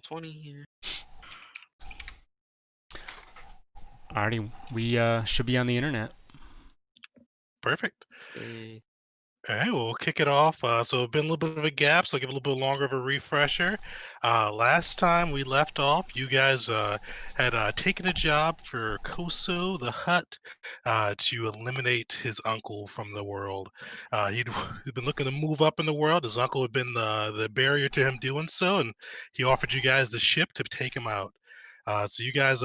20 here. Alrighty, we should be on the internet. Perfect. Eh, All right, well, we'll kick it off. So it's been a little bit of a gap, so I'll give a little bit longer of a refresher. Last time we left off, you guys had taken a job for Koso the Hutt to eliminate his uncle from the world. He'd been looking to move up in the world. His uncle had been the barrier to him doing so, and he offered you guys the ship to take him out. So you guys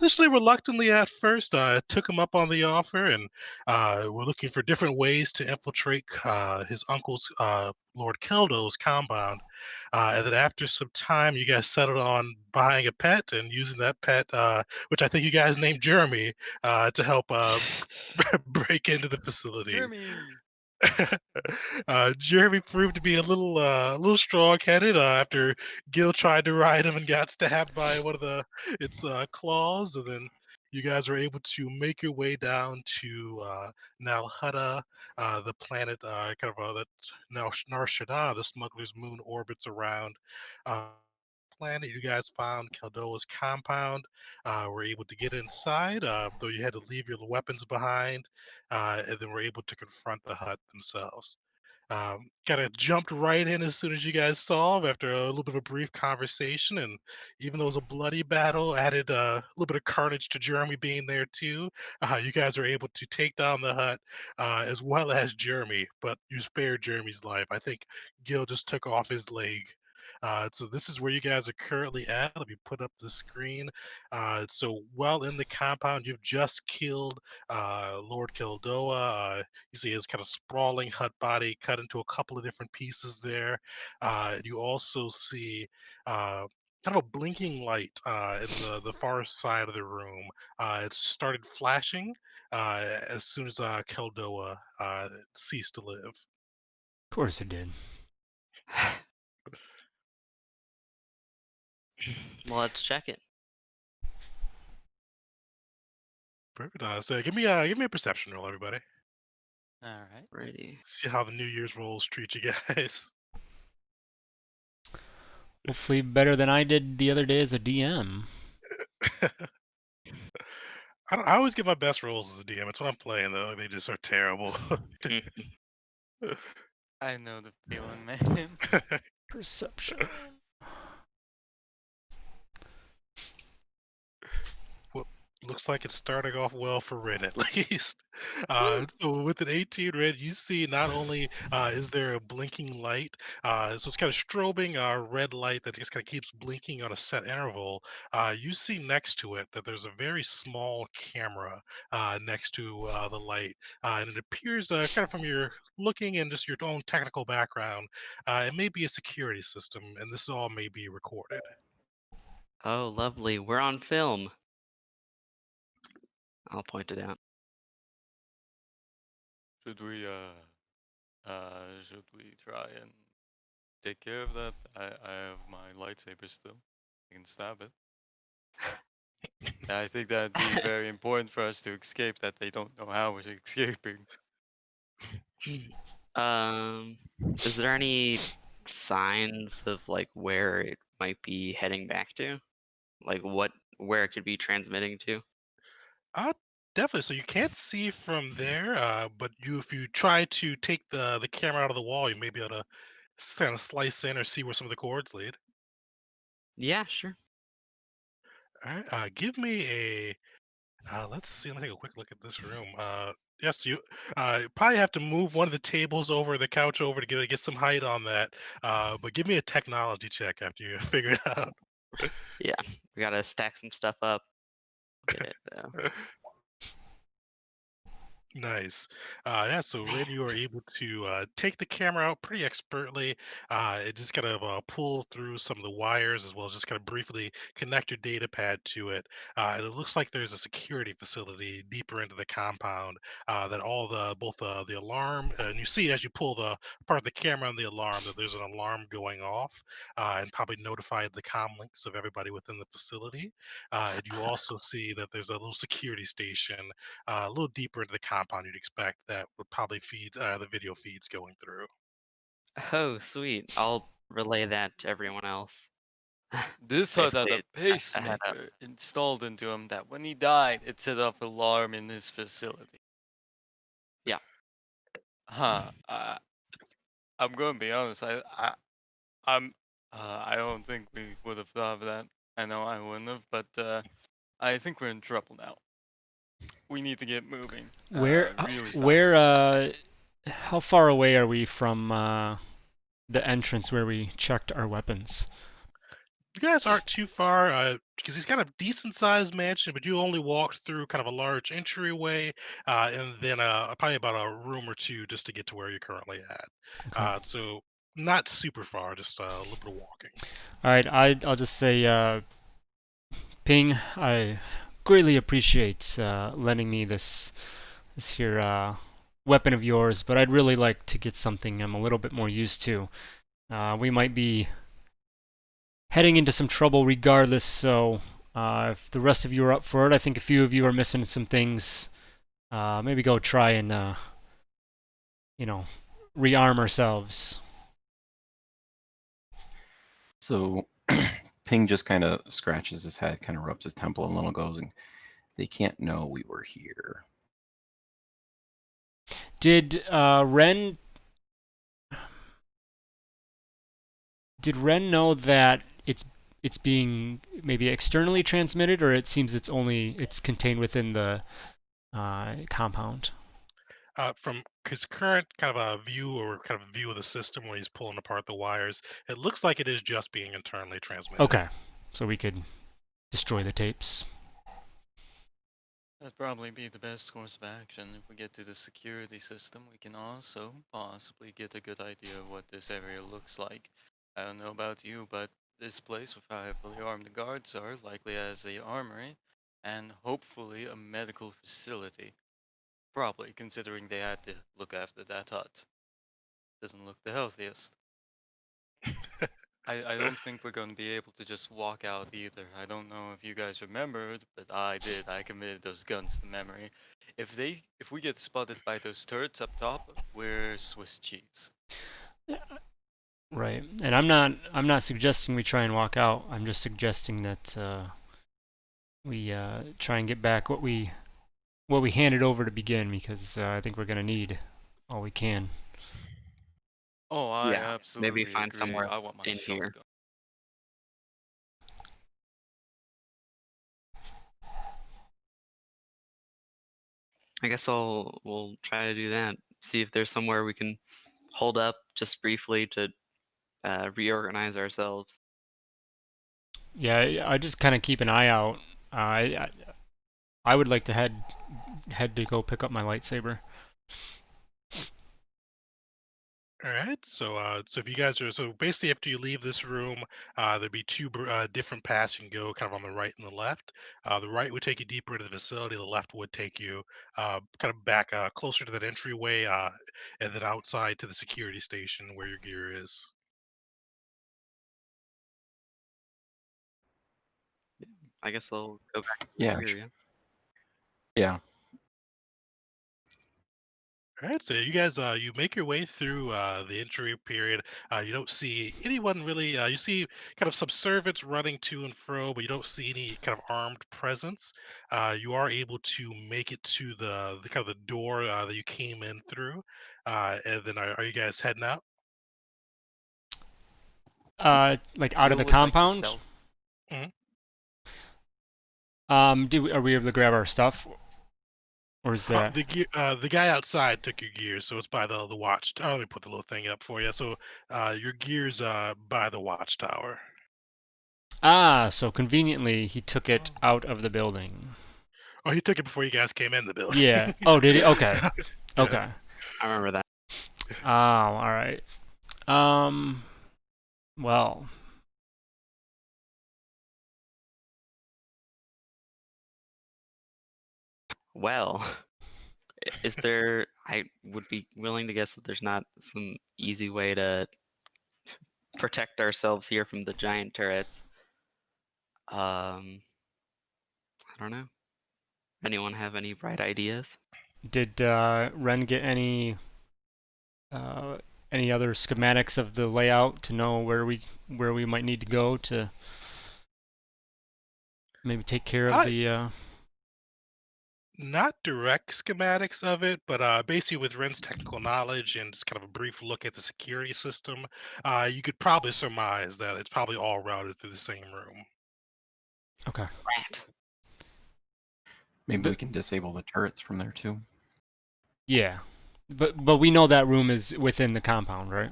initially reluctantly at first took him up on the offer, and we're looking for different ways to infiltrate his uncle's Lord Keldo's compound. And then after some time, you guys settled on buying a pet and using that pet, which I think you guys named Jeremy, to help break into the facility. Jeremy. Jeremy proved to be a little strong-headed after Gil tried to ride him and got stabbed by one of its claws, and then you guys were able to make your way down to now Hutta, the planet that now Nar Shaddaa, the smuggler's moon, orbits around. Uh, Planet. You guys found Keldoa's compound. Were able to get inside, though you had to leave your weapons behind, and then were able to confront the hut themselves. Kind of jumped right in as soon as you guys saw him after a little bit of a brief conversation. And even though it was a bloody battle, added a little bit of carnage to Jeremy being there too. You guys are able to take down the hut as well as Jeremy, but you spared Jeremy's life. I think Gil just took off his leg. So this is where you guys are currently at. Let me put up the screen. So while in the compound, you've just killed Lord Keldoa. You see his kind of sprawling hut body cut into a couple of different pieces there. You also see kind of a blinking light in the far side of the room. It started flashing as soon as Keldoa ceased to live. Of course it did. well, let's check it. Perfect. So give me a perception roll, everybody. All right. Ready. See how the New Year's rolls treat you guys. Hopefully better than I did the other day as a DM. I always get my best rolls as a DM. It's when I'm playing though; they just are terrible. I know the feeling, man. Perception. Well, looks like it's starting off well for Red at least. So with an 18 Red, you see not only is there a blinking light, so it's kind of strobing red light that just kind of keeps blinking on a set interval. You see next to it that there's a very small camera next to the light, and it appears kind of from your looking and just your own technical background, it may be a security system, and this all may be recorded. Oh, lovely. We're on film. I'll point it out. Should we should we try and take care of that? I have my lightsaber still. I can stab it. I think that'd be very important for us to escape that they don't know how we're escaping. um, is there any signs of like where it might be heading back to? Like where it could be transmitting to? Uh, Definitely. So you can't see from there, but if you try to take the camera out of the wall, you may be able to kind of slice in or see where some of the cords lead. Yeah, sure. All right. Give me a. Let's see. Let me take a quick look at this room. Yes, you probably have to move one of the tables over the couch over to get some height on that. But give me a technology check after you figure it out. Yeah, we gotta stack some stuff up. Get it though. Nice. Yeah, so Man. Red, you are able to take the camera out pretty expertly. It just kind of pull through some of the wires as well as just kind of briefly connect your data pad to it. And it looks like there's a security facility deeper into the compound that all both the alarm, and you see as you pull the part of the camera on the alarm that there's an alarm going off and probably notified the comm links of everybody within the facility. And you also see that there's a little security station a little deeper into the compound you'd expect that would probably feed the video feeds going through. Oh, sweet. I'll relay that to everyone else. This Hutt had Basically, a it had a pacemaker installed into him that when he died, it set off alarm in his facility. yeah. Huh. I'm going to be honest. I'm. I don't think we would have thought of that. I know I wouldn't have, but I think we're in trouble now. We need to get moving. Where, Really where, fast. how far away are we from the entrance where we checked our weapons? You guys aren't too far because he's got a decent sized mansion, but you only walked through kind of a large entryway and then probably about a room or two just to get to where you're currently at. Okay. So not super far, just a little bit of walking. All right. I'll just say, Ping, I greatly appreciate lending me this here weapon of yours, but I'd really like to get something I'm a little bit more used to. We might be heading into some trouble regardless, so if the rest of you are up for it, I think a few of you are missing some things. Maybe go try and, rearm ourselves. So Ping just kind of scratches his head, kind of rubs his temple a little, goes, and they can't know we were here. Did Ren know that it's being maybe externally transmitted, or it seems it's contained within the compound? From his current kind of a view or kind of a view of the system where he's pulling apart the wires, it looks like it is just being internally transmitted. Okay, so we could destroy the tapes. That'd probably be the best course of action. If we get to the security system, we can also possibly get a good idea of what this area looks like. I don't know about you, but this place with how heavily armed guards are likely has a armory and hopefully a medical facility. Probably, considering they had to look after that hut. Doesn't look the healthiest. I don't think we're going to be able to just walk out either. I don't know if you guys remembered, but I did. I committed those guns to memory. If we get spotted by those turrets up top, we're Swiss cheese. Right, and I'm not suggesting we try and walk out. I'm just suggesting that we try and get back what we handed over to begin, because I think we're gonna need all we can. Oh, I Yeah, maybe absolutely find agree. somewhere I want my in here. shotgun. I guess we'll try to do that. See if there's somewhere we can hold up just briefly to reorganize ourselves. Yeah, I just kind of keep an eye out. I would like to head to go pick up my lightsaber. All right, so if you guys are so basically after you leave this room, there'd be two different paths you can go, kind of on the right and the left. The right would take you deeper into the facility. The left would take you kind of back closer to that entryway, and then outside to the security station where your gear is. I guess I'll go back Yeah, here. Yeah. yeah. All right, so you guys, you make your way through the entry period. You don't see anyone really. You see kind of some servants running to and fro, but you don't see any kind of armed presence. You are able to make it to the kind of the door that you came in through, and then are you guys heading out? Like out of Gil the would like to compound. stealth. hmm Are we able to grab our stuff, or is that? The guy outside took your gear, so it's by the watch. Let me put the little thing up for you. So your gear's by the watchtower. Ah, so conveniently he took it out of the building. Oh, he took it before you guys came in the building. Yeah. Oh, did he? Okay. Yeah. Okay. I remember that. Oh, all right. Um. Well. Well, is there? I would be willing to guess that there's not some easy way to protect ourselves here from the giant turrets. I don't know. Anyone have any bright ideas? Did Ren get any other schematics of the layout to know where we might need to go to? maybe take care of the. Not direct schematics of it, but basically with Ren's technical knowledge and just kind of a brief look at the security system, you could probably surmise that it's probably all routed through the same room. Okay. Right. Maybe we can disable the turrets from there too. Yeah, but we know that room is within the compound, right?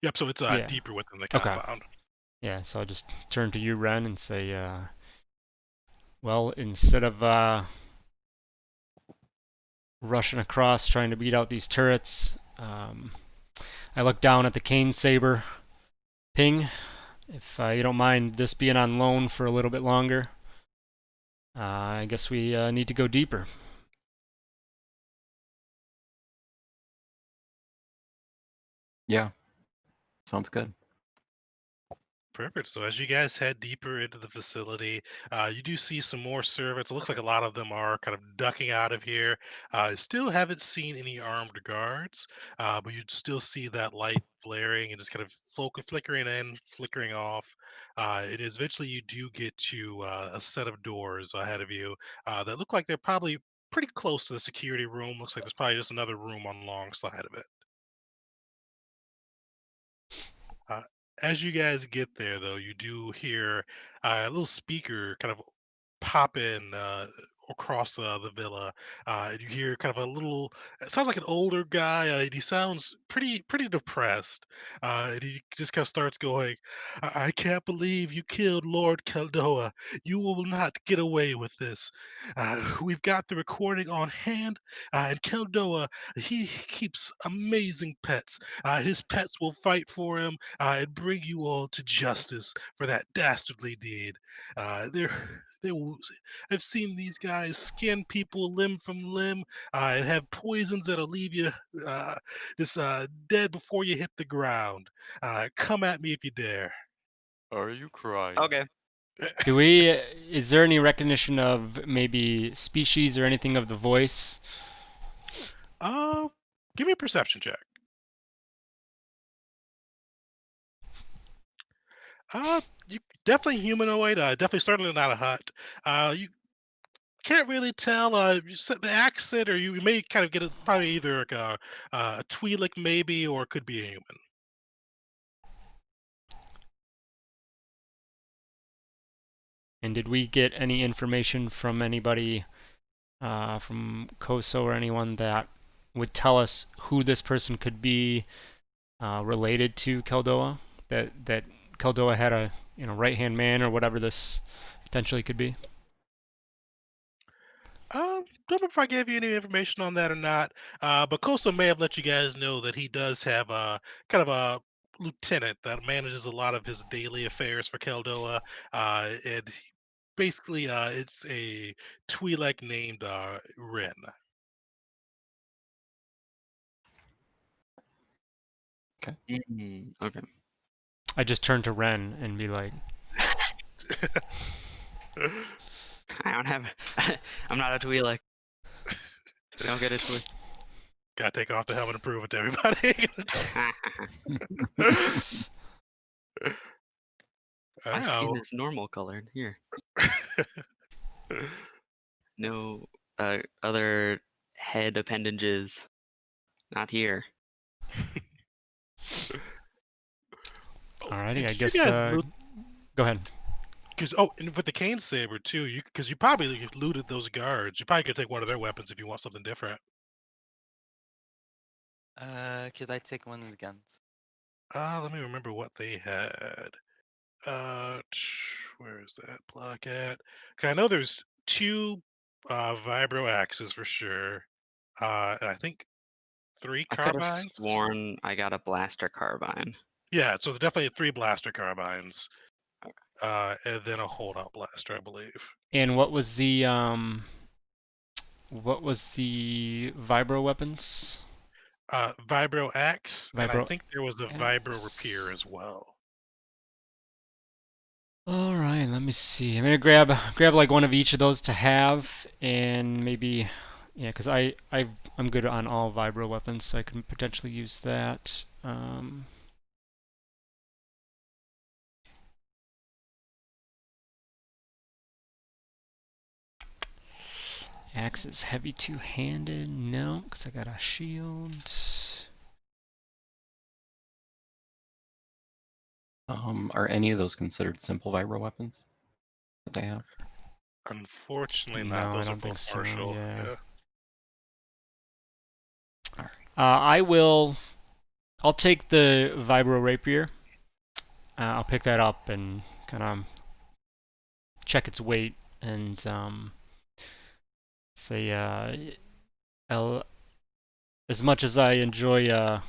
Yep, so it's Yeah. deeper within the Okay. compound. Yeah. So I'll just turn to you, Ren, and say, well, instead of rushing across trying to beat out these turrets, I look down at the cane saber. Ping, if you don't mind this being on loan for a little bit longer, I guess we need to go deeper. Yeah, sounds good. Perfect. So as you guys head deeper into the facility, you do see some more servants. It looks like a lot of them are kind of ducking out of here. Still haven't seen any armed guards, but you'd still see that light flaring and just kind of flickering in, flickering off. It is eventually you do get to a set of doors ahead of you that look like they're probably pretty close to the security room. Looks like there's probably just another room alongside of it. Uh, as you guys get there, though, you do hear a little speaker kind of pop in across the villa, and you hear kind of a little. It sounds like an older guy, and he sounds pretty depressed. And he just kind of starts going, I can't believe you killed Lord Keldoa. You will not get away with this. We've got the recording on hand, and Keldoa, he keeps amazing pets. His pets will fight for him and bring you all to justice for that dastardly deed. They will. I've seen these guys skin people limb from limb and have poisons that'll leave you uh, just dead before you hit the ground. Come at me if you dare. Are you crying? Okay. Do we? Is there any recognition of maybe species or anything of the voice? Uh, give me a perception check. You definitely humanoid. Definitely certainly not a hut. You can't really tell. You said the accent, or you may kind of get it. Probably either like a Twi'lek maybe, or it could be a human. And did we get any information from anybody, from Koso or anyone that would tell us who this person could be related to Keldoa? That Keldoa had a right hand man or whatever this potentially could be. Don't know if I gave you any information on that or not. But Kosa may have let you guys know that he does have a kind of a lieutenant that manages a lot of his daily affairs for Keldoa. And basically, it's a Twi'lek named Ren. Okay. I just turn to Ren and be like, I don't have. I'm not a Twi'lek. Don't get it twisted. Gotta take off the helmet and prove it to everybody. My skin Oh. is normal colored. Here. No other head appendages. Not here. alrighty, Did I you guess. guys Go ahead. Because and with the cane saber too, you probably looted those guards. You probably could take one of their weapons if you want something different. Could I take one of the guns? Let me remember what they had. Where is that block at? 'Cause I know there's two vibro axes for sure. And I think three I could have carbines. sworn I got a blaster carbine. Yeah, so there's definitely three blaster carbines. Okay. And then a holdout blaster, I believe. And what was the vibro weapons? Vibro axe, and I Vibro think there was a vibro X. rapier as well. All right, let me see. I'm gonna grab like one of each of those to have, and maybe, yeah, because I'm good on all vibro weapons, so I can potentially use that. Axe is heavy two-handed. No, because I got a shield. Are any of those considered simple vibro weapons that they have? Unfortunately not. No, I Those are don't think both so. martial. Yeah. Alright. I'll take the vibro rapier. I'll pick that up and kind of check its weight and say, as much as I enjoy,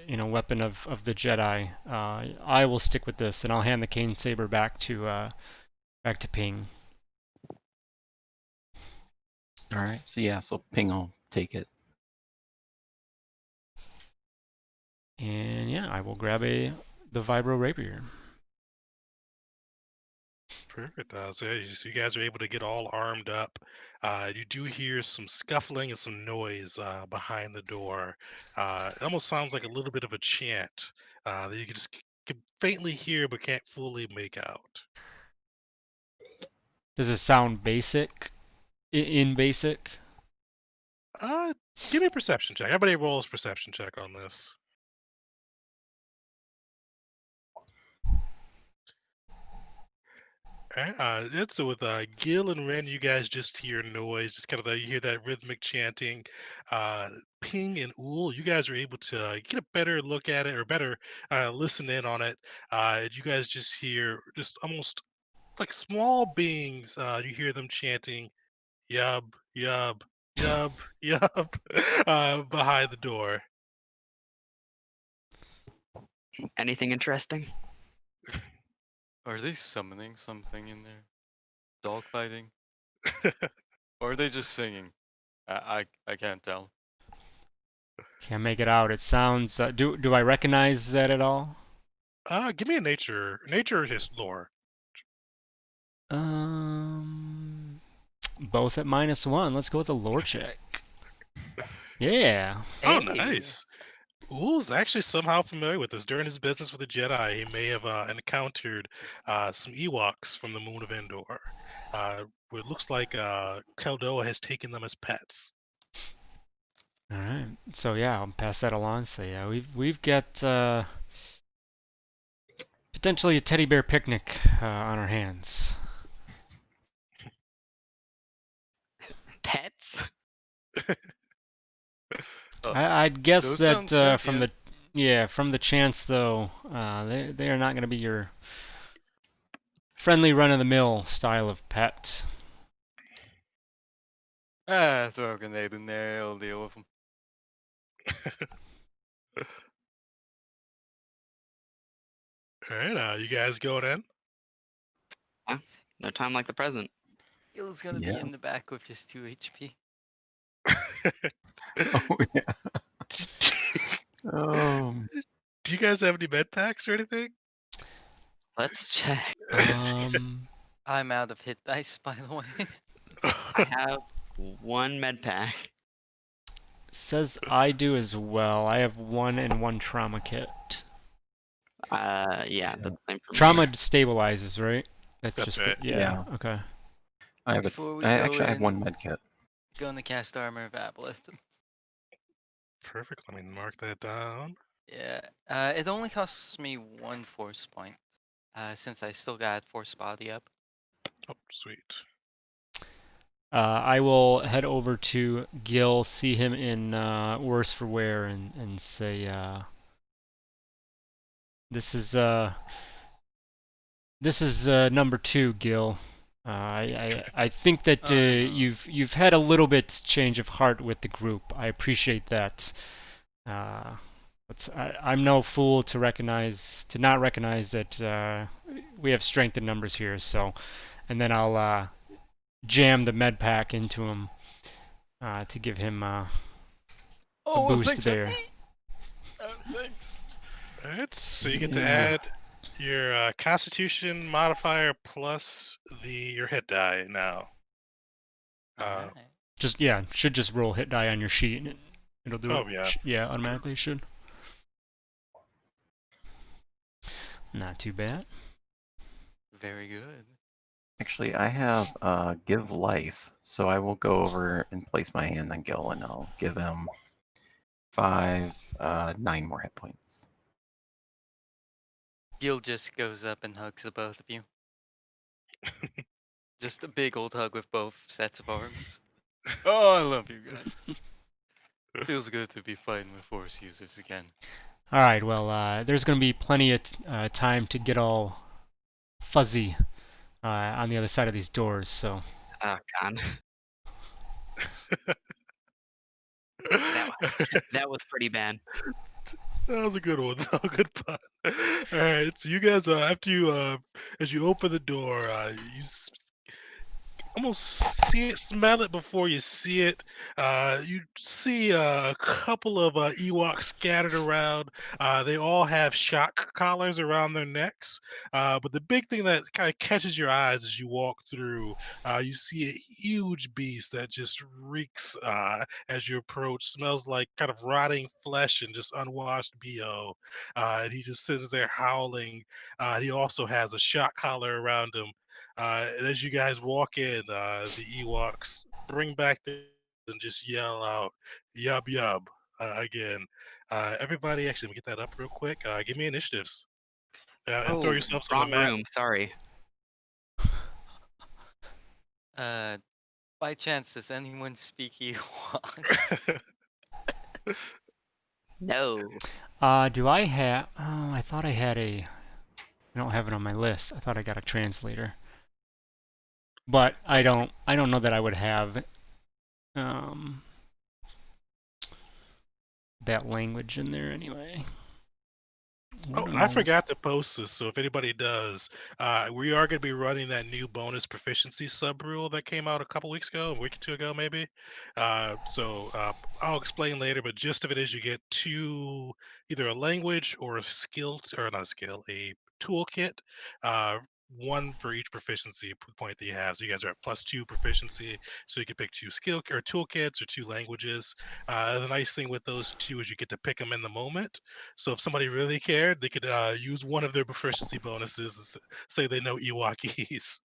weapon of the Jedi, I will stick with this, and I'll hand the cane saber back to Ping. All right. So yeah, so Ping will take it. And yeah, I will grab the vibro rapier. Perfect. So you guys are able to get all armed up. You do hear some scuffling and some noise behind the door. It almost sounds like a little bit of a chant that you can faintly hear but can't fully make out. Does it sound basic? In basic? Give me a perception check. Everybody rolls perception check on this. Alright, so with Gil and Ren, you guys just hear noise, just kind of you hear that rhythmic chanting. Uh, Ping and Ool, you guys are able to get a better look at it or better listen in on it. You guys just hear just almost like small beings. You hear them chanting "yub yub yub yub" behind the door. Anything interesting? Are they summoning something in there? Dogfighting? Or are they just singing? I can't tell. Can't make it out. It sounds. Do I recognize that at all? Give me a nature his lore. Both at -1. Let's go with a lore check. Yeah. Oh, Hey! nice. Ool's actually somehow familiar with this. During his business with the Jedi, he may have encountered some Ewoks from the moon of Endor. Where it looks like Keldoa has taken them as pets. All right. So yeah, I'll pass that along. So yeah, we've got potentially a teddy bear picnic on our hands. Pets? I'd guess Those that sound from the chance though, they are not going to be your friendly run-of-the-mill style of pet. Throw a grenade in there, I'll deal with them. All right, you guys going in? Yeah, no time like the present. Gil's gonna be Yeah. in the back with just 2 HP. Oh yeah. Do you guys have any med packs or anything? Let's check. I'm out of hit dice, by the way. I have one med pack. Says I do as well. I have 1 and 1 trauma kit. Yeah, that's the same for me. Trauma stabilizes, right? That's just right. yeah. Okay. I Before we actually go have in, one med kit. Gonna cast Armor of Aboleth. Perfect. Let me mark that down. Yeah, it only costs me 1 force point, since I still got force body up. Oh, sweet. I will head over to Gil, see him in worse for wear, and say, "This is number 2, Gil. I think that Oh, no. you've had a little bit change of heart with the group. I appreciate that. But I'm no fool to not recognize that we have strength in numbers here. So, and then I'll jam the med pack into him to give him a boost thanks, there. thanks. All right, so you get to Yeah. add your Constitution modifier plus your hit die now. Alright. Should just roll hit die on your sheet and it'll do Oh, it. yeah. Automatically it should. Not too bad. Very good. Actually, I have give life, so I will go over and place my hand on Gil, and I'll give him 9 more hit points. Gil just goes up and hugs the both of you. Just a big old hug with both sets of arms. Oh, I love you guys. Feels good to be fighting with Force users again. All right. Well, there's going to be plenty of time to get all fuzzy on the other side of these doors. So. Oh God, that that was pretty bad. That was a good one. A good pun. All right, so you guys, after you, as you open the door, almost see it, smell it before you see it. You see a couple of Ewoks scattered around. They all have shock collars around their necks. But the big thing that kind of catches your eyes as you walk through, you see a huge beast that just reeks as you approach. Smells like kind of rotting flesh and just unwashed BO. And he just sits there howling. He also has a shock collar around him. And as you guys walk in, the Ewoks bring back the and just yell out "yub yub" again. Everybody, actually, let me get that up real quick. Give me initiatives and throw Oh, yourselves on the wrong map. room. Sorry. By chance, does anyone speak Ewok? No. Do I have? Oh, I thought I had a. I don't have it on my list. I thought I got a translator, but I Okay. don't. I don't know that I would have that language in there anyway. Oh, and I forgot to post this, so if anybody does, we are going to be running that new bonus proficiency sub rule that came out a couple weeks ago, a week or two ago, maybe. I'll explain later, but gist of it is you get either a language or a skill, or not a skill, a toolkit, uh, one for each proficiency point that you have. So you guys are at +2 proficiency, so you can pick 2 skill or toolkits or 2 languages. The nice thing with those 2 is you get to pick them in the moment. So if somebody really cared, they could use one of their proficiency bonuses and say they know Ewokese.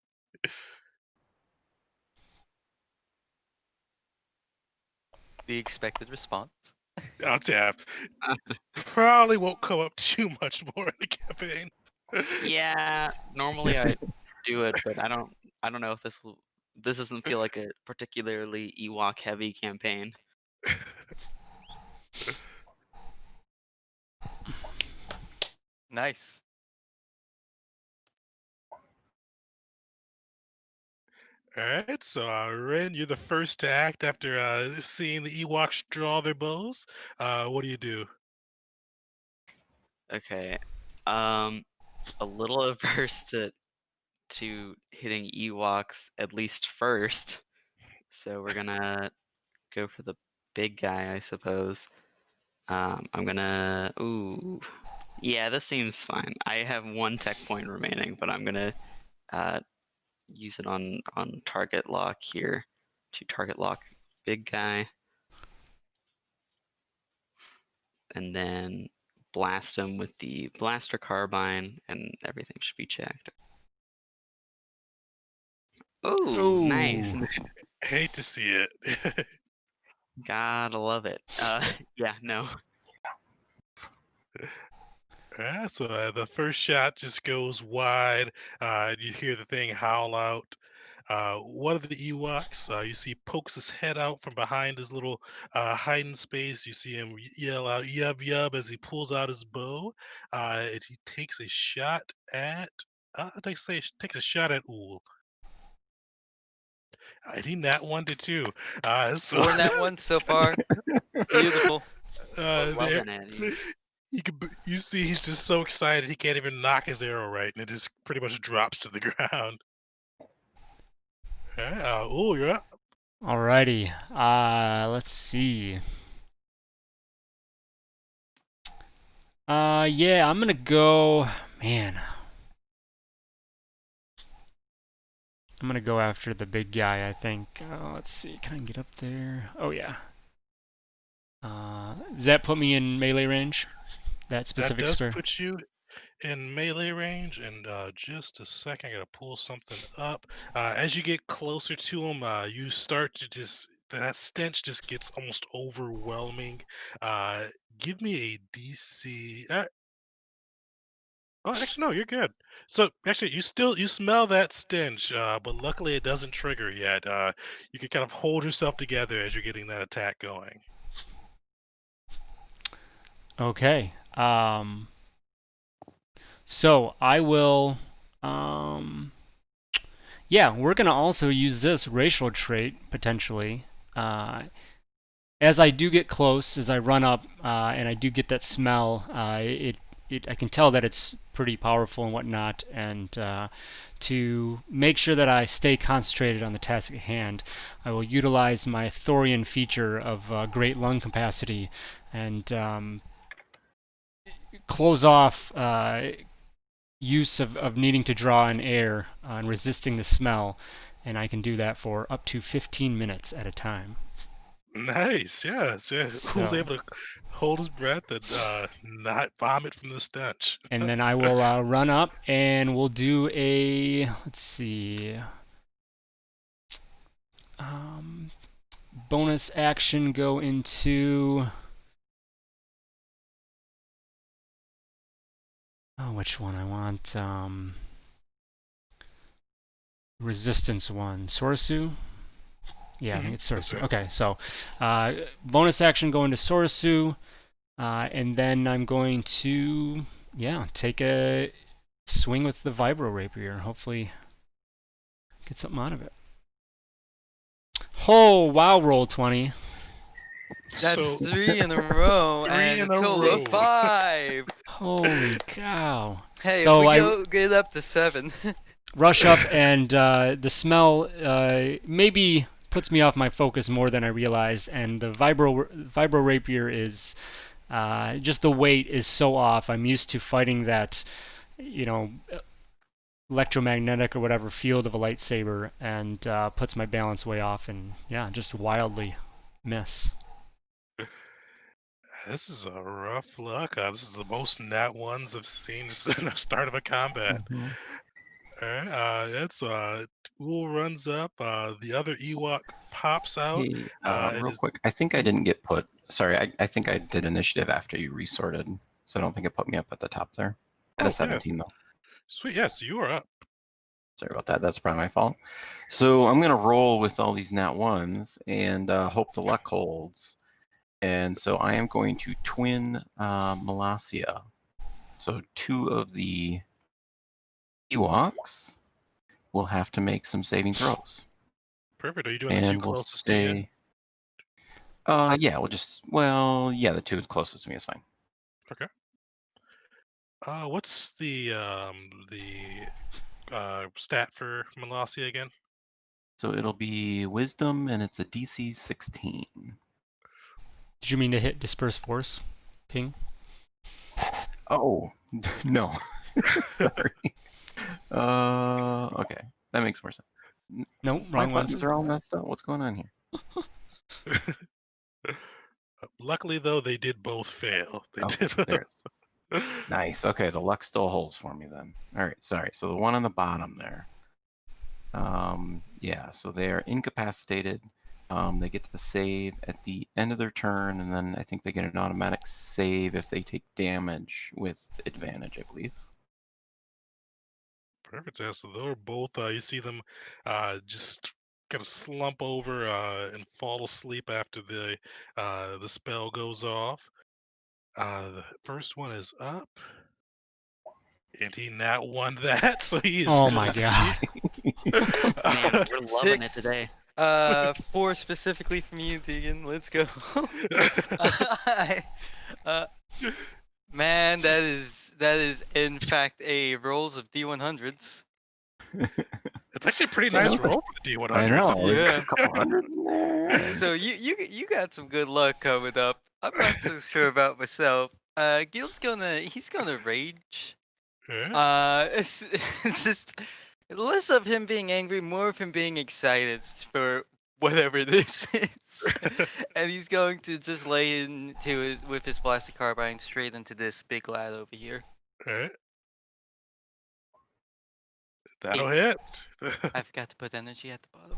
The expected response. I'll tap. Probably won't come up too much more in the campaign. Yeah, normally I do it, but I don't know if this doesn't feel like a particularly Ewok heavy campaign. Nice. All right, so Ren, you're the first to act after seeing the Ewoks draw their bows. What do you do? Okay. A little averse to hitting Ewoks at least first. So we're gonna go for the big guy, I suppose. I'm gonna yeah, this seems fine. I have 1 tech point remaining, but I'm gonna use it on target lock here to target lock big guy, and then blast him with the blaster carbine, and everything should be checked. Oh, nice. Ooh. Hate to see it. Gotta love it. Yeah, no. Alright, so the first shot just goes wide. You hear the thing howl out. One of the Ewoks, you see, pokes his head out from behind his little hiding space. You see him yell out "yub yub" as he pulls out his bow, and he takes a shot at. Takes a shot at Ool. And he nat one to two. So 4 nat 1 so far. Beautiful. We're there, loving it. you see he's just so excited he can't even knock his arrow right, and it just pretty much drops to the ground. Alright, Ool, you're up. Alrighty. Let's see. Yeah, I'm gonna go. Man, I'm gonna go after the big guy. I think. Let's see. Can I get up there? Oh yeah. Does that put me in melee range? That That specific does square. put you in melee range. And just a second, I gotta pull something up. As you get closer to him, you start to that stench just gets almost overwhelming. Uh, Give me a DC. Oh, actually, no, you're good. So actually, you smell that stench, but luckily it doesn't trigger yet. You can kind of hold yourself together as you're getting that attack going. Okay. So I will. Yeah, we're gonna also use this racial trait potentially. As I do get close, as I run up, and I do get that smell, I can tell that it's pretty powerful and whatnot. And to make sure that I stay concentrated on the task at hand, I will utilize my Thorian feature of great lung capacity and close off use of needing to draw in air and resisting the smell, and I can do that for up to 15 minutes at a time. Nice, yes, yeah. Who's So, able to hold his breath and not vomit from the stench? and then I will run up and we'll do a, let's see, bonus action go into, oh, which one I want, resistance one, Sorisu? Yeah, I think it's That's Sorisu. right. Okay, so bonus action go into Sorisu, and then I'm going to, yeah, take a swing with the Vibro Rapier. Hopefully get something out of it. Oh, wow, roll 20. That's So 3 in a row three and a in a total row. of 5. Holy cow. Hey, So if we I go get up to 7. rush up, and the smell maybe puts me off my focus more than I realized, and the Vibro Rapier is just the weight is so off. I'm used to fighting that, you know, electromagnetic or whatever field of a lightsaber, and puts my balance way off, and yeah, just wildly miss. This is a rough luck. This is the most nat ones I've seen just in the start of a combat. Mm-hmm. All right, that's Tool runs up. The other Ewok pops out. Hey, It real is. quick, I think I didn't get put. Sorry, I think I did initiative after you resorted, so I don't think it put me up at the top there. At a Oh yeah, 17 though. sweet. Yes, you are up. Sorry about that. That's probably my fault. So I'm gonna roll with all these nat ones and hope the luck holds. And so I am going to twin Malacia. So 2 of the Ewoks will have to make some saving throws. Perfect. Are you doing the two And we'll closest to you? say, yeah, yeah, the 2 is closest to me is fine. Okay. What's the stat for Malacia again? So it'll be wisdom, and it's a DC 16. Did you mean to hit disperse force, Ping? Oh, no. Sorry. Okay. That makes more sense. No, My wrong buttons ones. are all messed up. What's going on here? Luckily, though, they did both fail. They Okay, did. there it is. Nice. Okay, the luck still holds for me then. All right, sorry. So the one on the bottom there. Yeah, so they are incapacitated. They get to save at the end of their turn, and then I think they get an automatic save if they take damage with advantage, I believe. Perfect. Yeah, so they're both. You see them just kind of slump over and fall asleep after the spell goes off. The first one is up, and he nat won that, so he is Oh still my asleep. god. Man, we're loving it 6. today. 4 specifically from you, Tegan. Let's go. uh, man, that is in fact a rolls of D100s. It's actually a pretty I nice know. roll for the D100s. I know. Yeah. A couple hundreds in there. So you got some good luck coming up. I'm not so sure about myself. Gil's he's gonna rage. Yeah. It's just less of him being angry, more of him being excited for whatever this is. And he's going to just lay into it with his plastic carbine straight into this big lad over here. Alright. That'll hit. I forgot to put energy at the bottom.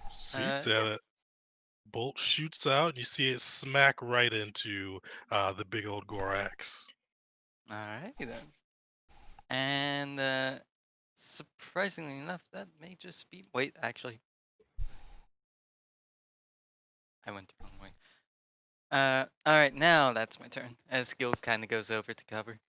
Sweet. So Yeah. that bolt shoots out, and you see it smack right into the big old Gorax. Alright then. And surprisingly enough, that may just be. Wait, actually, I went the wrong way. Alright, now that's my turn. As Guild kind of goes over to cover.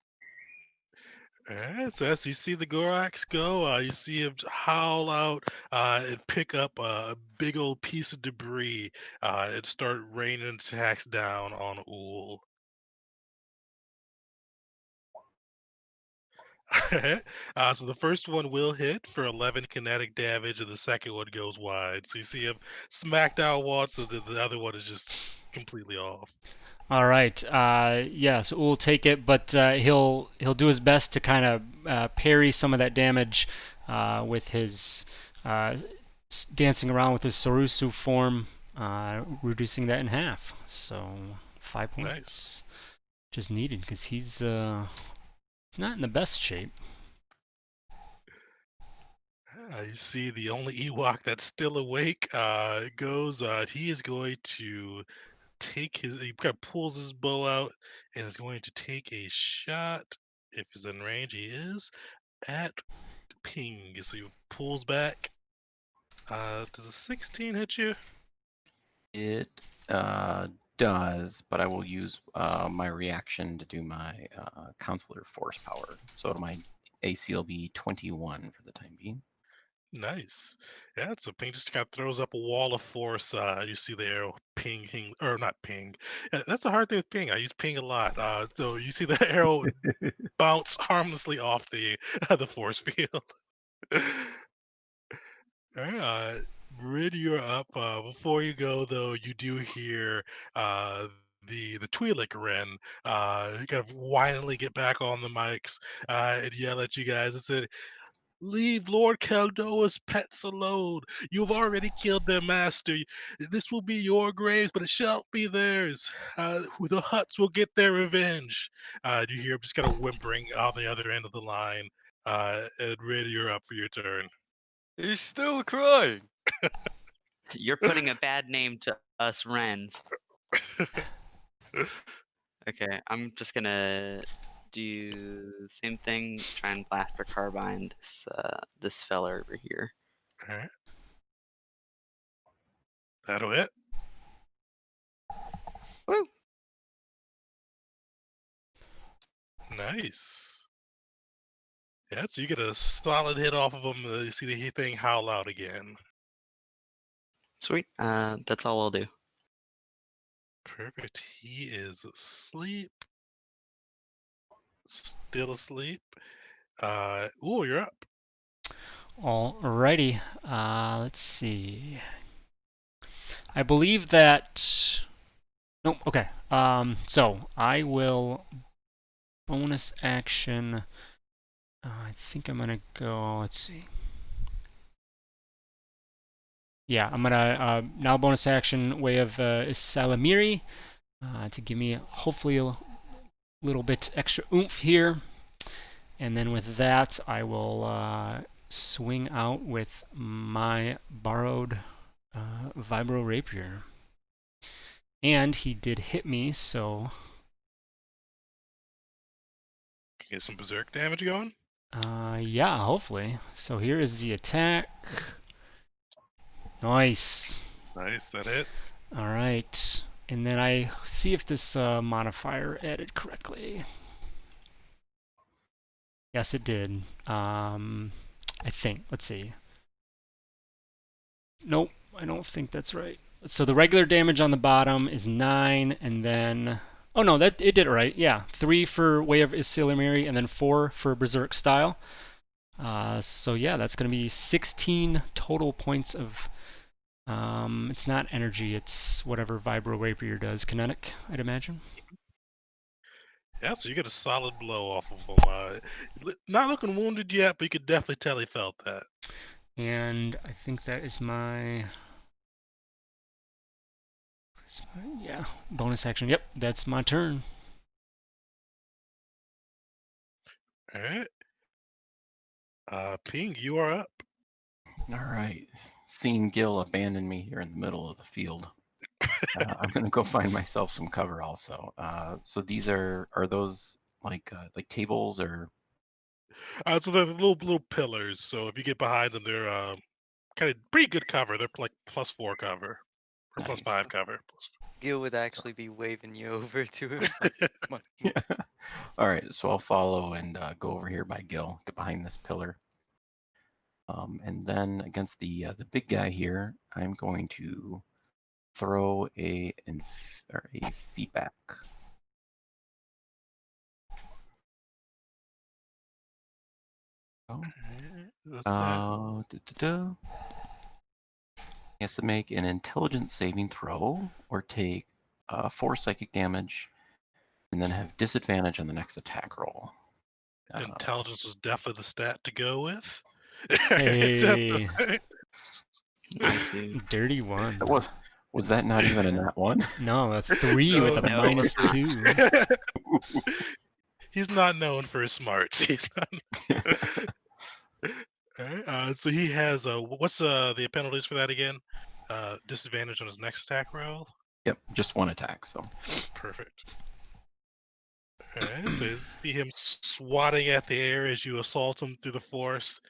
Alright, so as you see the Gorax go, you see him howl out and pick up a big old piece of debris and start raining attacks down on Ool. So the first one will hit for 11 kinetic damage, and the second one goes wide. So you see him smack down once, and then the other one is just completely off. All right. Yeah, so we'll take it, but he'll do his best to kind of parry some of that damage with his dancing around with his Sorusu form, reducing that in half. So 5 points, Nice. which is needed because he's not in the best shape. You see the only Ewok that's still awake goes. He is going to take he kind of pulls his bow out and is going to take a shot. If he's in range, he is at Ping. So he pulls back. Does a 16 hit you? It does, but I will use my reaction to do my counselor force power. So my AC will be 21 for the time being. Nice. Yeah, so Ping just kind of throws up a wall of force. You see the arrow ping, or not ping. That's a hard thing with ping. I use ping a lot. So you see the arrow bounce harmlessly off the the force field. Alright, Rid, you're up. Before you go, though, you do hear the Twi'lek Wren kind of whiningly get back on the mics and yell at you guys and said, "Leave Lord Keldoa's pets alone. You've already killed their master. This will be your graves, but it shall be theirs. The Hutts will get their revenge." You hear him just kind of whimpering on the other end of the line. And Rid, you're up for your turn. He's still crying. You're putting a bad name to us Wrens. Okay, I'm just gonna do the same thing. Try and blaster carbine this fella over here. Alright. That'll hit. Woo! Nice. Yeah, so you get a solid hit off of him. You see the thing howl out again. Sweet. That's all I'll do. Perfect. He is asleep. Still asleep. Ooh, you're up. Alrighty. Let's see. I believe that. Nope. Okay. So I will bonus action. I think I'm gonna go. Let's see. Yeah, I'm gonna now bonus action way of Salamiri to give me hopefully a little bit extra oomph here, and then with that I will swing out with my borrowed vibro rapier. And he did hit me, so Get some berserk damage going. yeah, hopefully. So here is the attack. Nice. Nice, that hits. All right, and then I see if this modifier added correctly. Yes, it did. I think. Let's see. Nope, I don't think that's right. So the regular damage on the bottom is 9, and then oh no, that it did it right. Yeah, 3 for Way of Isilamiri, and then 4 for Berserk Style. So yeah, that's going to be 16 total points of. It's not energy. It's whatever Vibro Rapier does. Kinetic, I'd imagine. Yeah, so you get a solid blow off of him. Not looking wounded yet, but you could definitely tell he felt that. And I think that is my. Yeah, bonus action. Yep, that's my turn. All right. Ping, you are up. All right. Seeing Gil abandon me here in the middle of the field, I'm going to go find myself some cover also. So these are those like tables or? So they're little pillars. So if you get behind them, they're kind of pretty good cover. They're like +4 cover or Nice. +5 cover. Gil would actually be waving you over to him. Like, come on, Yeah. All right. So I'll follow and go over here by Gil, get behind this pillar. And then against the big guy here, I'm going to throw a feedback. Oh. He has to make an intelligence saving throw or take 4 psychic damage, and then have disadvantage on the next attack roll. Intelligence was definitely the stat to go with. Hey, I see. dirty one. Was that not even a nat 1? No, a 3 with a No, it's not. -2. He's not known for his smarts. He's not. All right. So he has what's the penalties for that again? Disadvantage on his next attack roll. Yep, just 1 attack. So Perfect. All right. So you see him swatting at the air as you assault him through the force.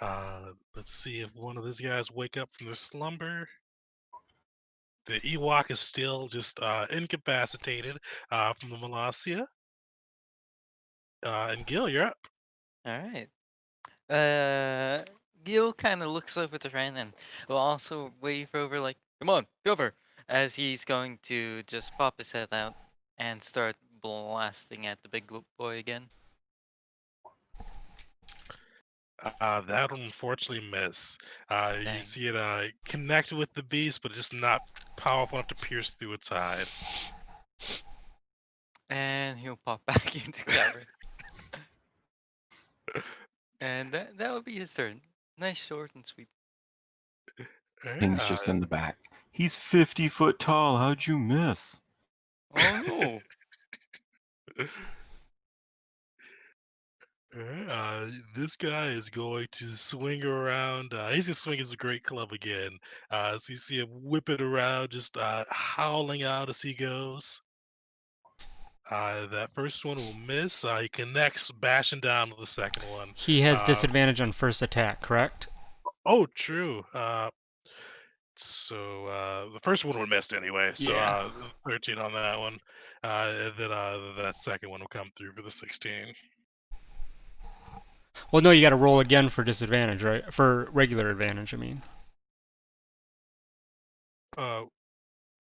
Let's see if one of these guys wake up from their slumber. The Ewok is still just incapacitated from the Molossia. And Gil, you're up. All right. Gil kind of looks over the friend and will also wave over, like, come on, cover, as he's going to just pop his head out and start blasting at the big boy again. That'll unfortunately miss. You Dang. see it connect with the beast, but just not powerful enough to pierce through its hide. And he'll pop back into cover. And that would be his turn. Nice, short, and sweet. Thing's just in the back. He's 50 foot tall. How'd you miss? Oh no! This guy is going to swing around. He's gonna swing his great club again. So you see him whip it around, just howling out as he goes. That first one will miss. He connects, bashing down with the second one. He has disadvantage on first attack, correct? Oh, true. So the first one would missed anyway. So Yeah. 13 on that one. And then that second one will come through for the 16. Well, no, you got to roll again for disadvantage, right? For regular advantage, I mean.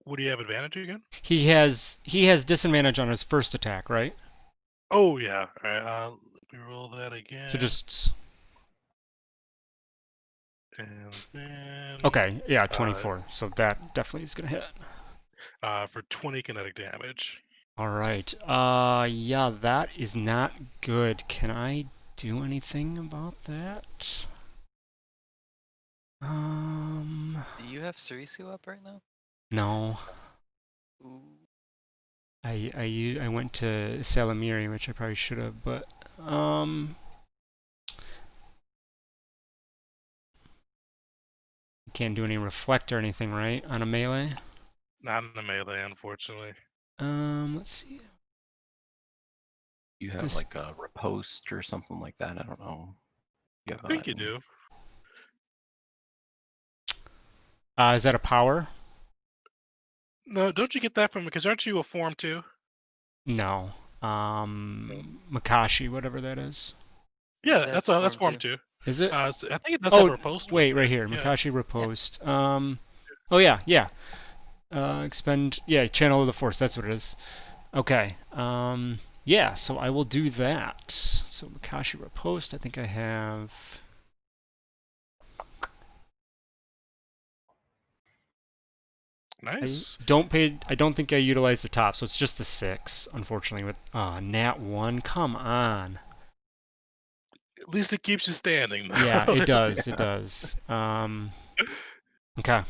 Would he have advantage again? He has disadvantage on his first attack, right? Oh yeah. All right. Let me roll that again. So just and then okay, yeah, 24. So that definitely is gonna hit. For 20 kinetic damage. All right. Yeah, that is not good. Can I do anything about that? Do you have Surisu up right now? No. Ooh. I went to Salamiri, which I probably should have, but can't do any reflect or anything, right, on a melee? Not in the melee, unfortunately. Let's see. You have like a riposte or something like that. I don't know. I think you do. Is that a power? No, don't you get that from? Because aren't you a form too? No. Makashi, whatever that is. Yeah, that's form two. Is it? So I think it does have a riposte. Wait, right here, yeah. Makashi riposte. Oh yeah. Expend. Yeah, channel of the force. That's what it is. Okay. Yeah. So I will do that. So Makashi riposte. I think I have. Nice. I don't think I utilized the top, so it's just the 6. Unfortunately, with nat 1. Come on. At least it keeps you standing, though. Yeah, it does. It does. Okay.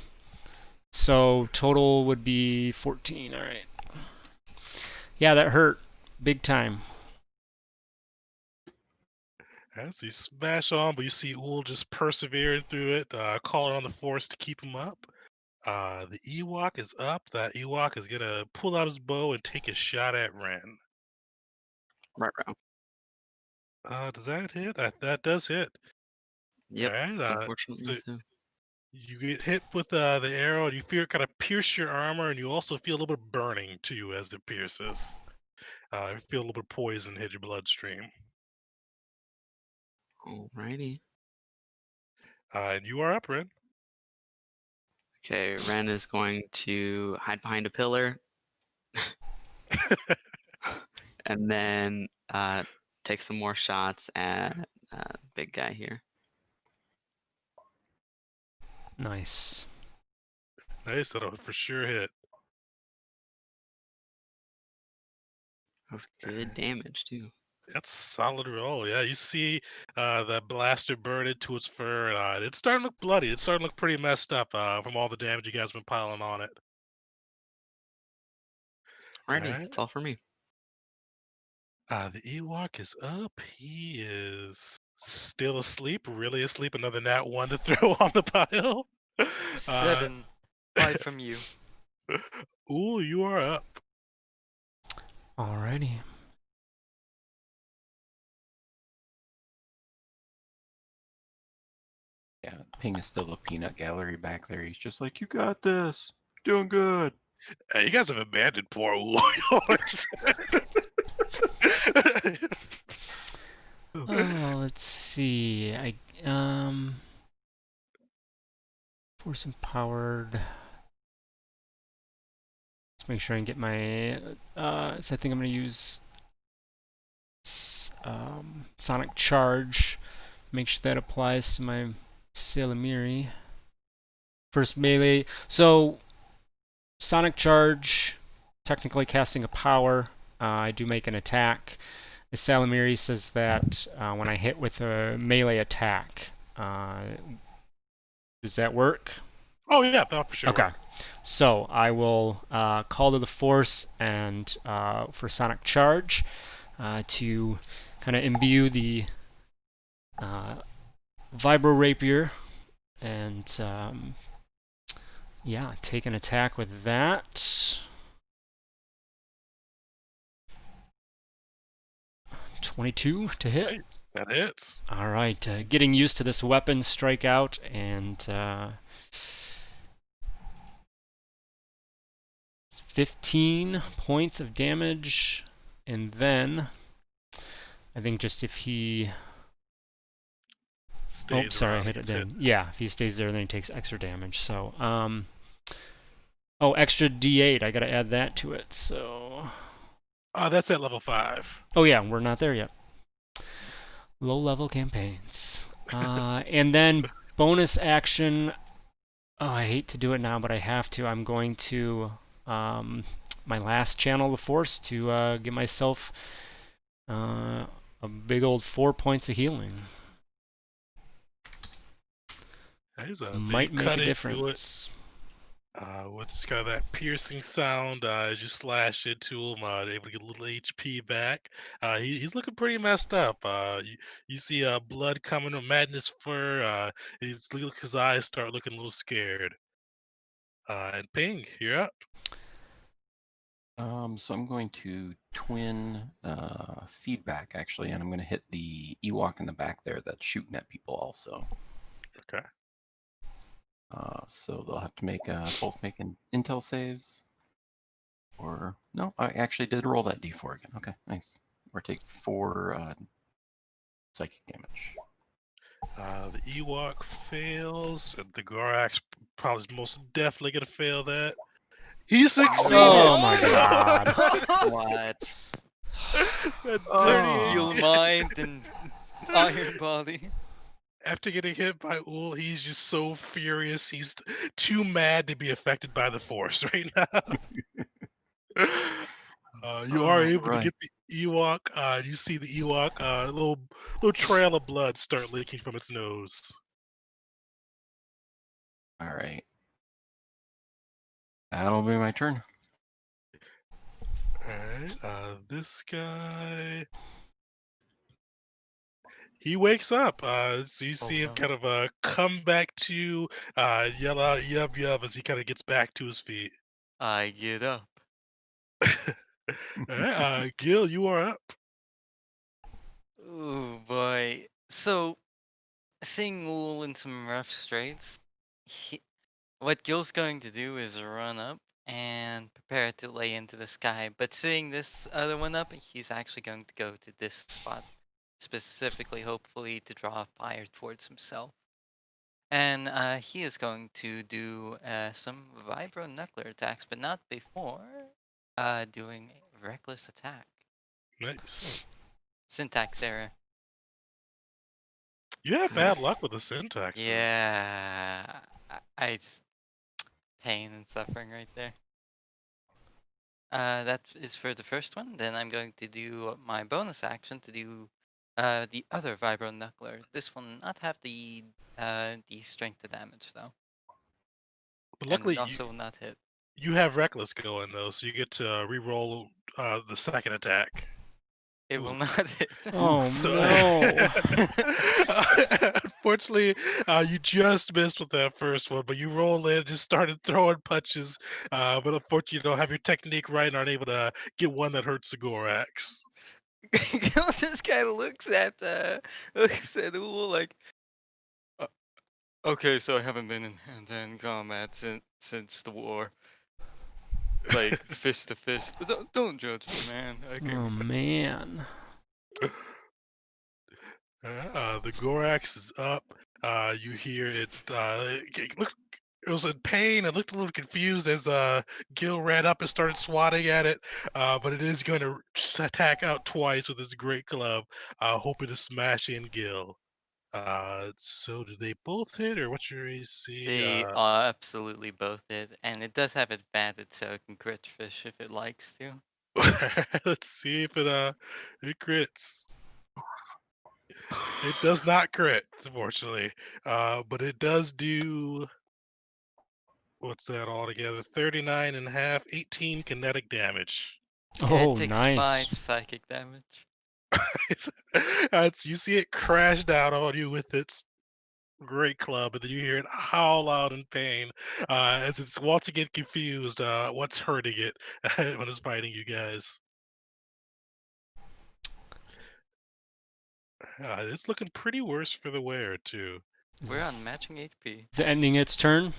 So total would be 14. All right. Yeah, that hurt big time. As you smash on, but you see Ool just persevering through it, calling on the force to keep him up. The Ewok is up. That Ewok is gonna pull out his bow and take a shot at Ren. Right, bro. Does that hit? That does hit. All Yep. right. Unfortunately, So so. you get hit with the arrow, and you feel it kind of pierce your armor, and you also feel a little bit of burning too as it pierces. You feel a little bit of poison hit your bloodstream. Alrighty. And you are up, Ren. Okay, Ren is going to hide behind a pillar and then take some more shots at big guy here. Nice. Nice, that'll for sure hit. That's good damage too. That's solid roll. Yeah, you see that blaster burn into its fur, and it's starting to look bloody. It's starting to look pretty messed up from all the damage you guys been piling on it. All Alrighty, right. that's all for me. The Ewok is up. He is still asleep, really asleep. Another nat one to throw on the pile. 7. 5 from you. Ooh, you are up. Alrighty. Yeah, Ping is still a peanut gallery back there. He's just like, you got this. Doing good. Hey, you guys have abandoned poor Ooh. Oh, let's see. Force empowered. Let's make sure I can get my. So I think I'm gonna use Sonic Charge. Make sure that applies to my Salamiri. First melee. So Sonic Charge, technically casting a power. I do make an attack. The Salamiri says that when I hit with a melee attack, does that work? Oh yeah, that for sure. Okay. So I will call to the force and for Sonic Charge to kind of imbue the Vibro Rapier and yeah, take an attack with that. 22 to hit. Nice. That hits. All right, getting used to this weapon, strike out, and 15 points of damage. And then, I think just if he... Stays sorry, I around, hit he it gets then. Yeah, if he stays there, then he takes extra damage. So, oh, extra D8. I got to add that to it. So, that's at level 5. oh yeah, we're not there yet. Low-level campaigns. And then bonus action. Oh, I hate to do it now, but I have to. I'm going to my last channel of the force to give myself a big old 4 points of healing. Nice. So Might you make cut a into difference. it with just kind of that piercing sound as you slash into him, able to get a little HP back. He's looking pretty messed up. You see blood coming from madness fur. His eyes start looking a little scared. And Ping, you're up. So I'm going to twin feedback actually, and I'm going to hit the Ewok in the back there that's shooting at people also. Okay. So they'll have to make both making intel saves. Or no, I actually did roll that d4 again. Okay, nice. Or take 4 psychic damage. The Ewok fails, and the Gorax probably is most definitely gonna fail that. He succeeded. Oh my god. What? That Oh. Steel dirty. mind and iron body. After getting hit by Ul, he's just so furious. He's too mad to be affected by the Force right now. You are able to Right. get the Ewok. You see the Ewok, little trail of blood start leaking from its nose. All right. That'll be my turn. All right. This guy. He wakes up. So you Oh see him no. kind of come back to yell out "yub yub" as he kind of gets back to his feet. I get up. All right, Gil, you are up. Ooh boy. So seeing Wool in some rough straits, he, what Gil's going to do is run up and prepare to lay into the sky. But seeing this other one up, he's actually going to go to this spot specifically, hopefully to draw fire towards himself. And he is going to do some vibro knuckler attacks, but not before doing a reckless attack. Nice. Syntax error. You have bad luck with the syntaxes. Yeah, I just pain and suffering right there. That is for the first one. Then I'm going to do my bonus action to do the other vibro knuckler. This will not have the strength to damage though, But and luckily, it also will not hit. you have reckless going though, so you get to re-roll the second attack. It Ooh. will not hit. Oh So, no. unfortunately, you just missed with that first one, but you roll in, just started throwing punches. But unfortunately, you don't have your technique right and aren't able to get one that hurts the Gorax. Gil just kind of looks at Uul like, "Uh, okay, so I haven't been in hand-to-hand combat since the war, like fist to fist. Don't judge me, man. Okay." Oh man. The Gorax is up. You hear it. It was in pain. It looked a little confused as Gil ran up and started swatting at it. But it is going to attack out twice with its great club, hoping to smash in Gil. So do they both hit, or what's your AC? They absolutely both did, and it does have advantage, so it can crit fish if it likes to. Let's see if it crits. It does not crit, unfortunately. But it does do what's that all together? 39 and a half, 18 kinetic damage. Yeah, it Oh, takes 5 nice. psychic damage. You see it crash down on you with its great club, and then you hear it howl out in pain as it's once again confused what's hurting it when it's fighting you guys. It's looking pretty worse for the wearer, too. We're on matching HP. Is it ending its turn?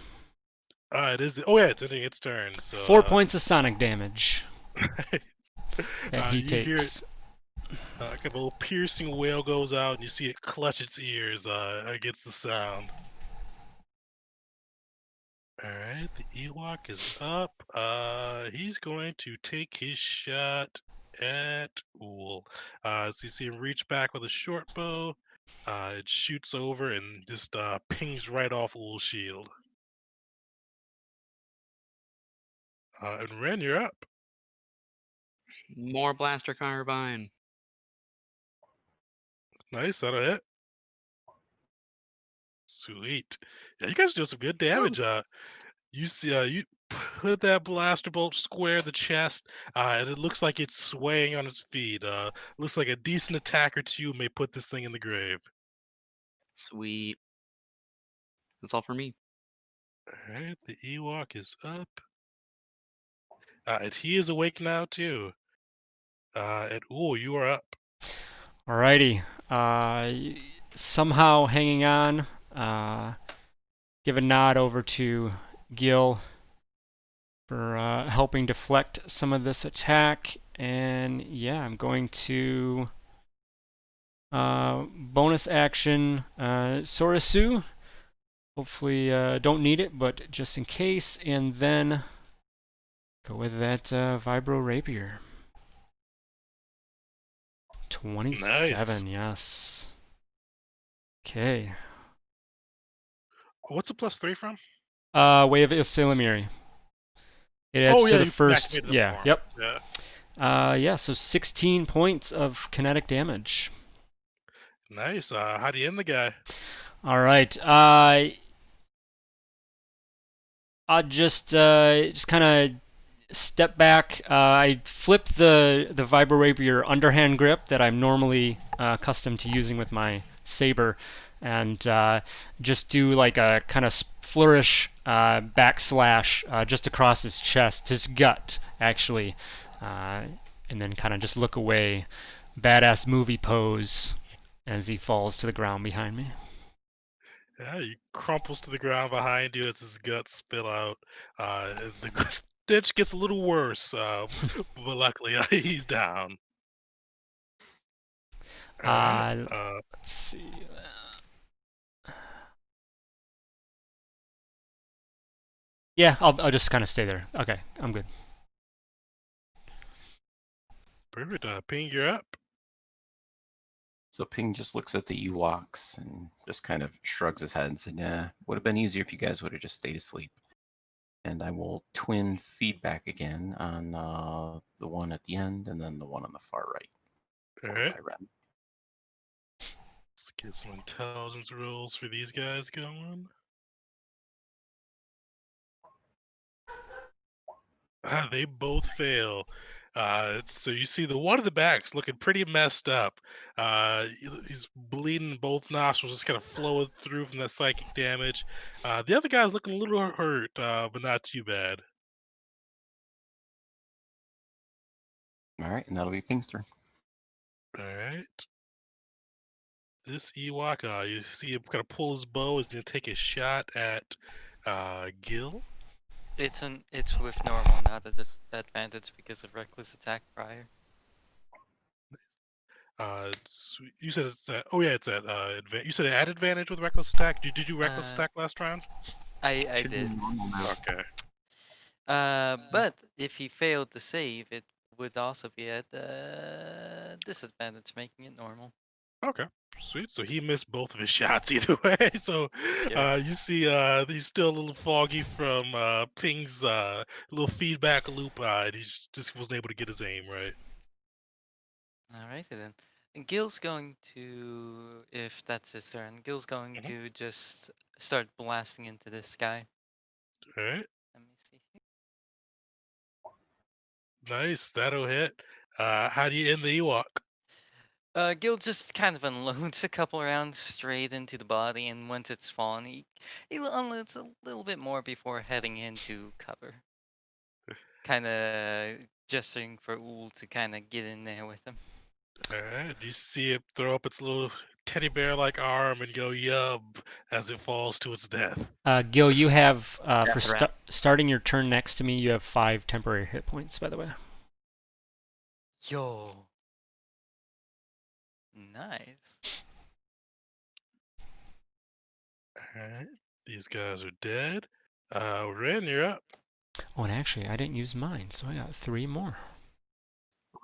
It is. Oh, yeah, it's ending its turn. So 4 points of sonic damage that he you hear it. takes. Kind of a little piercing wail goes out, and you see it clutch its ears against the sound. All right, the Ewok is up. He's going to take his shot at Ool. So you see him reach back with a short bow. It shoots over and just pings right off Ool's shield. And Ren, you're up. More blaster carbine. Nice, that'll hit. Sweet. Yeah, you guys do some good damage. You see, you put that blaster bolt square the chest, and it looks like it's swaying on its feet. Looks like a decent attacker to you may put this thing in the grave. Sweet. That's all for me. All right, the Ewok is up. And he is awake now too. And ooh, you are up. Alrighty. Somehow hanging on. Give a nod over to Gil for helping deflect some of this attack. And yeah, I'm going to bonus action Sorisu. Hopefully don't need it, but just in case. And then go with that Vibro Rapier. 27, Nice. yes. Okay. What's the +3 from? Way of Ilsilimiri. It adds to the you first. activated the Yeah, form. yep. Yeah. Yeah, so 16 points of kinetic damage. Nice. How do you end the guy? All right. I'll just kind of step back. I flip the Vibro Rapier underhand grip that I'm normally accustomed to using with my saber, and just do like a kind of flourish backslash just across his chest, his gut actually, and then kind of just look away, badass movie pose as he falls to the ground behind me. Yeah, he crumples to the ground behind you as his guts spill out. The stench gets a little worse, but luckily he's down. All right. Let's see. Yeah, I'll just kind of stay there. Okay, I'm good. Perfect. Ping, you're up. So Ping just looks at the Ewoks and just kind of shrugs his head and said, "Yeah, would have been easier if you guys would have just stayed asleep." And I will twin feedback again on the one at the end and then the one on the far right. All Over right. by Ren. Let's get some intelligence rolls for these guys going. They both fail. So you see the one in the back's looking pretty messed up. He's bleeding both nostrils, just kind of flowing through from that psychic damage. The other guy's looking a little hurt, but not too bad. All right, and that'll be Ping's turn. All right. This Ewok, you see him kind of pull his bow. He's going to take a shot at Gil. It's with normal, not a disadvantage because of reckless attack prior. You said it's at, oh yeah, it's at you said it had advantage with reckless attack. Did you reckless attack last round? I Should be did. normal now. Okay. But if he failed to save, it would also be at disadvantage, making it normal. Okay. Sweet. So he missed both of his shots either way. So Yep. you see he's still a little foggy from Ping's little feedback loop. And he just wasn't able to get his aim right. Alrighty then. And Gil's going to, if that's his turn, Gil's going Mhm. to just start blasting into this guy. All right. Let me see here. Nice. That'll hit. How do you end the Ewok? Gil just kind of unloads a couple rounds straight into the body, and once it's fallen, he unloads a little bit more before heading into cover. Kind of gesturing for Ool to kind of get in there with him. All right. You see it throw up its little teddy bear-like arm and go yub as it falls to its death. Gil, you have for Death rat. starting your turn next to me, you have 5 temporary hit points, by the way. Yo. Nice. All right. These guys are dead. Ren, you're up. Oh, and actually, I didn't use mine, so I got 3 more.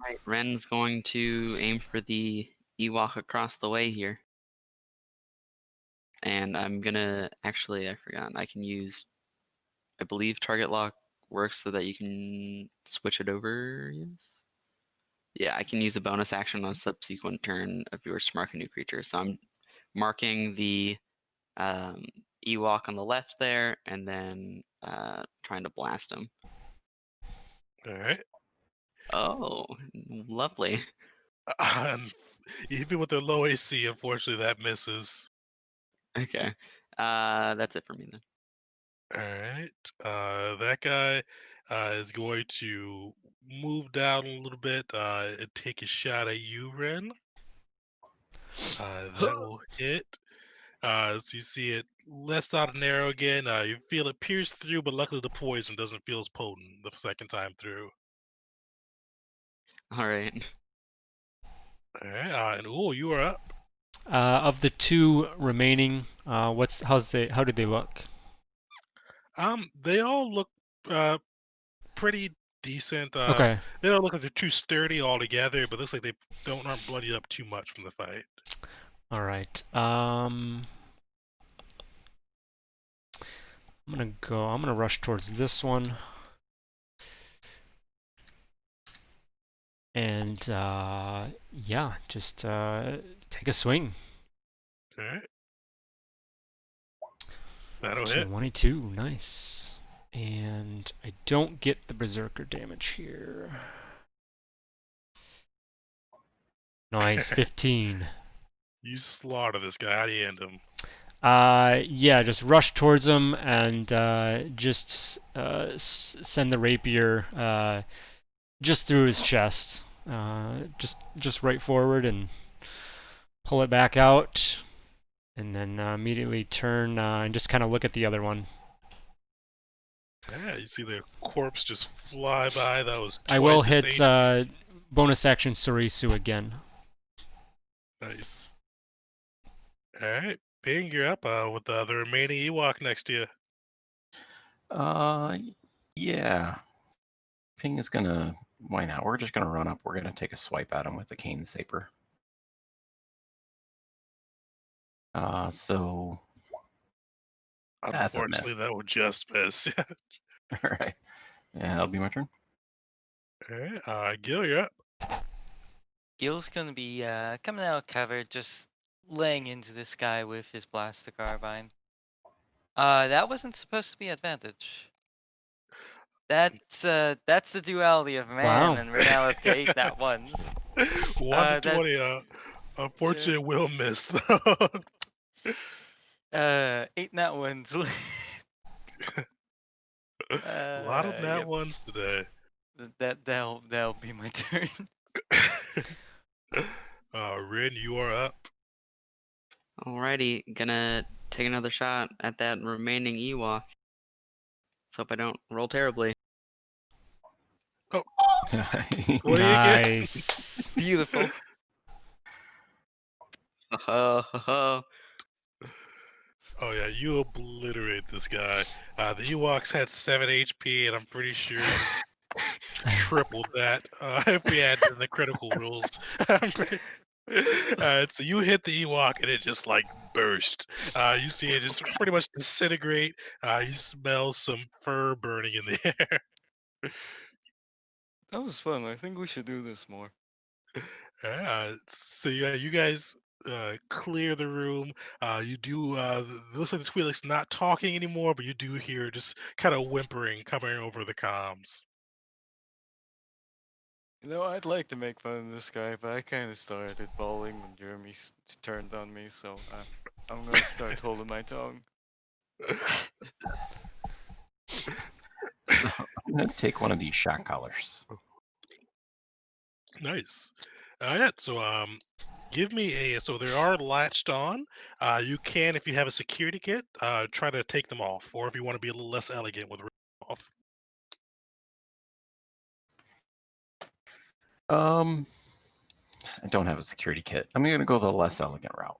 Right, Ren's going to aim for the Ewok across the way here. And I'm gonna actually, I forgot. I can use, I believe target lock works so that you can switch it over. Yes. Yeah, I can use a bonus action on a subsequent turn of yours to mark a new creature. So I'm marking the Ewok on the left there, and then trying to blast him. All right. Oh, lovely. And even with the low AC, unfortunately, that misses. Okay, that's it for me then. All right. That guy is going to move down a little bit and take a shot at you, Ren. That will hit. So you see it lets out an arrow again. You feel it pierce through, but luckily the poison doesn't feel as potent the second time through. All right. All right. And you are up. Of the 2 remaining, how did they look? They all look pretty decent. Okay. They don't look like they're too sturdy altogether, but looks like they aren't bloodied up too much from the fight. All right. I'm gonna rush towards this one. And yeah, just take a swing. All right. That'll hit. 22, nice. And I don't get the berserker damage here. Nice, 15. You slaughter this guy. How do you end him? Yeah, just rush towards him and just send the rapier just through his chest. Just right forward and pull it back out, and then immediately turn and just kind of look at the other one. Yeah, you see the corpse just fly by. That was I will twice its hit HP. bonus action Sorisu again. Nice. All right, Ping, you're up with the remaining Ewok next to you. Yeah. Ping is gonna. Why not? We're just gonna run up. We're gonna take a swipe at him with the cane saber. So that's a Unfortunately, miss. that would just miss. All right. Yeah, that'll be my turn. All right, Gil, you're up. Gil's gonna be coming out of cover, just laying into this guy with his blaster carbine. That wasn't supposed to be advantage. That's the duality of man, Wow. and we're now up to 8 nat ones. 1 to That 20. yeah. Unfortunately, will miss. 8 nat ones. A lot of nat Yep. ones today. That'll be my turn. Rin, you are up. Alrighty, gonna take another shot at that remaining Ewok. Let's hope I don't roll terribly. 20 again. Nice. Beautiful. Oh, Oh yeah, you obliterate this guy. The Ewoks had 7 HP, and I'm pretty sure you tripled that if we add in the critical rules. So you hit the Ewok, and it just like burst. You see it just pretty much disintegrate. You smell some fur burning in the air. That was fun. I think we should do this more. So yeah, you guys clear the room. You do. Looks like the Twi'lek's not talking anymore, but you do hear just kind of whimpering coming over the comms. You know, I'd like to make fun of this guy, but I kind of started bawling when Jeremy turned on me, so I'm gonna start holding my tongue. So I'm gonna take one of these shock collars. Nice. Yeah. So give me a. So they are latched on. You can, if you have a security kit, try to take them off, or if you want to be a little less elegant with ripping them off. I don't have a security kit. I'm gonna go the less elegant route.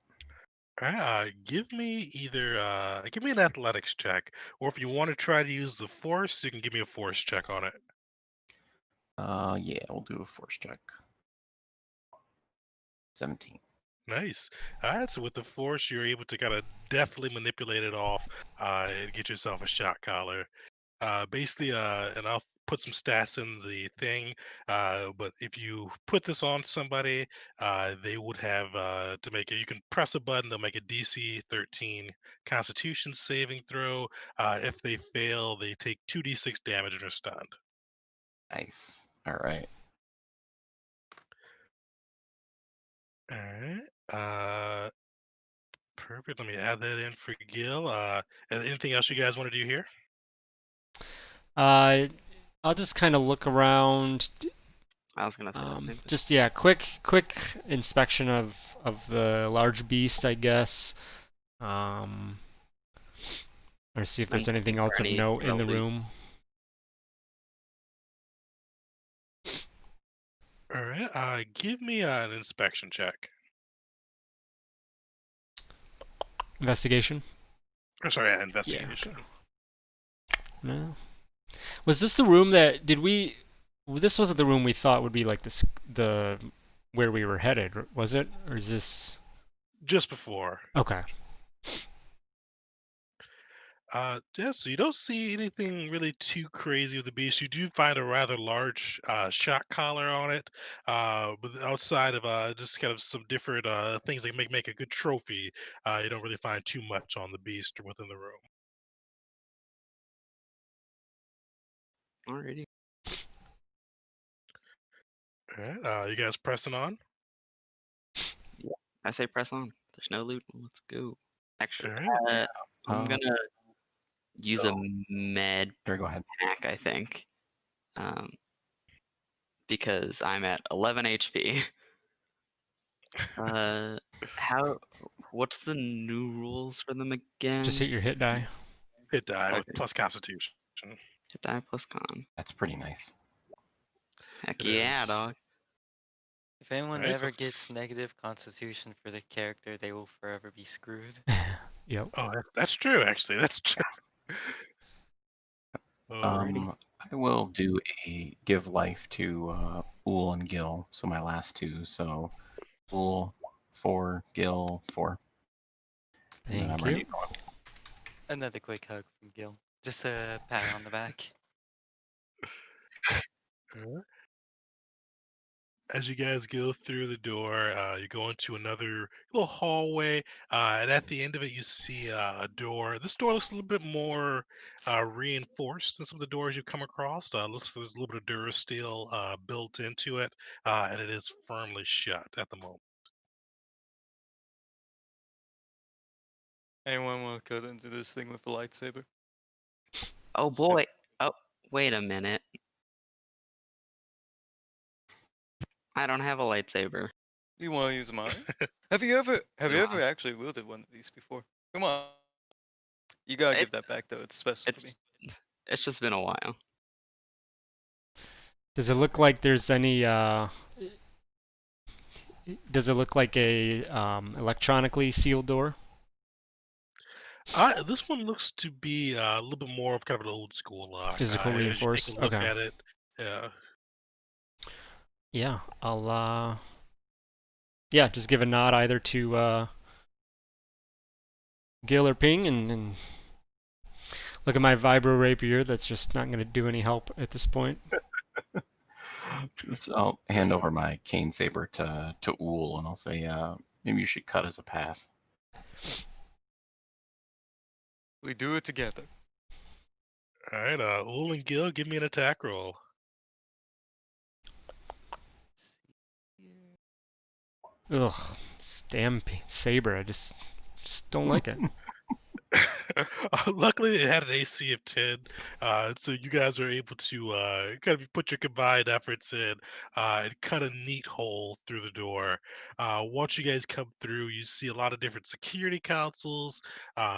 Give me either give me an athletics check, or if you want to try to use the force, you can give me a force check on it. Yeah, we'll do a force check. 17. Nice. So with the force, you're able to kind of deftly manipulate it off and get yourself a shot collar. Basically, and I'll put some stats in the thing. But if you put this on somebody, they would have to make it. You can press a button, they'll make a DC 13 Constitution saving throw. If they fail, they take 2d6 damage and are stunned. Nice. All right. All right. Perfect. Let me add that in for Gil. Anything else you guys want to do here? I'll just kind of look around. I was gonna say that same thing. Just yeah, quick inspection of the large beast, I guess. Or see if there's anything else of note in the room. All right. Give me an inspection check. Investigation. Oh, sorry, investigation. Yeah, okay. No. Was this the room that did we? This wasn't the room we thought would be like the where we were headed, was it? Or is this Just before. okay? Yeah, so you don't see anything really too crazy with the beast. You do find a rather large shot collar on it, but outside of just kind of some different things that make a good trophy, you don't really find too much on the beast or within the room. Alrighty. All right, you guys pressing on? I say press on. There's no loot. Let's go. Actually, Alright. I'm gonna use a So med here, go ahead. pack, I think, because I'm at 11 HP. How? What's the new rules for them again? Just hit your hit die. Hit die with Okay. plus Constitution. Hit die plus con. That's pretty nice. Heck It yeah, is. dog. If anyone Alright, so ever gets it's- negative constitution for the character, they will forever be screwed. Yep. Oh, that's true. Actually, that's true. Alrighty. I will do a give life to Ool and Gil. So my last two. So Ool 4, Gil 4. And then I'm Thank ready you. to go. Another quick hug from Gil. Just a pat on the back. Alright. As you guys go through the door, you go into another little hallway, and at the end of it, you see a door. This door looks a little bit more reinforced than some of the doors you've come across. Looks like there's a little bit of Durasteel built into it, and it is firmly shut at the moment. Anyone want to cut into this thing with a lightsaber? Oh boy. Oh, wait a minute. I don't have a lightsaber. You want to use mine? Have you ever No. actually wielded one of these before? Come on. You gotta give It- that back though. It's special to me. It's just been a while. Does it look like there's any? Does it look like a electronically sealed door? This one looks to be a little bit more of kind of an old school lock. Physical As you reinforced. take a look Okay. at it, yeah. Yeah, I'll yeah, just give a nod either to Gil or Ping, and look at my vibro rapier. That's just not going to do any help at this point. So I'll hand over my cane saber to Ool, and I'll say, maybe you should cut as a path. We do it together. All right, Ool and Gil, give me an attack roll. Ugh, this damn saber. I just don't like it. Luckily, it had an AC of 10, so you guys are able to kind of put your combined efforts in and cut a neat hole through the door. Once you guys come through, you see a lot of different security councils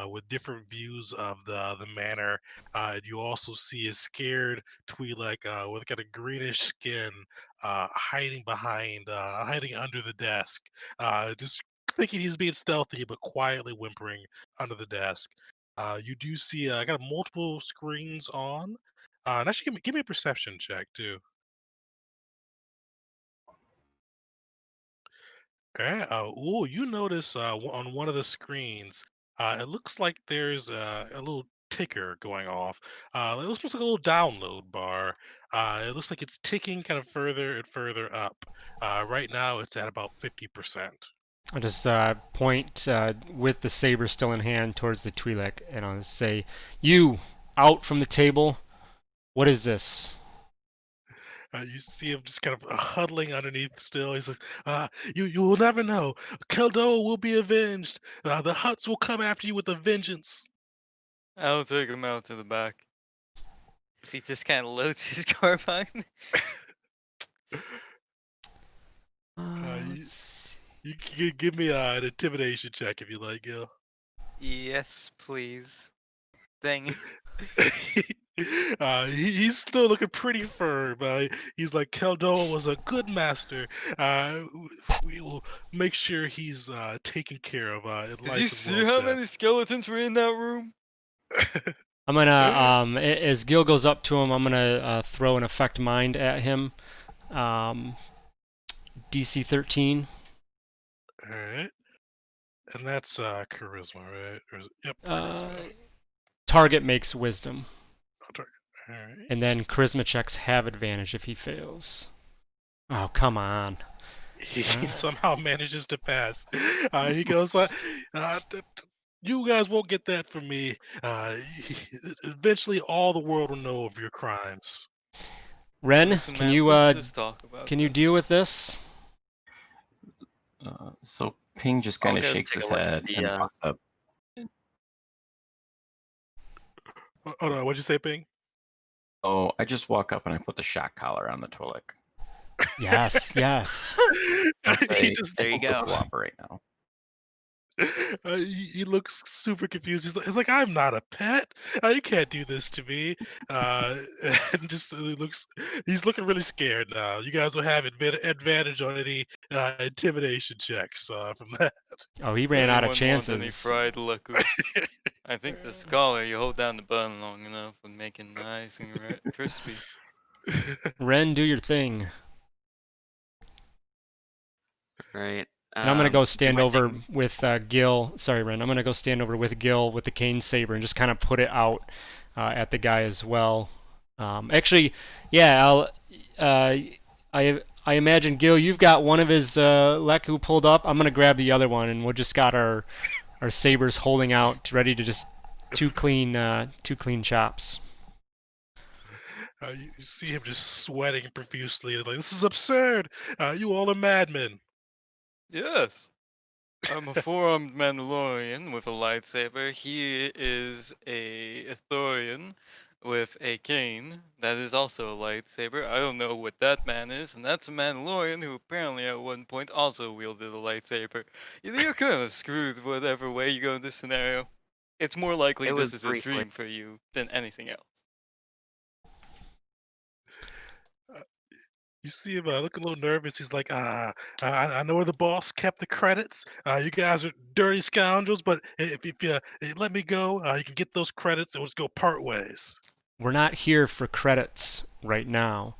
with different views of the manor. And you also see a scared Twi'lek with kind of greenish skin hiding hiding under the desk, just thinking he's being stealthy, but quietly whimpering under the desk. You do see kind of multiple screens on. And actually, give me a perception check too. All right. Ooh, you notice on one of the screens, it looks like there's a little ticker going off. It looks almost like a little download bar. It looks like it's ticking kind of further and further up. Right now, it's at about 50%. I'll just point with the saber still in hand towards the Twi'lek, and I'll say, "You out from the table. What is this?" You see him just kind of huddling underneath still. He says, you will never know. Keldoa will be avenged. The Hutts will come after you with a vengeance." I'll take him out to the back. He just kind of loads his carbine. You can give me an intimidation check if you like, Gil. Yes, please. Thing. He's still looking pretty firm. He's like, Keldoa was a good master. We will make sure he's taken care of in Did life you as see well as how death. many skeletons were in that room? I'm gonna as Gil goes up to him, I'm gonna throw an effect mind at him. DC 13. All right. And that's charisma, right? Yep, charisma. Target makes wisdom, All right. and then charisma checks have advantage if he fails. Oh, come on. He somehow manages to pass. He goes, "You guys won't get that from me. Eventually, all the world will know of your crimes." Ren, Listen, can man, you let's just talk about can you deal this. with this? So Ping just I'll kind of go shakes take his a look at head and walks up. Hold on, what'd you say, Ping? Oh, I just walk up and I put the shock collar on the Twi'lek. Yes, yes. I He say, just There you "We'll go. cooperate now." he looks super confused. He's like, I'm not a pet. You can't do this to me. Uh, and just he's looking really scared now. You guys will have advantage on any intimidation checks from that. Oh, he ran out of Anyone want any chances. fried leku? I think the scholar, you hold down the bun long enough, would make it nice and crispy. Ren, do your thing. Right. And I'm gonna go Do stand my over thing. with Gil. Sorry, Ren. I'm gonna go stand over with Gil with the cane saber and just kind of put it out at the guy as well. Actually, yeah. I imagine Gil, you've got one of his Leku pulled up. I'm gonna grab the other one, and we'll just got our sabers holding out, ready to just two clean chops. You see him just sweating profusely. Like, this is absurd. You all are madmen. Yes! I'm a four-armed Mandalorian with a lightsaber. He is a Ithorian with a cane that is also a lightsaber. I don't know what that man is, and that's a Mandalorian who apparently at one point also wielded a lightsaber. You're kind of screwed whatever way you go in this scenario. It's more likely It was this is a briefly. dream for you than anything else. You see him look a little nervous. He's like, I know where the boss kept the credits. You guys are dirty scoundrels, but if you let me go, you can get those credits and we'll just go part ways. We're not here for credits right now.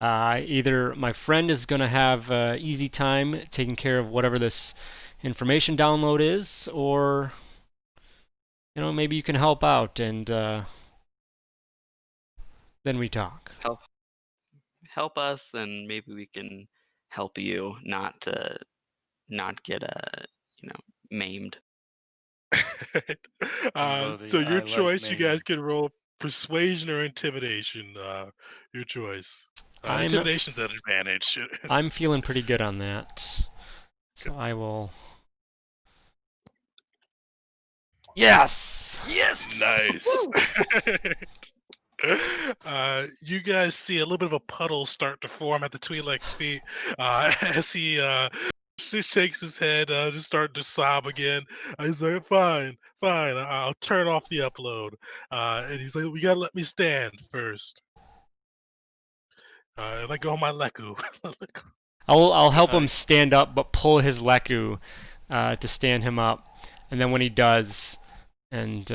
Either my friend is going to have easy time taking care of whatever this information download is, or maybe you can help out and then we talk. Help us, and maybe we can help you not get maimed. So Buddy, your I like choice. You guys Maine. can roll persuasion or intimidation. Your choice. I'm Intimidation's an advantage. I'm feeling pretty good on that, so I will. Yes. Yes. Nice. Woo! You guys see a little bit of a puddle start to form at the Twi'lek's feet as he just shakes his head, just starting to sob again. He's like, "Fine, fine, I'll turn off the upload." And he's like, "We gotta let me stand first. Let go of my leku." I'll help him I stand up, but pull his Leku to stand him up, and then when he does, and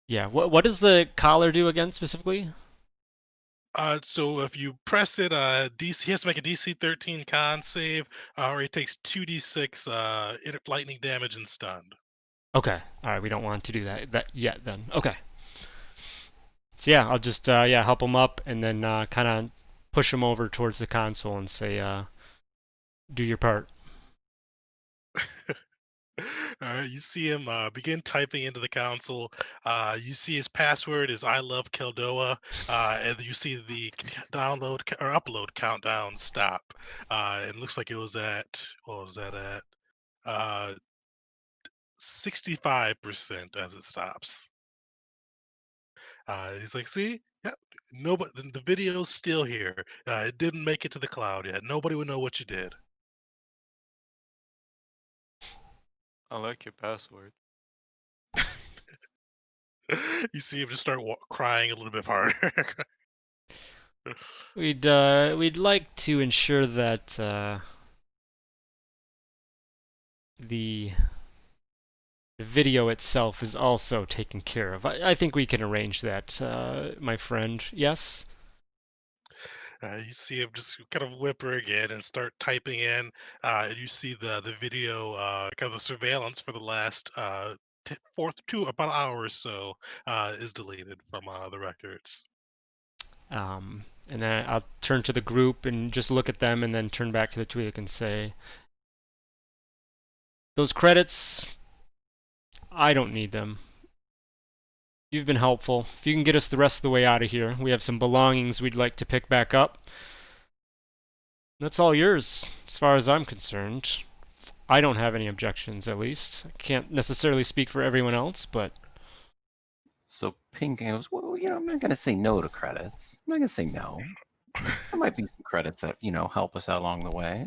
yeah, what does the collar do again specifically? So if you press it, DC he has to make a DC 13 con save, or he takes 2d6 lightning damage and stunned. Okay, all right, we don't want to do that yet then. Okay. So yeah, I'll just help him up and then kind of push him over towards the console and say, do your part. You see him begin typing into the console. You see his password is "I love Keldoa," and you see the download or upload countdown stop. It looks like it was at what was that at? 65% as it stops. He's like, "See, yep, nobody. The video's still here. It didn't make it to the cloud yet. Nobody would know what you did." like your password. You see him just start crying a little bit harder. We'd like to ensure that the video itself is also taken care of. I think we can arrange that, my friend. Yes? You see him just kind of whimper again and start typing in, and you see the video, kind of the surveillance for the last fourth to about an hour or so is deleted from the records. And then I'll turn to the group and just look at them and then turn back to the Twi'lek and say, those credits, I don't need them. You've been helpful. If you can get us the rest of the way out of here, we have some belongings we'd like to pick back up. That's all yours, as far as I'm concerned. I don't have any objections, at least. I can't necessarily speak for everyone else, but So Ping goes, well, I'm not going to say no to credits. I'm not going to say no. There might be some credits that, help us out along the way.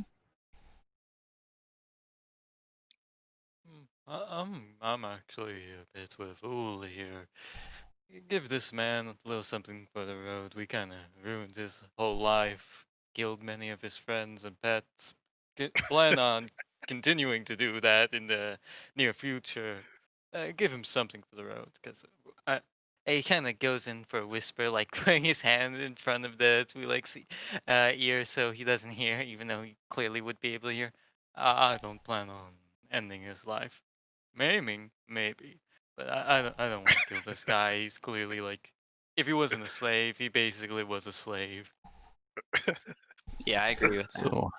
I'm actually a bit of a fool here. Give this man a little something for the road. We kind of ruined his whole life, killed many of his friends and pets. Plan on continuing to do that in the near future. Give him something for the road, because he kind of goes in for a whisper, like putting his hand in front of the Twi'lek's ear so he doesn't hear, even though he clearly would be able to hear. I don't plan on ending his life. Maiming, maybe. But I don't want to kill this guy. He's clearly like, if he wasn't a slave, he basically was a slave. Yeah, I agree with that. So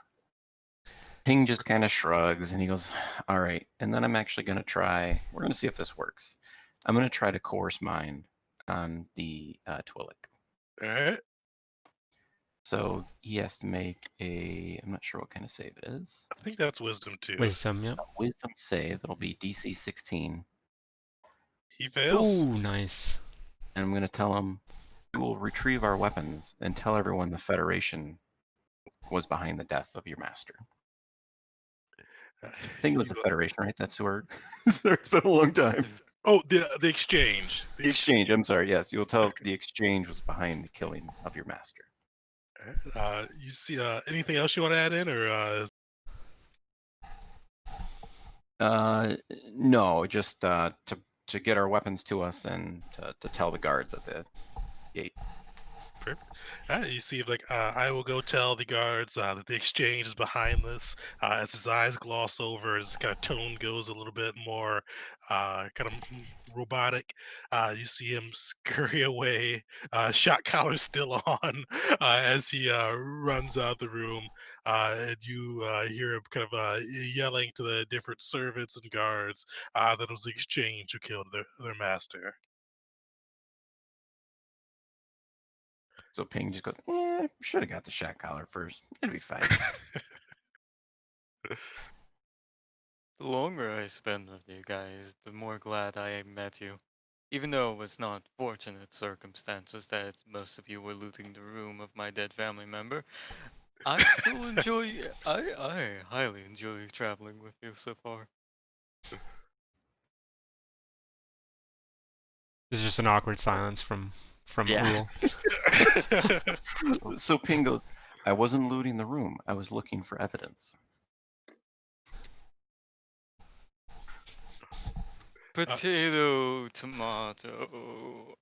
Ping just kind of shrugs and he goes, all right. And then I'm actually going to try, we're going to see if this works. I'm going to try to coerce mind on the Twi'lek. All right. So he has to make I'm not sure what kind of save it is. I think that's wisdom too. wisdom, yeah. A wisdom save. It'll be DC 16. He fails. Ooh, nice. And I'm going to tell him, we will retrieve our weapons and tell everyone the Federation was behind the death of your master. I think it was the Federation, right? That's the word. Sorry, it's been a long time. Oh, the exchange. The exchange. I'm sorry. Yes, you'll tell the exchange was behind the killing of your master. You see anything else you want to add in, or? No, just to get our weapons to us and to tell the guards at the gate. You see, I will go tell the guards that the exchange is behind this. As his eyes gloss over, his kind of tone goes a little bit more kind of robotic. You see him scurry away, shot collar still on, as he runs out the room. And you hear him kind of yelling to the different servants and guards that it was the exchange who killed their master. So Ping just goes, should have got the shot collar first. It'll be fine. The longer I spend with you guys, the more glad I met you. Even though it was not fortunate circumstances that most of you were looting the room of my dead family member, I still enjoy. I highly enjoy traveling with you so far. There's just an awkward silence from Yeah. Ul. So Ping goes, I wasn't looting the room. I was looking for evidence. Potato, tomato.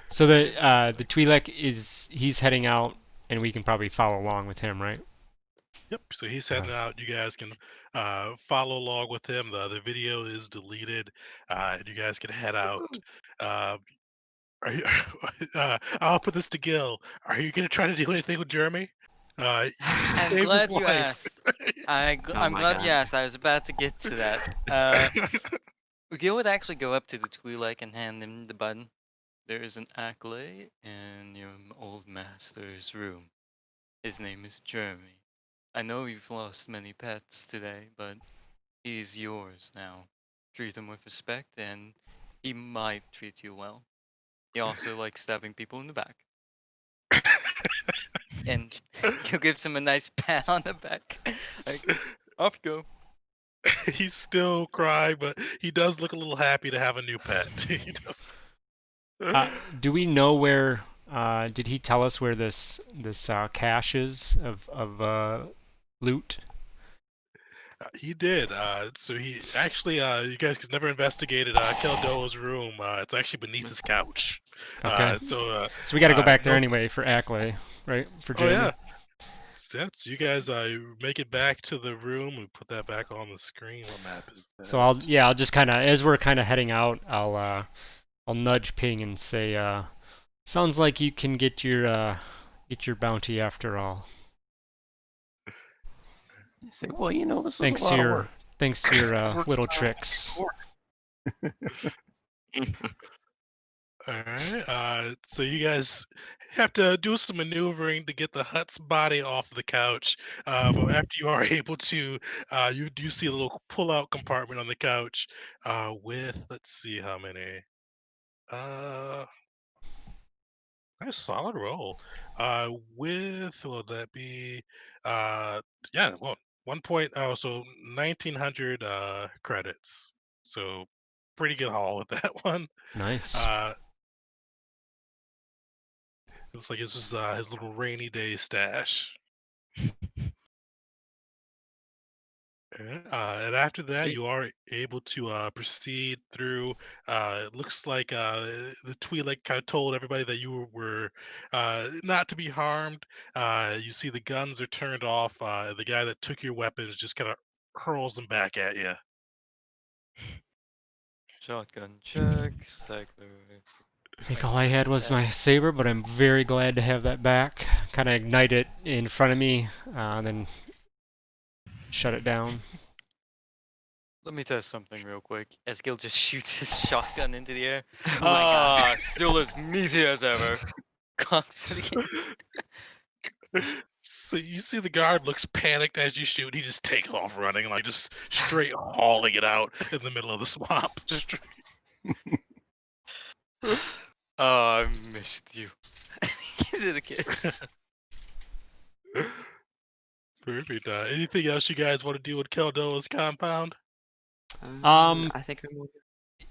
So the Twi'lek he's heading out, and we can probably follow along with him, right? Yep. So he's heading out. You guys can follow along with him. The video is deleted, and you guys can head out. Are you, I'll put this to Gil. Are you going to try to do anything with Jeremy? You I'm saved his glad you life. asked. I'm Oh my glad you God. asked. I was about to get to that. Gil would actually go up to the Twi'lek and hand him the button. There is an accolade in your old master's room. His name is Jeremy. I know you've lost many pets today, but he's yours now. Treat him with respect, and he might treat you well. He also likes stabbing people in the back. And Gil gives him a nice pat on the back. Like, off you go. He's still crying, but he does look a little happy to have a new pet. He does. Do we know where? Did he tell us where this cache is of loot? He did. So he actually, you guys never investigated Keldoa's room. It's actually beneath his couch. Okay. So we got to go back there no- anyway for Ackley, right? For Oh Jeremy. yeah. So you guys make it back to the room. We put that back on the screen. What map is that? So I'll just kind of, as we're kind of heading out, I'll nudge Ping and say, sounds like you can get your bounty after all. You say, well, this was a lot of work. Thanks to your Worked little for- tricks. All right. So you guys have to do some maneuvering to get the Hutt's body off the couch. But after you are able to, you do see a little pull-out compartment on the couch with, let's see how many. Uh, Nice solid roll. With will that be? Yeah. Well, 1 point. Oh, so 1900 credits. So pretty good haul with that one. Nice. Uh, Looks like it's just his little rainy day stash. And after that, Sweet. you are able to proceed through. It looks like the Twi'lek kind of told everybody that you were not to be harmed. You see the guns are turned off. The guy that took your weapons just kind of hurls them back at you. Shotgun check, cycler. I think all I had was my saber, but I'm very glad to have that back. Kind of ignite it in front of me, and then shut it down. Let me test something real quick. As Gil just shoots his shotgun into the air. Oh my god. Still as meaty as ever. Conks it again. So you see the guard looks panicked as you shoot. He just takes off running, like just straight hauling it out in the middle of the swamp. Just Oh, I missed you. Gives it a kiss. Perfect. Anything else you guys want to do with Keldoa's compound? I think I'm okay.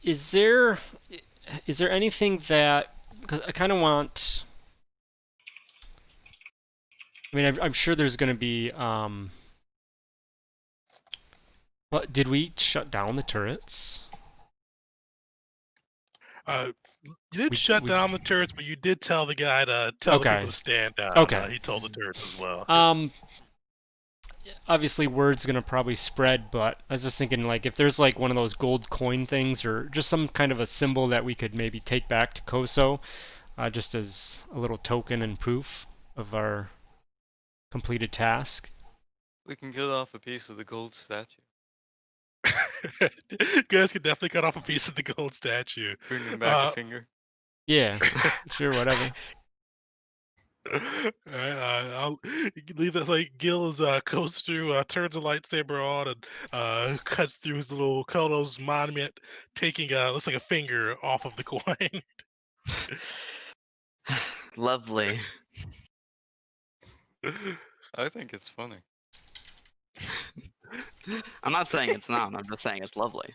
Is there anything that, because I kind of want, I mean, I'm sure there's going to be what, did we shut down the turrets? You didn't We shut we down the turrets, but you did tell the guy to tell the people Okay. to stand down. Okay. He told the turrets as well. Obviously word's gonna probably spread, but I was just thinking, like, if there's like one of those gold coin things or just some kind of a symbol that we could maybe take back to Koso, just as a little token and proof of our completed task. We can cut off a piece of the gold statue. You guys could definitely cut off a piece of the gold statue. Bringing back a finger. Yeah, sure, whatever. Alright, I'll leave it like Gil is goes through, turns the lightsaber on and cuts through his little Kodos monument, taking looks like a finger off of the coin. Lovely. I think it's funny. I'm not saying it's not. I'm just saying it's lovely.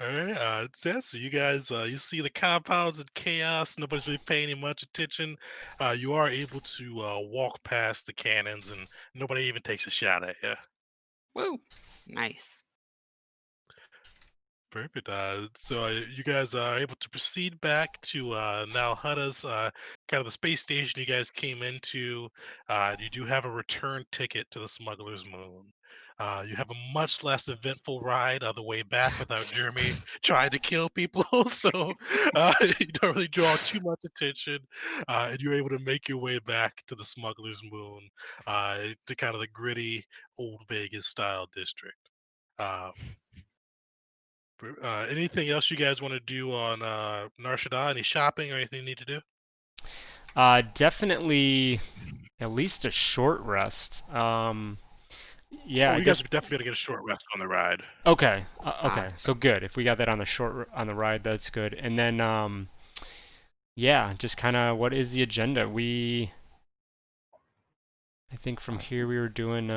Alright, so you guys, you see the compounds in chaos. Nobody's really paying any much attention. You are able to walk past the cannons, and nobody even takes a shot at you. Woo. Nice. Perfect. So you guys are able to proceed back to now Hutta's kind of the space station you guys came into. You do have a return ticket to the Smuggler's Moon. You have a much less eventful ride on the way back without Jeremy trying to kill people. So you don't really draw too much attention. And you're able to make your way back to the Smuggler's Moon, to kind of the gritty old Vegas style district. Uh, Anything else you guys want to do on Nar Shaddaa? Any shopping or anything you need to do? Definitely at least a short rest. Yeah, Oh, I you guys guess. are definitely gonna get a short rest on the ride. Okay. Okay. Ah, So good. If we got that on the ride, that's good. And then yeah, just kind of what is the agenda? I think from here we were doing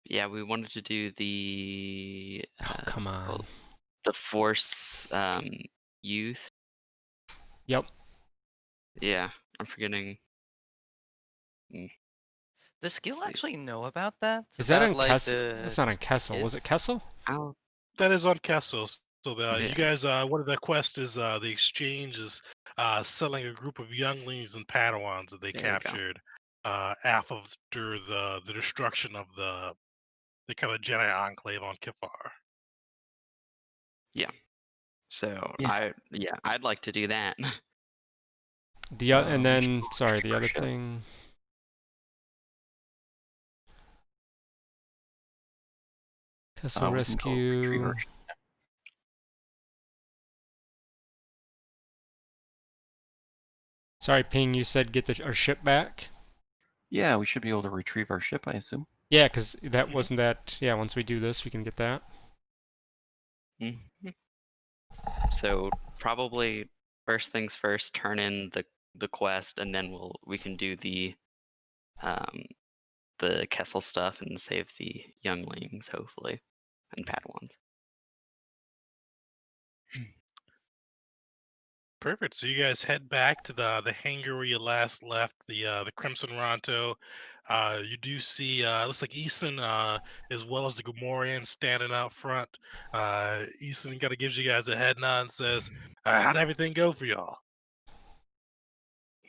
yeah, we wanted to do the oh, come on. the Force youth. Yep. Yeah, I'm forgetting. Does Skill See. actually know about that? Is that About, on like, Kessel? That's not on Kessel. Was it kids? Kessel? I'll, That is on Kessel. So you yeah, guys, one of the quests is the exchange is selling a group of younglings and Padawans that they there we go. captured after the destruction of the kind of Jedi enclave on Kifar. So Yeah. I'd like to do that. And then sorry, the other ship. Vessel we can go retrieve rescue. our ship. Sorry, Ping, you said get our ship back? Yeah, we should be able to retrieve our ship, I assume. Yeah, because that Mhm. wasn't that. Yeah, once we do this, we can get that. Mhm. So probably first things first, turn in the quest, and then we can do um the Kessel stuff and save the younglings, hopefully, and Padawans. Perfect. So you guys head back to the hangar where you last left the Crimson Ronto. You do see looks like Eason as well as the Gomorian standing out front. Eason kind of gives you guys a head nod and says, "How'd everything go for y'all?"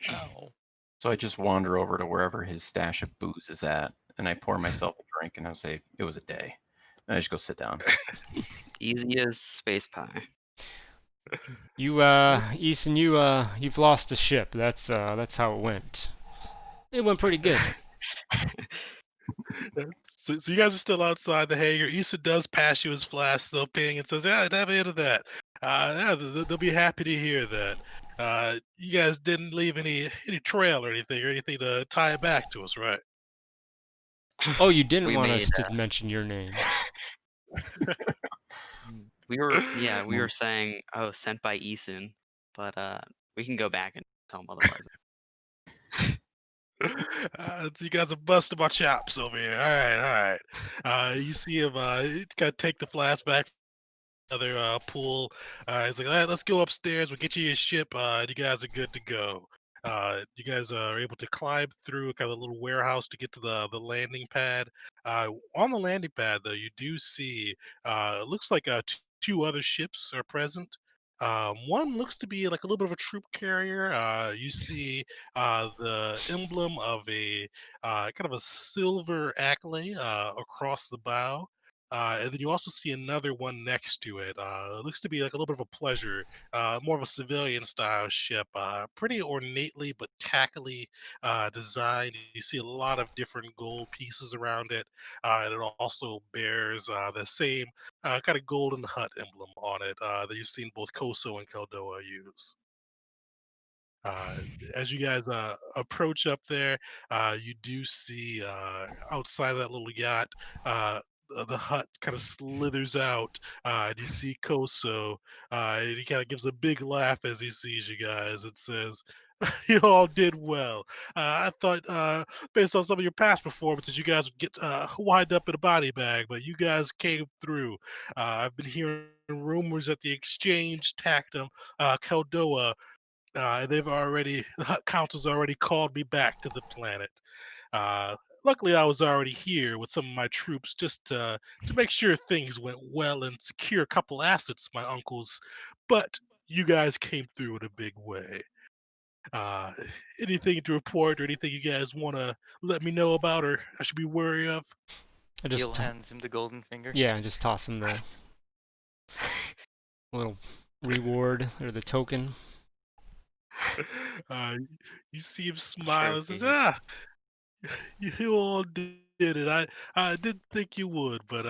Ow. So I just wander over to wherever his stash of booze is at, and I pour myself a drink, and I say it was a day. And I just go sit down. Easy as space pie. You, Eason, you've lost the ship. That's how it went. It went pretty good. So you guys are still outside the hangar. Issa does pass you his flask, still ping, and says, "Yeah, have into that. Yeah, they'll be happy to hear that. You guys didn't leave any trail or anything to tie it back to us, right?" Oh, you didn't We want made us to mention your name. we were saying, oh, sent by Eason, but we can go back and tell him otherwise. So you guys are busting my chops over here. All right. You see him. Kind of take the flask back another pool. He's like, "All right, let's go upstairs. We'll get you your ship. And you guys are good to go." You guys are able to climb through kind of a little warehouse to get to the landing pad. On the landing pad, though, you do see it looks like two other ships are present. One looks to be like a little bit of a troop carrier. You see the emblem of a kind of a silver accolade across the bow. And then you also see another one next to it. It looks to be like a little bit of a pleasure, more of a civilian style ship. Pretty ornately but tackily designed. You see a lot of different gold pieces around it. And it also bears the same kind of golden Hutt emblem on it that you've seen both Koso and Keldoa use. Uh, as you guys approach up there, you do see outside of that little yacht, the hut kind of slithers out, and you see Koso, and he kind of gives a big laugh as he sees you guys and says, "You all did well. I thought, based on some of your past performances, you guys would get wind up in a body bag, but you guys came through. I've been hearing rumors that the exchange tactum, Keldoa, they've already the Hut Council's already called me back to the planet. Uh, Luckily, I was already here with some of my troops just to make sure things went well and secure a couple assets, my uncles. But you guys came through in a big way. Uh, Anything to report or anything you guys want to let me know about or I should be wary of? I Gil just, hands him the golden finger. yeah, just toss him the little reward or the token. Uh, you see him smile and says, Trophy. You all did it. I didn't think you would, but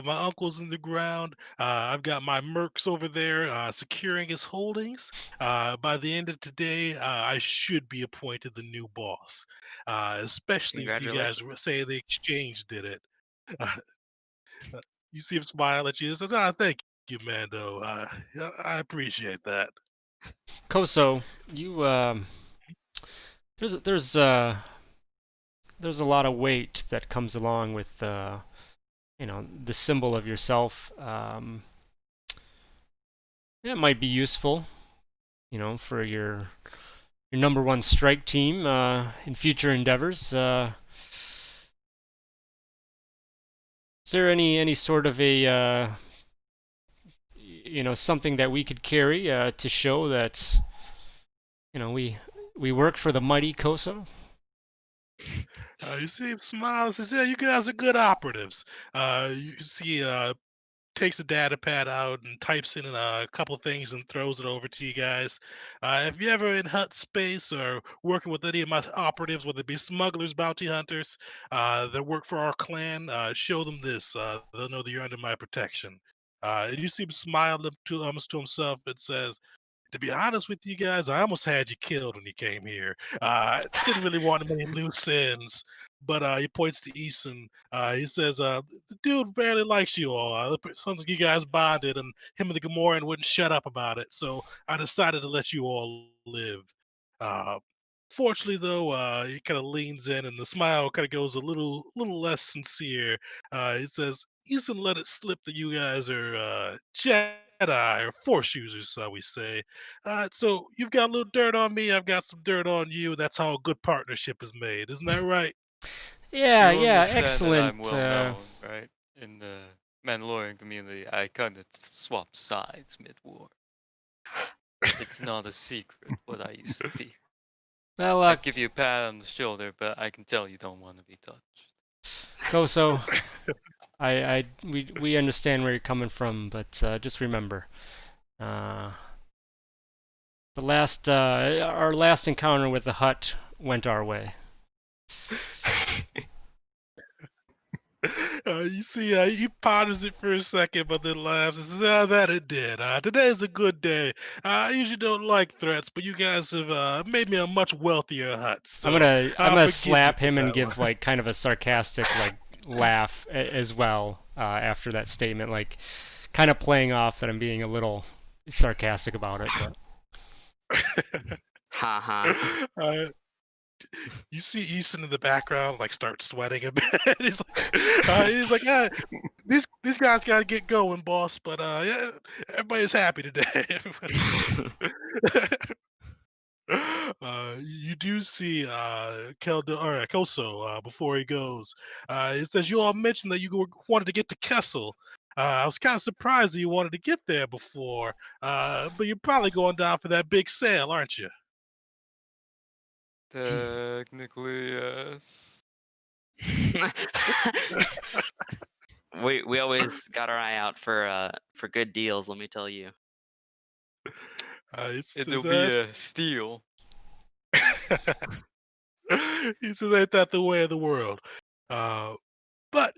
my uncle's in the ground. I've got my mercs over there securing his holdings. By the end of today, I should be appointed the new boss. Especially if you guys Congratulations. say the exchange did it. Uh, you see him smile at you and says, thank you, Mando. I appreciate that." Koso, you there's a lot of weight that comes along with the symbol of yourself. It might be useful, for your number one strike team in future endeavors. Is there any sort of a something that we could carry to show that we work for the mighty Koso? You see him smile and says, "Yeah, you guys are good operatives." You see takes a data pad out and types in a couple things and throws it over to you guys. If you're ever in Hutt space or working with any of my operatives, whether it be smugglers, bounty hunters that work for our clan, show them this. They'll know that you're under my protection. And you see him smile up to almost to himself and says, to be honest with you guys, I almost had you killed when you came here. Didn't really want many loose ends, but he points to Eason. He says, "The dude barely likes you all. Sounds like you guys bonded, and him and the Gamoran wouldn't shut up about it. So I decided to let you all live." Uh, Fortunately, though, he kind of leans in, and the smile kind of goes a little less sincere. He says, "Eason let it slip that you guys are Jedi or Force users, shall we say? So you've got a little dirt on me, I've got some dirt on you. That's how a good partnership is made, isn't that right?" Yeah, You yeah, understand that I'm excellent. well known, right? In the Mandalorian community, I kind of swap sides mid-war. It's not a secret what I used to be. Well, I'd give you a pat on the shoulder, but I can tell you don't want to be touched. Koso, we understand where you're coming from, but just remember, uh, our last encounter with the Hutt went our way. You see, he ponders it for a second, but then laughs and says, that it did. Today's a good day. I usually don't like threats, but you guys have made me a much wealthier Hut, I'm so gonna I'm I'll gonna forgive you slap for him and that give one. like kind of a sarcastic like laugh as well after that statement, like kind of playing off that I'm being a little sarcastic about it. But Ha ha. uh, you see Easton in the background, like, start sweating a bit. He's like, these guys got to get going, boss. But yeah, everybody's happy today. You do see Keldo or Koso before he goes. It says you all mentioned that wanted to get to Kessel. I was kind of surprised that you wanted to get there before, but you're probably going down for that big sale, aren't you? Technically, yes. We always got our eye out for good deals, let me tell you. He says, It'll be a steal. he says, ain't that the way of the world? Uh, but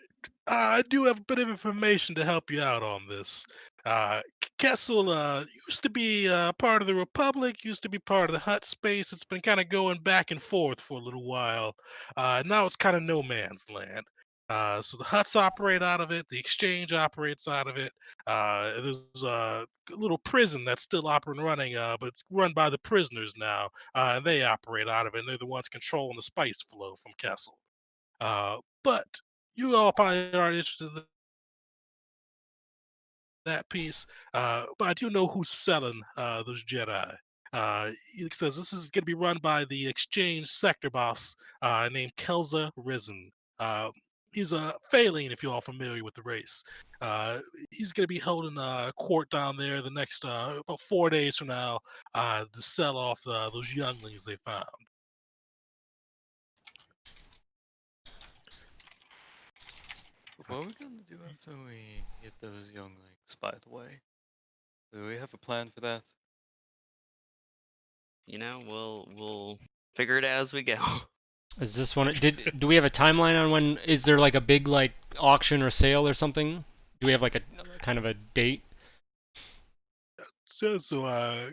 I do have a bit of information to help you out on this. Kessel used to be part of the Republic, used to be part of the Hutt space. It's been kind of going back and forth for a little while. Now it's kind of no man's land. So the Hutts operate out of it, the Exchange operates out of it. There's a little prison that's still up and running, but it's run by the prisoners now, and they operate out of it, and they're the ones controlling the spice flow from Kessel. But you all probably aren't interested in that piece. But I do know who's selling those Jedi. He says this is going to be run by the Exchange sector boss named Kelza Risen. Uh, he's a Phaline, if you're all familiar with the race. Uh, he's going to be holding a court down there the next about 4 days from now to sell off those younglings they found. What are we gonna do after we get those younglings, by the way? Do we have a plan for that? You know, we'll figure it out as we go. is this one? Do we have a timeline on when? Is there like a big like auction or sale or something? Do we have like a kind of a date?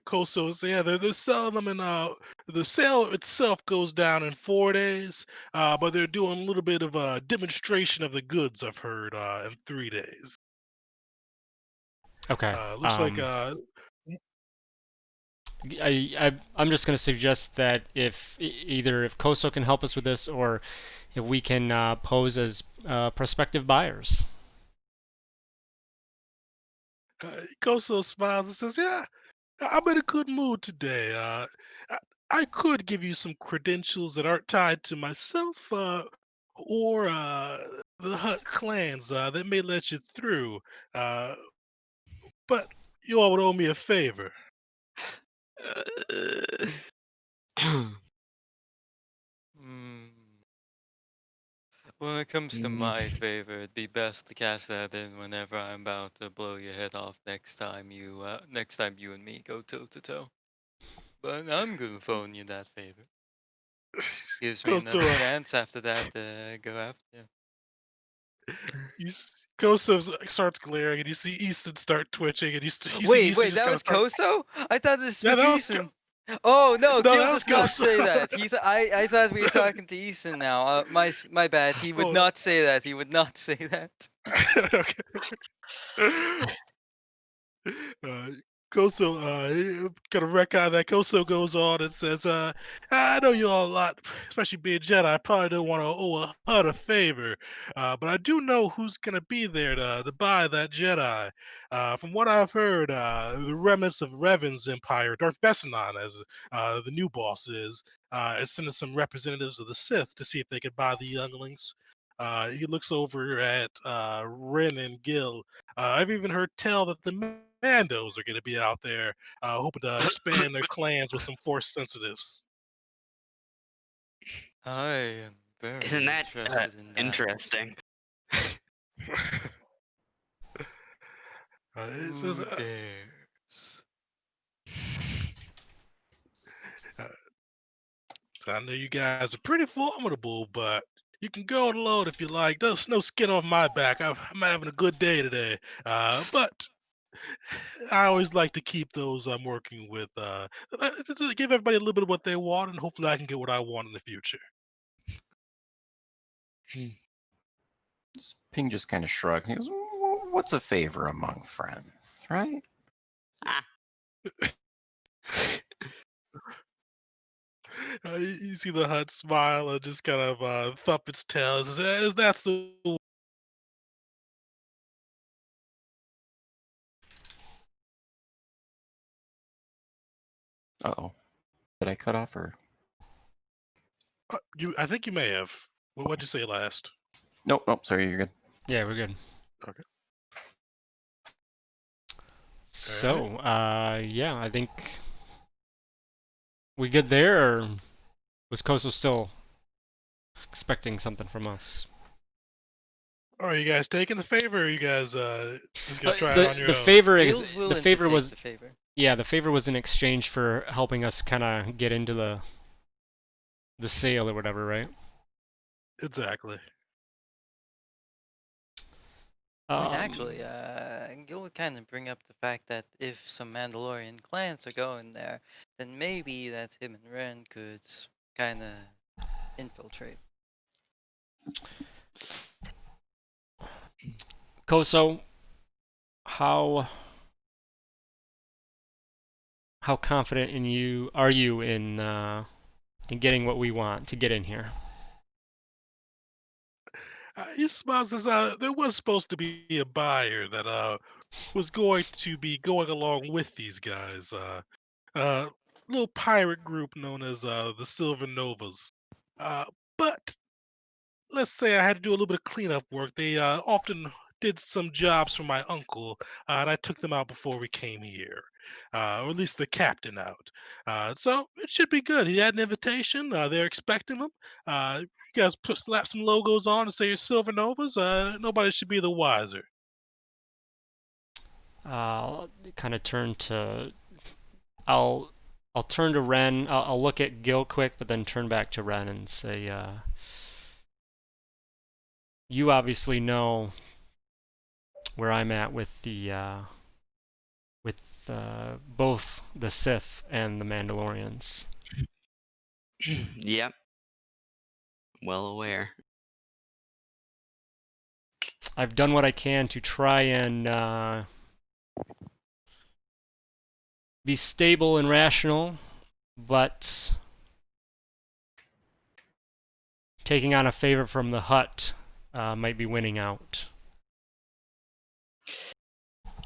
Koso says, yeah, they're selling them, and the sale itself goes down in 4 days, but they're doing a little bit of a demonstration of the goods, I've heard, in 3 days. Okay. Looks like I'm just gonna suggest that if either if Koso can help us with this or if we can pose as prospective buyers. Koso smiles and says, yeah, I'm in a good mood today. I, I could give you some credentials that aren't tied to myself or the Hutt clans that may let you through. Uh, but you all would owe me a favor. Hmm. When it comes to my favor, it'd be best to cash that in whenever I'm about to blow your head off next time you and me go toe to toe. But I'm gonna phone you that favor. Gives me Goes to another chance after that to go after you. Koso starts glaring, and you see Easton start twitching, and you see Easton Wait, just that kind of was start. Koso? I thought this Yeah, was that was Ko- Eason. Oh no, no, Gil that was does not Koso. say that. I thought we were talking to Eason now. My bad. He would Oh, not say that. He would not say that. okay. Uh, Koso, gonna recognize that Koso goes on and says, I know you all a lot, especially being Jedi. I probably don't want to owe a Hutt a favor, but I do know who's gonna be there to buy that Jedi. From what I've heard, the remnants of Revan's empire, Darth Bessanon, as the new boss is sending some representatives of the Sith to see if they can buy the younglings. He looks over at Ren and Gil. I've even heard tell that the Mandos are going to be out there hoping to expand their clans with some Force sensitives. I am very Isn't that interested in that. interesting? It says, Who dares? uh, so I know you guys are pretty formidable, but you can go it alone if you like. There's no skin off my back. I'm having a good day today. But I always like to keep those I'm working with, to give everybody a little bit of what they want, and hopefully I can get what I want in the future. Ping just kind of shrugs. He goes, "What's a favor among friends, right?" Ah. You see the Hutt smile and just kind of thump its tail. That's the Uh-oh. Did I cut off or? I think you may have. What'd you say last? Nope. Sorry, you're good. Yeah, we're good. Okay. So, yeah, I think we good there, or was Koso still expecting something from us? Are you guys taking the favor, or are you guys just gonna try it on your The own? favor Gil's is willing the favor to take was the favor. yeah, the favor was in exchange for helping us kind of get into the sale or whatever, right? Exactly. I mean, actually, Gil would kind of bring up the fact that if some Mandalorian clans are going there, then maybe that him and Ren could kind of infiltrate. Koso, how confident are you in getting what we want to get in here? He smiles as there was supposed to be a buyer that was going to be going along with these guys. Uh, little pirate group known as the Silver Novas. But let's say I had to do a little bit of cleanup work. They often did some jobs for my uncle, and I took them out before we came here, or at least the captain out. So it should be good. He had an invitation. They're expecting them. You guys slap some logos on and say you're Silver Novas. Nobody should be the wiser. I'll kind of turn to I'll turn to Ren. I'll look at Gil quick, but then turn back to Ren and say, you obviously know where I'm at with both the Sith and the Mandalorians. Yep. Well aware. I've done what I can to try and be stable and rational, but taking on a favor from the Hutt might be winning out.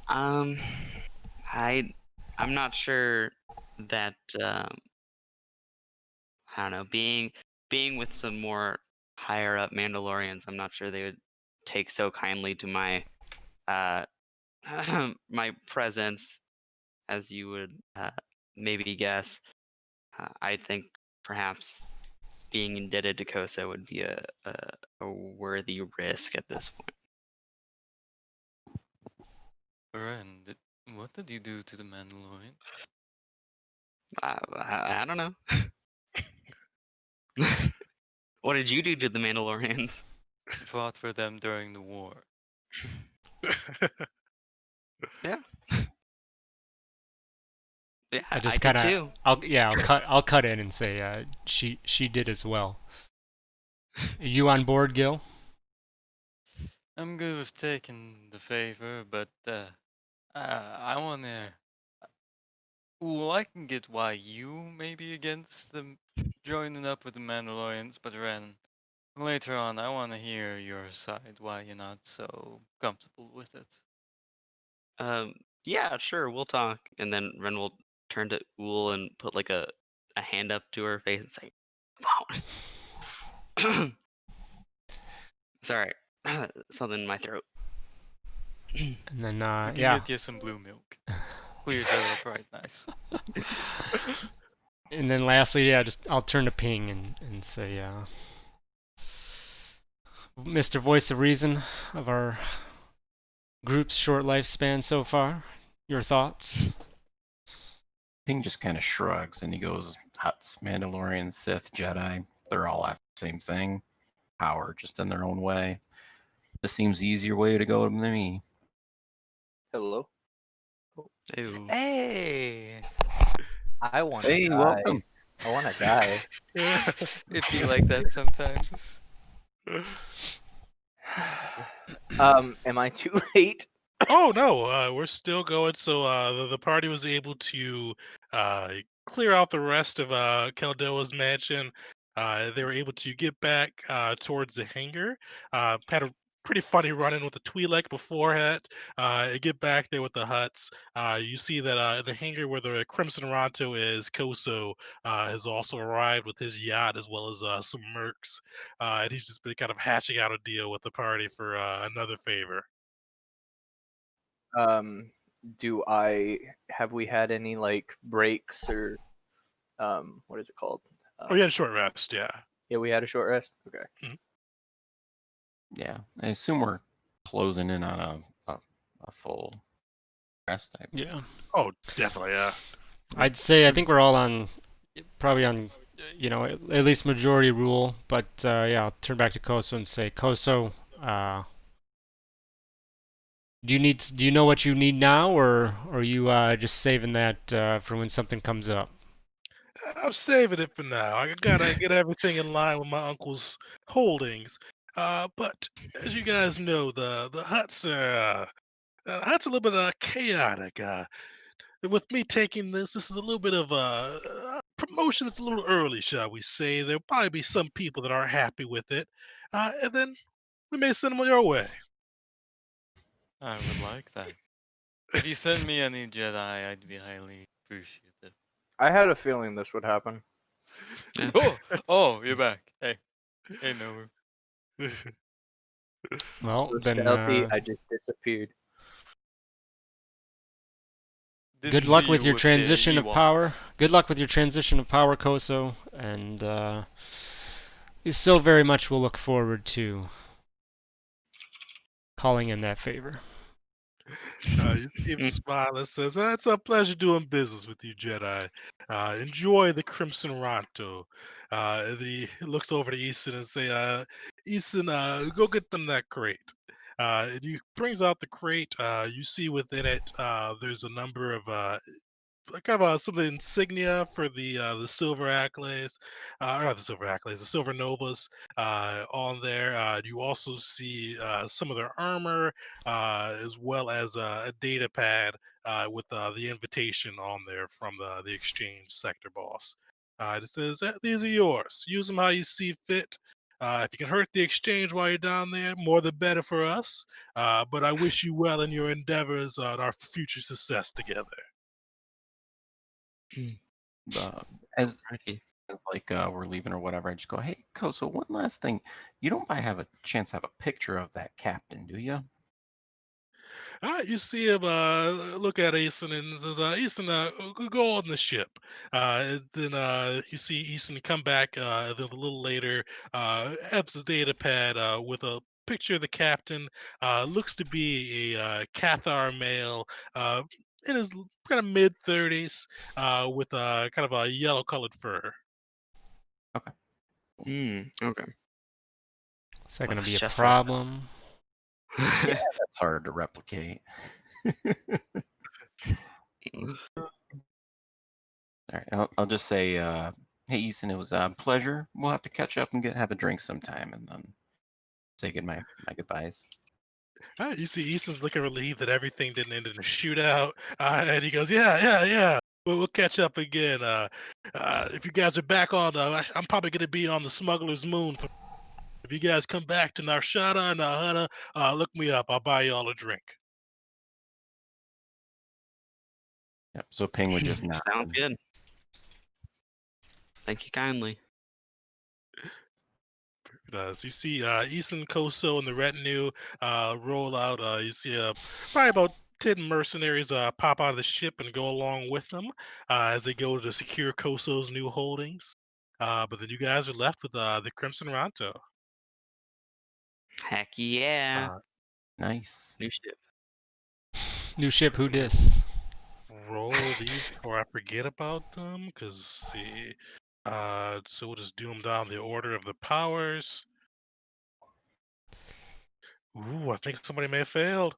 I'm not sure that I don't know, being with some more higher up Mandalorians, I'm not sure they would take so kindly to my uh my presence as you would maybe guess. I think perhaps being indebted to Kosa would be a worthy risk at this point. Ren, what did you do to the Mandalorian? I don't know. What did you do to the Mandalorians? Fought for them during the war. Yeah. Yeah, I I just did kind of, too. I'll cut in and say she did as well. Are you on board, Gil? I'm good with taking the favor, but I wanna. Well, I can get why you may be against them joining up with the Mandalorians, but Ren, later on, I want to hear your side. Why you're not so comfortable with it? Yeah, sure, we'll talk. And then Ren will turn to Uhl and put like a hand up to her face and say, "Wow." Sorry, something in my throat. And then We can get you some blue milk. Clears it up right nice. And then lastly, I'll turn to Ping and say, Mr. Voice of Reason of our group's short lifespan so far, your thoughts? Ping just kind of shrugs and he goes, Hutt's, Mandalorian, Sith, Jedi, they're all after the same thing. Power, just in their own way. This seems the easier way to go than me. Hello. Ew. Hey, I want Hey, to die. welcome. I want to die. it be like that sometimes. Am I too late? Oh no, we're still going. So the party was able to uh, clear out the rest of Keldoa's mansion. They were able to get back towards the hangar. Had a pretty funny run-in with the Twi'lek before that. And get back there with the Hutts. You see that the hangar where the Crimson Ronto is, Koso, has also arrived with his yacht as well as some mercs. And he's just been kind of hashing out a deal with the party for another favor. Do have we had any like breaks or what is it called? Oh, you had a short rest, yeah. Yeah, we had a short rest. Okay. Yeah, I assume we're closing in on a full rest. Yeah. Oh, definitely, yeah. I'd say I think we're all probably on, at least majority rule. But I'll turn back to Koso and say, Koso, do you know what you need now, or are you just saving that for when something comes up? I'm saving it for now. I gotta get everything in line with my uncle's holdings. But as you guys know, the Hutts are Hut's a little bit chaotic. With me taking this is a little bit of a promotion. It's a little early, shall we say? There'll probably be some people that aren't happy with it, and then we may send them your way. I would like that. If you send me any Jedi, I'd be highly appreciative. I had a feeling this would happen. Yeah. Oh, you're back. Hey, Noah. Well, So then stealthy, I just disappeared. Didn't good luck see with you your the transition of power. Ewoks. Good luck with your transition of power, Koso, and we so very much will look forward to calling in that favor. You see him smile and says, "It's a pleasure doing business with you, Jedi. Enjoy the Crimson Ronto." And then he looks over to Easton and say, "Easton, go get them that crate." And he brings out the crate. You see within it, there's a number of kind of some of the insignia for the silver accolades, or not the silver accolades, the silver novas on there. You also see some of their armor, as well as a data pad with the invitation on there from the exchange sector boss. It says, "These are yours. Use them how you see fit. If you can hurt the exchange while you're down there, more the better for us. But I wish you well in your endeavors on our future success together." Uh, as Alrighty. as like we're leaving or whatever, I just go, hey, Koso, one last thing. You don't by have a chance to have a picture of that captain, do you? You see him look at Easton and says, "Easton, go on the ship." And then you see Easton come back then a little later, has the data pad with a picture of the captain. Looks to be a Cathar male, uh, in his kind of mid 30s, with kind of a yellow colored fur. Okay. Okay. Is that going to Looks be a just like problem? Yeah, that's hard to replicate. All right, I'll just say, hey, Easton, it was a pleasure. We'll have to catch up and have a drink sometime, and then say my goodbyes. You see Easton's looking relieved that everything didn't end in a shootout, and he goes, "Yeah, yeah, yeah. We'll catch up again. If you guys are back on, I'm probably going to be on the Smuggler's Moon. If you guys come back to Narshada and Hutt, look me up. I'll buy you all a drink." Yep. So Ping would just nod. Sounds good. Thank you kindly. So you see Easton, Koso, and the retinue roll out. You see probably about 10 mercenaries pop out of the ship and go along with them as they go to secure Koso's new holdings. But then you guys are left with the Crimson Ronto. Heck yeah. Uh, Nice. New ship. New ship, who let me dis? roll these before I forget about them, because see, so we'll just do them down the order of the powers. Ooh, I think somebody may have failed.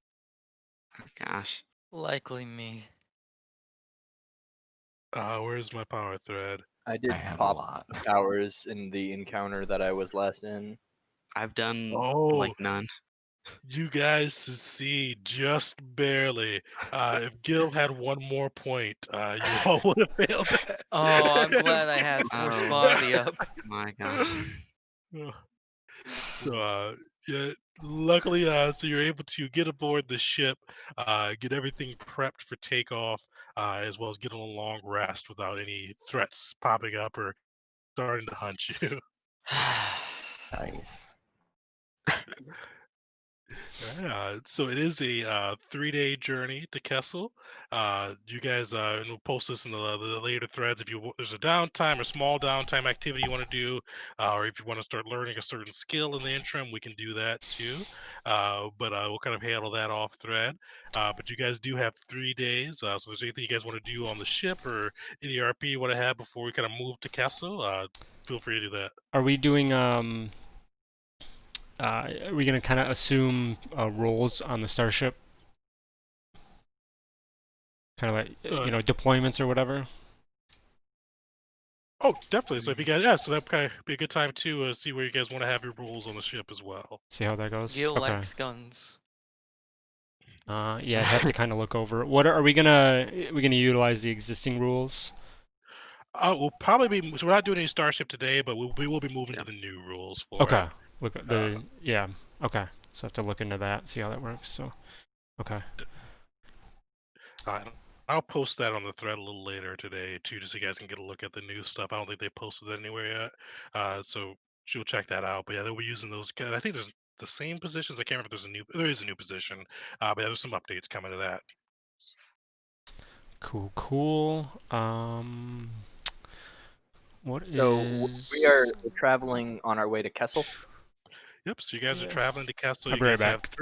Oh, gosh. Likely me. Where's my power thread? I I did have a pop lot. hours in the encounter that I was last in. I've done Oh, like none. you guys succeed just barely. If Gil had one more point, you all would have failed Oh, I'm that. glad I had Force Oh Body up. my gosh. So, yeah, luckily, so you're able to get aboard the ship, get everything prepped for takeoff, as well as get on a long rest without any threats popping up or starting to hunt you. Nice. So it is a 3-day journey to Kessel. You guys, and we'll post this in the later threads. If there's a downtime or small downtime activity you want to do, or if you want to start learning a certain skill in the interim, we can do that too. But we'll kind of handle that off thread. But you guys do have 3 days. So if there's anything you guys want to do on the ship or any RP you want to have before we kind of move to Kessel, feel free to do that. Are we doing are we gonna kind of assume roles on the starship, kind of like Uh, deployments or whatever? Oh, definitely. So if you guys, yeah, so that kind of be a good time to see where you guys want to have your rules on the ship as well. See how that goes. Gil Okay. likes guns. Yeah, I'd have to kind of look over. What are we gonna? We gonna utilize the existing rules? We'll probably be. So we're not doing any Starship today, but we will be moving Yeah. to the new rules for it. Okay. Look at yeah. Okay. So I have to look into that, see how that works. So, okay. Uh, I'll post that on the thread a little later today too, just so you guys can get a look at the new stuff. I don't think they posted it anywhere yet, so she'll check that out. But yeah, they'll be using those. I think there's the same positions. I can't remember if there is a new position, but yeah, there's some updates coming to that. Cool. Cool. What So is? we are traveling on our way to Kessel. Yep. So you guys are Yeah. traveling to Castle. I'll You be right guys have back.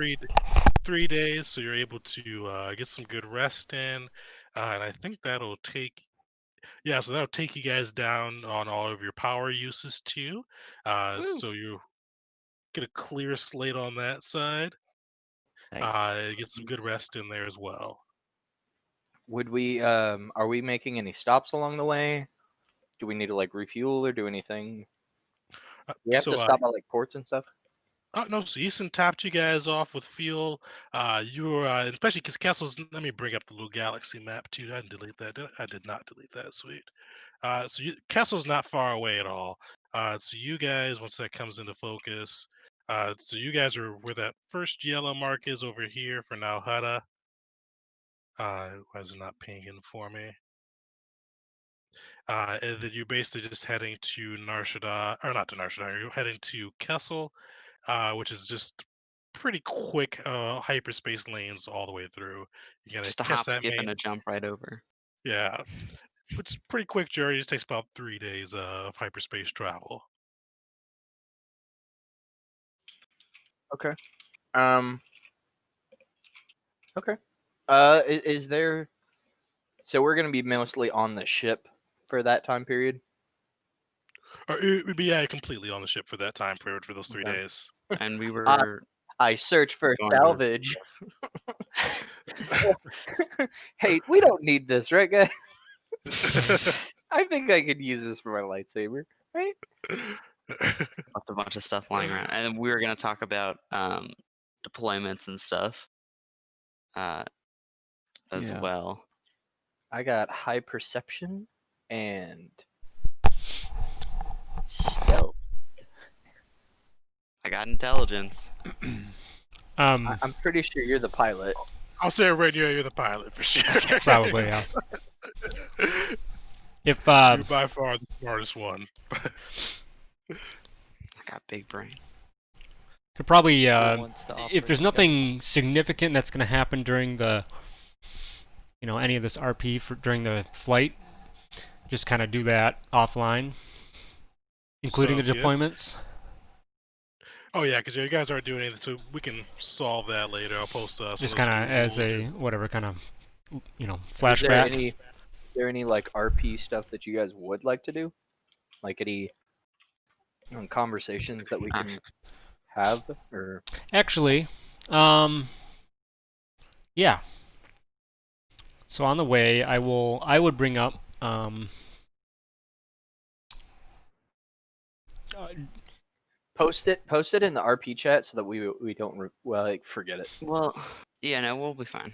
3 days, so you're able to get some good rest in, and I think that'll take. Yeah, so that'll take you guys down on all of your power uses too. Woo! So you get a clear slate on that side. Nice. Get some good rest in there as well. Would we are we making any stops along the way? Do we need to like refuel or do anything? We have to So stop at like ports and stuff. no, so Easton topped you guys off with fuel. You were especially because Castle's. Let me bring up the little galaxy map too. I didn't delete that. I did not delete that. Sweet. Castle's not far away at all. So you guys, once that comes into focus, so you guys are where that first yellow mark is over here for now, Hutta. Why is it not pinging for me? And then you're basically just heading to Narshada, or not to Narshada, you're heading to Kessel, which is just pretty quick hyperspace lanes all the way through. You gotta Just a catch hop, that skip, and main. a jump right over. Yeah, which is pretty quick journey. It just takes about 3 days of hyperspace travel. Okay. Okay. Is there? So we're gonna be mostly on the ship for that time period. Or it would be completely on the ship for that time period for those three Okay. days. And we Uh, were I search for going to salvage. Hey, we don't need this, right, guys? I think I could use this for my lightsaber, right? left a bunch of stuff lying around, and we were going to talk about deployments and stuff as Yeah. well. I got high perception and stealth. I got intelligence. I'm pretty sure you're the pilot. I'll say right here, you're the pilot for sure. Probably, yeah. If You're by far the smartest one. I got big brain. could probably Who wants to if operate there's the nothing significant that's going to happen during the any of this RP for during the flight, just kind of do that offline, including Sounds the good. deployments. Oh yeah, because you guys aren't doing anything, so we can solve that later. I'll post some Just of kind those of new as rules. a whatever kind of Is flashback. there any like RP stuff that you guys would like to do? Like any conversations that we can have, or Actually, yeah. So on the way, I would bring up post it in the RP chat so that we don't forget it. Well, yeah, no, we'll be fine.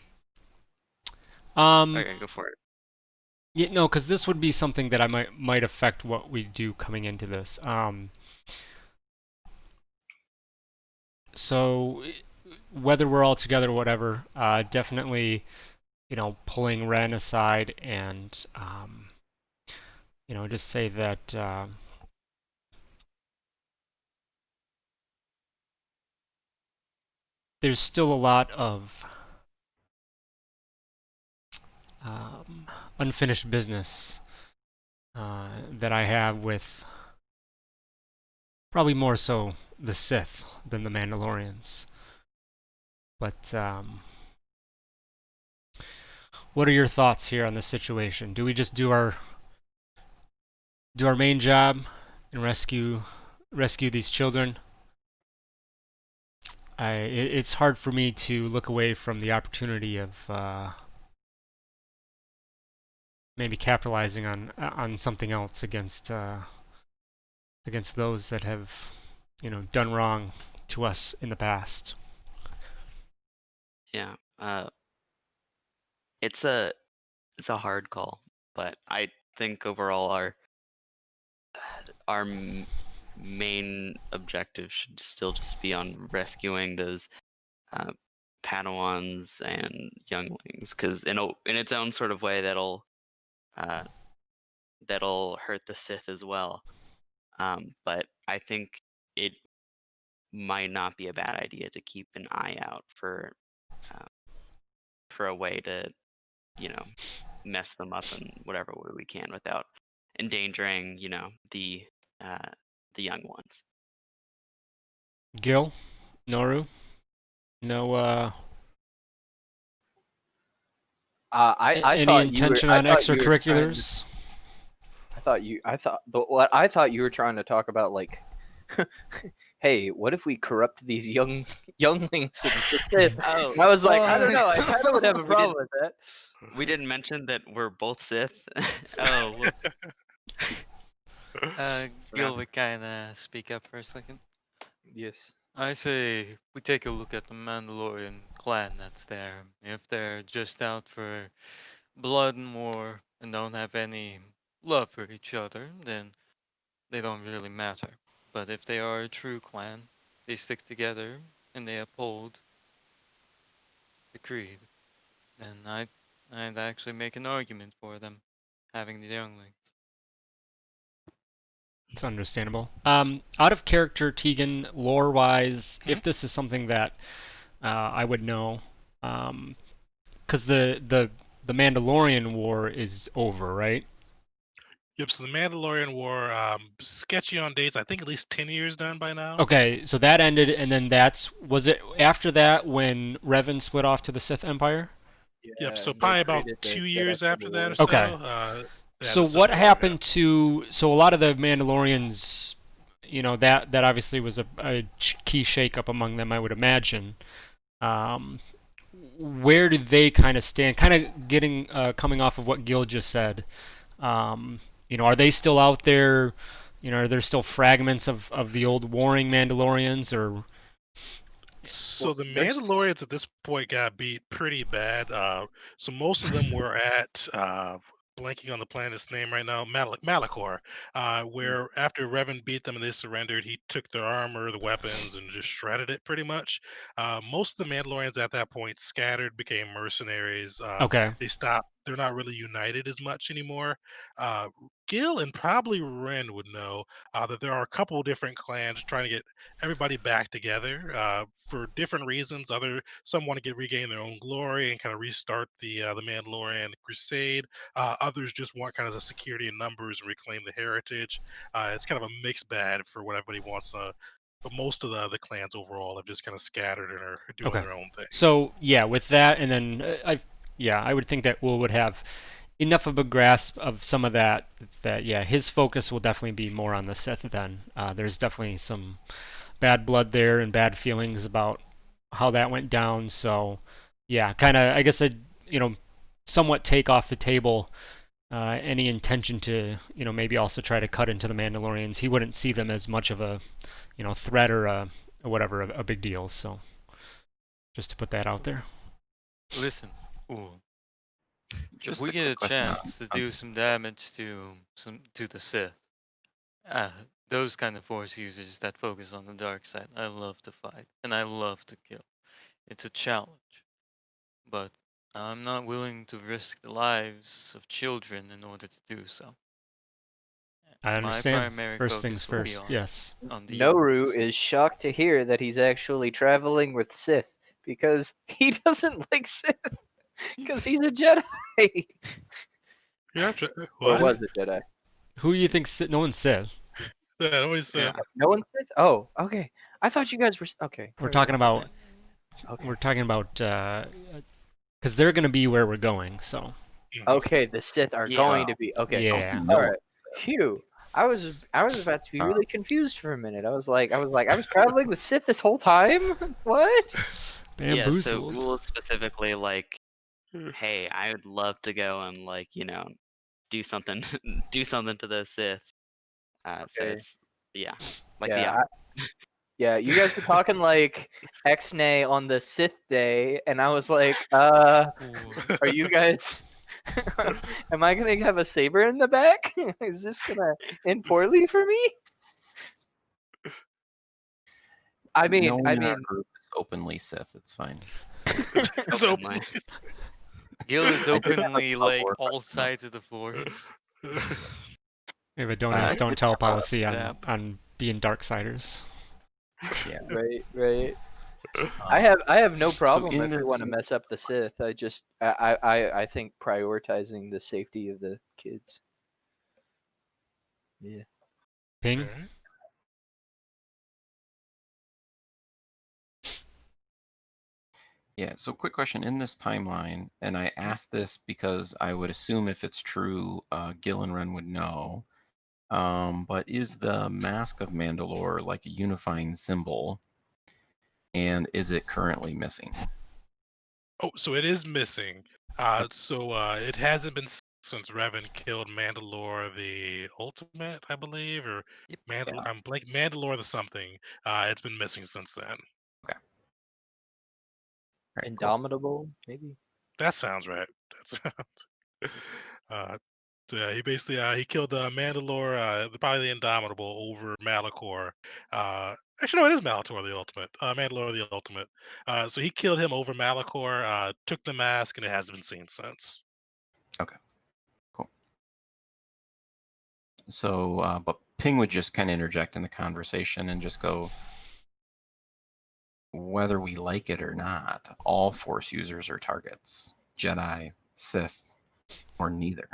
um Okay, go for it. yeah, no, because this would be something that I might affect what we do coming into this. So whether we're all together or whatever, definitely, pulling Ren aside and just say that there's still a lot of unfinished business that I have with probably more so the Sith than the Mandalorians. But what are your thoughts here on the situation? Do we just do our main job and rescue these children? It's hard for me to look away from the opportunity of maybe capitalizing on something else against those that have done wrong to us in the past. Yeah, it's a hard call, but I think overall our main objective should still just be on rescuing those Padawans and younglings, because in its own sort of way that'll hurt the Sith as well. But I think it might not be a bad idea to keep an eye out for a way to, mess them up in whatever way we can without endangering, the young ones. Gil, Noru, no I any thought intention I on thought you were trying to- extracurriculars? I thought you were trying to talk about hey, what if we corrupt these younglings and the Sith? Oh, And I was like, I don't know, I kind of would have a problem with that. we didn't mention that we're both Sith. Oh, whoops. Gil would kind of speak up for a second. Yes. I say we take a look at the Mandalorian clan that's there. If they're just out for blood and war and don't have any love for each other, then they don't really matter. But if they are a true clan, they stick together and they uphold the creed, then I'd actually make an argument for them having the younglings. It's understandable. Out of character, Tegan, lore-wise, if this is something that I would know, because the Mandalorian War is over, right? Yep. So the Mandalorian War, sketchy on dates. I think at least 10 years done by now. Okay, so that ended, and then was it after that when Revan split off to the Sith Empire? Yep. So they probably about created the 2 years Jedi after Civil that War. or so. Okay. They had So the Civil what War, happened to so a lot of the Mandalorians, that obviously was a key shakeup among them, I would imagine. Um, where do they kind of stand? Kind of getting coming off of what Gil just said. Um, are they still out there? Are there still fragments of the old warring Mandalorians, or So Well, the there's Mandalorians at this point got beat pretty bad. So most of them were at blanking on the planet's name right now, Malachor, where after Revan beat them and they surrendered, he took their armor, the weapons, and just shredded it pretty much. Most of the Mandalorians at that point scattered, became mercenaries. okay? They stopped. They're not really united as much anymore. Uh, Gil and probably Ren would know that there are a couple of different clans trying to get everybody back together for different reasons. Some want to regain their own glory and kind of restart the Mandalorian crusade. Others just want kind of the security in numbers and reclaim the heritage. It's kind of a mixed bag for what everybody wants. But most of the clans overall have just kind of scattered and are doing Okay. their own thing. So yeah, with that, and then I would think that Will would have enough of a grasp of some of that. That yeah, his focus will definitely be more on the Sith. Then there's definitely some bad blood there and bad feelings about how that went down. So yeah, kind of I guess I somewhat take off the table any intention to maybe also try to cut into the Mandalorians. He wouldn't see them as much of a threat or whatever a big deal. So just to put that out there. Listen, ooh, if Just we a get quick a question. chance to do some damage to the Sith, those kind of Force users that focus on the dark side, I love to fight and I love to kill. It's a challenge, but I'm not willing to risk the lives of children in order to do so. I My understand. primary First things focus will be first. Yes. on the Noru young ones. is shocked to hear that he's actually traveling with Sith because he doesn't like Sith because he's a Jedi Yeah, or what? was a Jedi. Who do you think? No one said. That always said. Yeah. No one Sith. Oh, okay. I thought you guys were okay. We're never talking mind. about. Okay. We're talking about. Because they're gonna be where we're going. So Okay, the Sith are Yeah. going to be okay. yeah. No All one right. says. Phew. I was about to be really confused for a minute. I was like, I was traveling with Sith this whole time. What? Yeah, so Bamboozled. Will specifically like, hey, I would love to go and do something do something to those Sith. So Okay. it's yeah. Yeah, yeah. You guys were talking like X-Nay on the Sith day, and I was like, are you guys? Am I gonna have a saber in the back? Is this gonna end poorly for me? I No one in our mean, group is openly Sith. It's fine. So Openly. Gil is I did have a openly Star like Wars all question, though. sides of the Force. We have a don't I ask, did don't tell have a- policy on Zap. being Darksiders. Yeah. right. I Um, have no problem in if you want to this- mess up the Sith. I think prioritizing the safety of the kids. Yeah. Ping. Okay. Yeah, so quick question in this timeline, and I asked this because I would assume if it's true, Gil and Ren would know. But is the Mask of Mandalore like a unifying symbol, and is it currently missing? Oh, so it is missing. So it hasn't been since Revan killed Mandalore the Ultimate, I believe, or Yep. I'm like Mandalore the something. It's been missing since then. All right, cool. Indomitable, maybe. That sounds right. That sounds. uh, so yeah, he basically he killed Mandalore, probably the Indomitable over Malachor. Actually, no, it is Malachor the Ultimate. Mandalore the Ultimate. So he killed him over Malachor. Took the mask, and it hasn't been seen since. So, but Ping would just kind of interject in the conversation and just go, whether we like it or not, all Force users are targets. Jedi, Sith, or neither.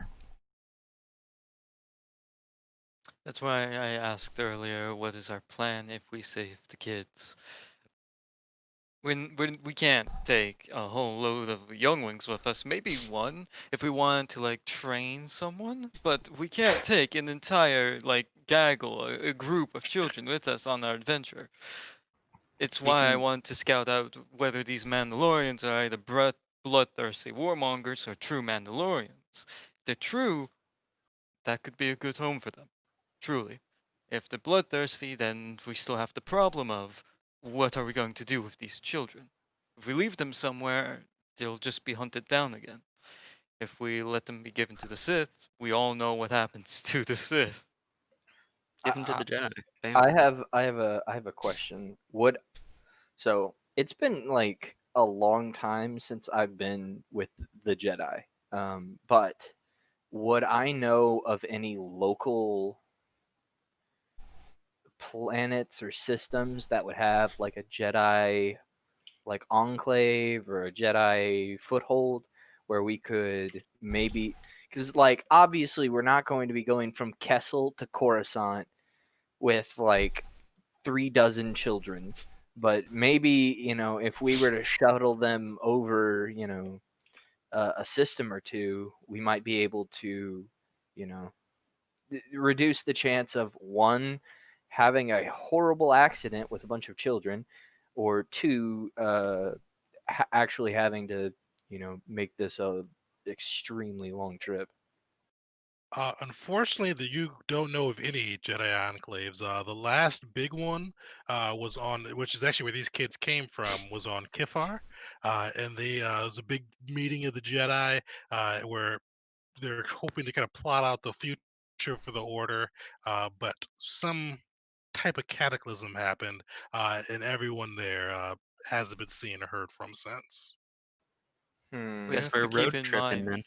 That's why I asked earlier, what is our plan if we save the kids? When we can't take a whole load of younglings with us, maybe one if we wanted to like train someone, but we can't take an entire like gaggle, a group of children with us on our adventure. It's So you why I can want to scout out whether these Mandalorians are either bloodthirsty warmongers or true Mandalorians. If they're true, that could be a good home for them. Truly. If they're bloodthirsty, then we still have the problem of what are we going to do with these children? If we leave them somewhere, they'll just be hunted down again. If we let them be given to the Sith, we all know what happens to the Sith. give them to the Jedi. Bam. I have a question. So it's been like a long time since I've been with the Jedi. But would I know of any local planets or systems that would have like a Jedi like enclave or a Jedi foothold where we could maybe, because like obviously we're not going to be going from Kessel to Coruscant with like 3 dozen children, but maybe if we were to shuttle them over a system or two, we might be able to you know reduce the chance of one having a horrible accident with a bunch of children, or two actually having to make this a extremely long trip. Unfortunately, that you don't know of any Jedi enclaves. The last big one was on, which is actually where these kids came from, was on Kifar, and they it was a big meeting of the Jedi where they're hoping to kind of plot out the future for the Order, but some type of cataclysm happened, and everyone there hasn't been seen or heard from since. We Hmm. Guess have we're to keep road in tripping mind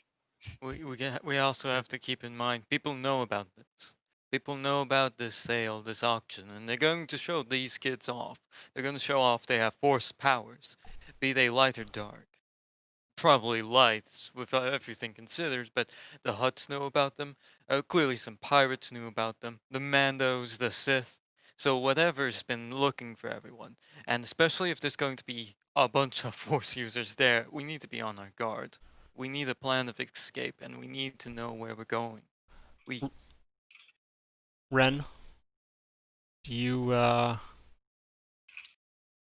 then. we also have to keep in mind people know about this. People know about this sale, this auction, and they're going to show these kids off. They're going to show off they have force powers, be they light or dark. Probably light with everything considered, but the Hutts know about them. Clearly, some pirates knew about them. The Mandos, the Sith. So whatever's been looking for everyone, and especially if there's going to be a bunch of Force users there, we need to be on our guard. We need a plan of escape, and we need to know where we're going. We Ren, do you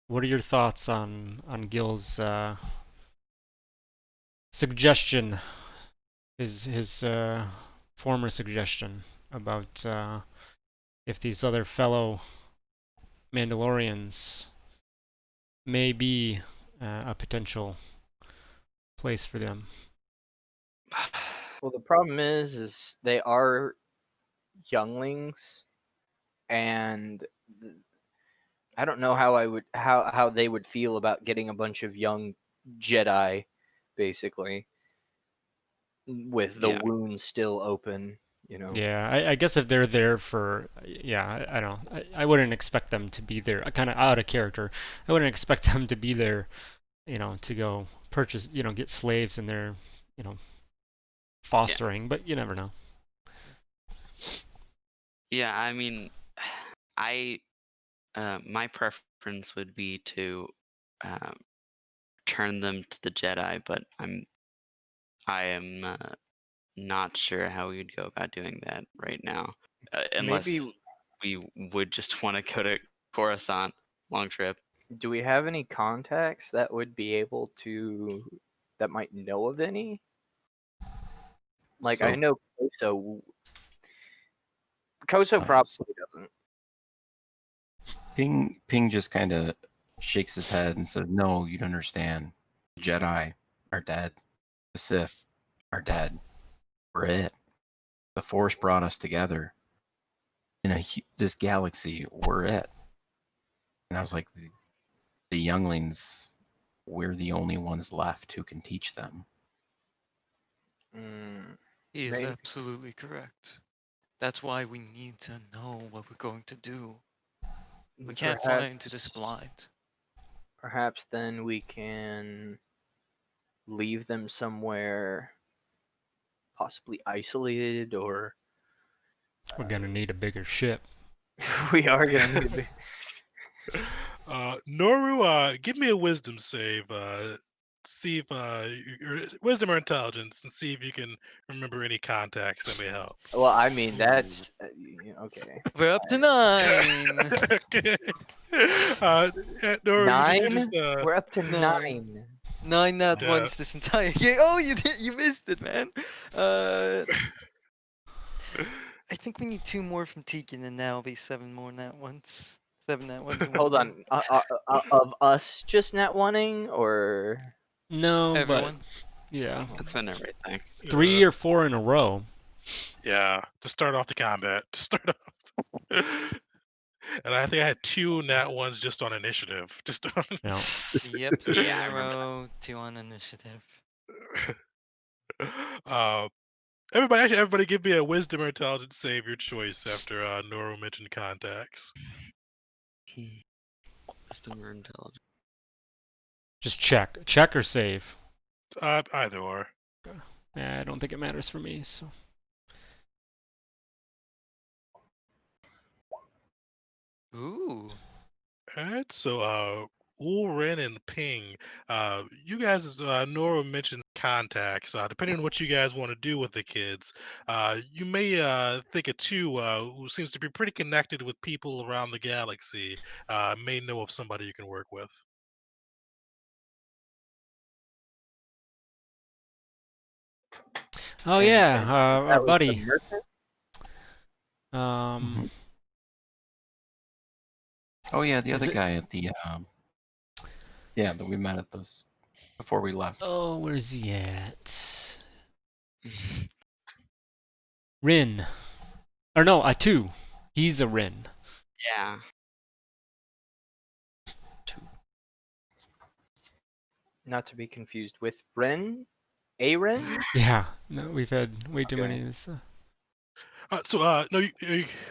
what are your thoughts on Gil's suggestion, his former suggestion about if these other fellow Mandalorians may be a potential place for them? Well, the problem is they are younglings, and I don't know how they would feel about getting a bunch of young Jedi, basically, with the Yeah. wound still open. Yeah, I guess if they're there for, yeah, I don't know. I wouldn't expect them to be there, kind of out of character. I wouldn't expect them to be there, to go purchase, get slaves and they're, fostering, but you never know. Yeah, I mean, I my preference would be to um, turn them to the Jedi, but I am not sure how we would go about doing that right now, Maybe, unless we would just want to go to Coruscant long trip. do we have any contacts that would be able to, that might know of any? Like, I So, know Koso so probably doesn't. Ping just kind of shakes his head and says, "No, you don't understand. The Jedi are dead. The Sith are dead. We're it. The Force brought us together in this galaxy. We're it." And I was like, "The younglings, we're the only ones left who can teach them." Mm, he is maybe. absolutely correct. That's why we need to know what we're going to do. We Mm, can't fly into this blind. Perhaps then we can leave them somewhere possibly isolated, or We're gonna need a bigger ship. we are gonna need a big. Noru, give me a wisdom save. See if wisdom or intelligence, and see if you can remember any contacts that may help. Well, I mean Ooh. that's okay. We're up to 9. Okay. Noru, you 9? just We're up to 9. 9. 9 nat Yeah. ones this entire game. Oh, you missed it, man. I think we need 2 more from Tegan, and now it'll be 7 more nat ones. 7 nat ones in one Hold go. on. Of us just net wanting, or No, Everyone. but yeah, That's been everything. 3 or 4 in a row. Yeah, to start off the combat. To start off. And I think I had 2 nat ones just on initiative. Just on. No. Yep, 3 Yeah, in I a remember that. row, 2 on initiative. uh, everybody, give me a wisdom or intelligence save your choice after Noro mentioned contacts. Wisdom or intelligence? Just check or save. Either or. I don't think it matters for me. So Ooh. All right, so Ulren and Ping, you guys, as Nora mentioned contacts. Depending on what you guys want to do with the kids, you may think of two who seems to be pretty connected with people around the galaxy. May know of somebody you can work with. oh and yeah, our that was the buddy. merchant. Um, Oh yeah, the Is other it- guy at the yeah, that we met at this before we left. oh, where's he at? Rin. Or no, Atu. He's a Rin. Yeah. Not to be confused with Ren. Aren? Yeah. No, we've had way too Okay. many of this. No,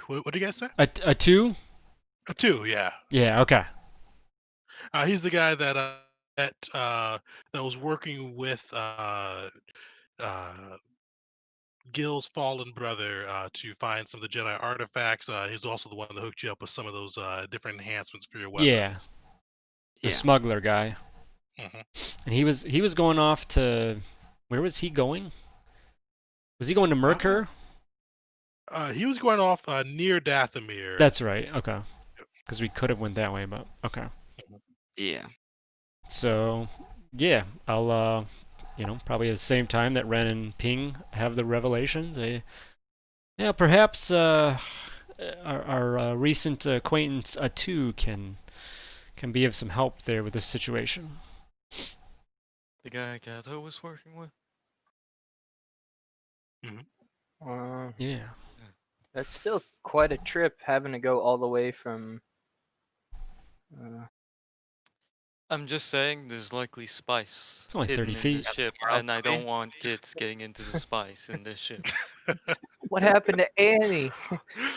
what do you guys say? Atu? Two, yeah. Yeah. Okay. He's the guy that was working with Gil's fallen brother to find some of the Jedi artifacts. He's also the one that hooked you up with some of those different enhancements for your Yeah. weapons. The Yeah. smuggler guy. hmm And he was going off to, where was he going? Was he going to Merkur? He was going off near Dathomir. That's right. Okay. Because we could have went that way, but okay. Yeah. So yeah, I'll probably at the same time that Ren and Ping have the revelations. Yeah, perhaps our recent acquaintance Atu can be of some help there with this situation. The guy Gato was working with. Yeah. That's still quite a trip, having to go all the way from. I'm just saying, there's likely spice It's only 30 hidden in feet. this ship, somewhere else and I to be. don't want kids getting into the spice in this ship. What happened to Annie?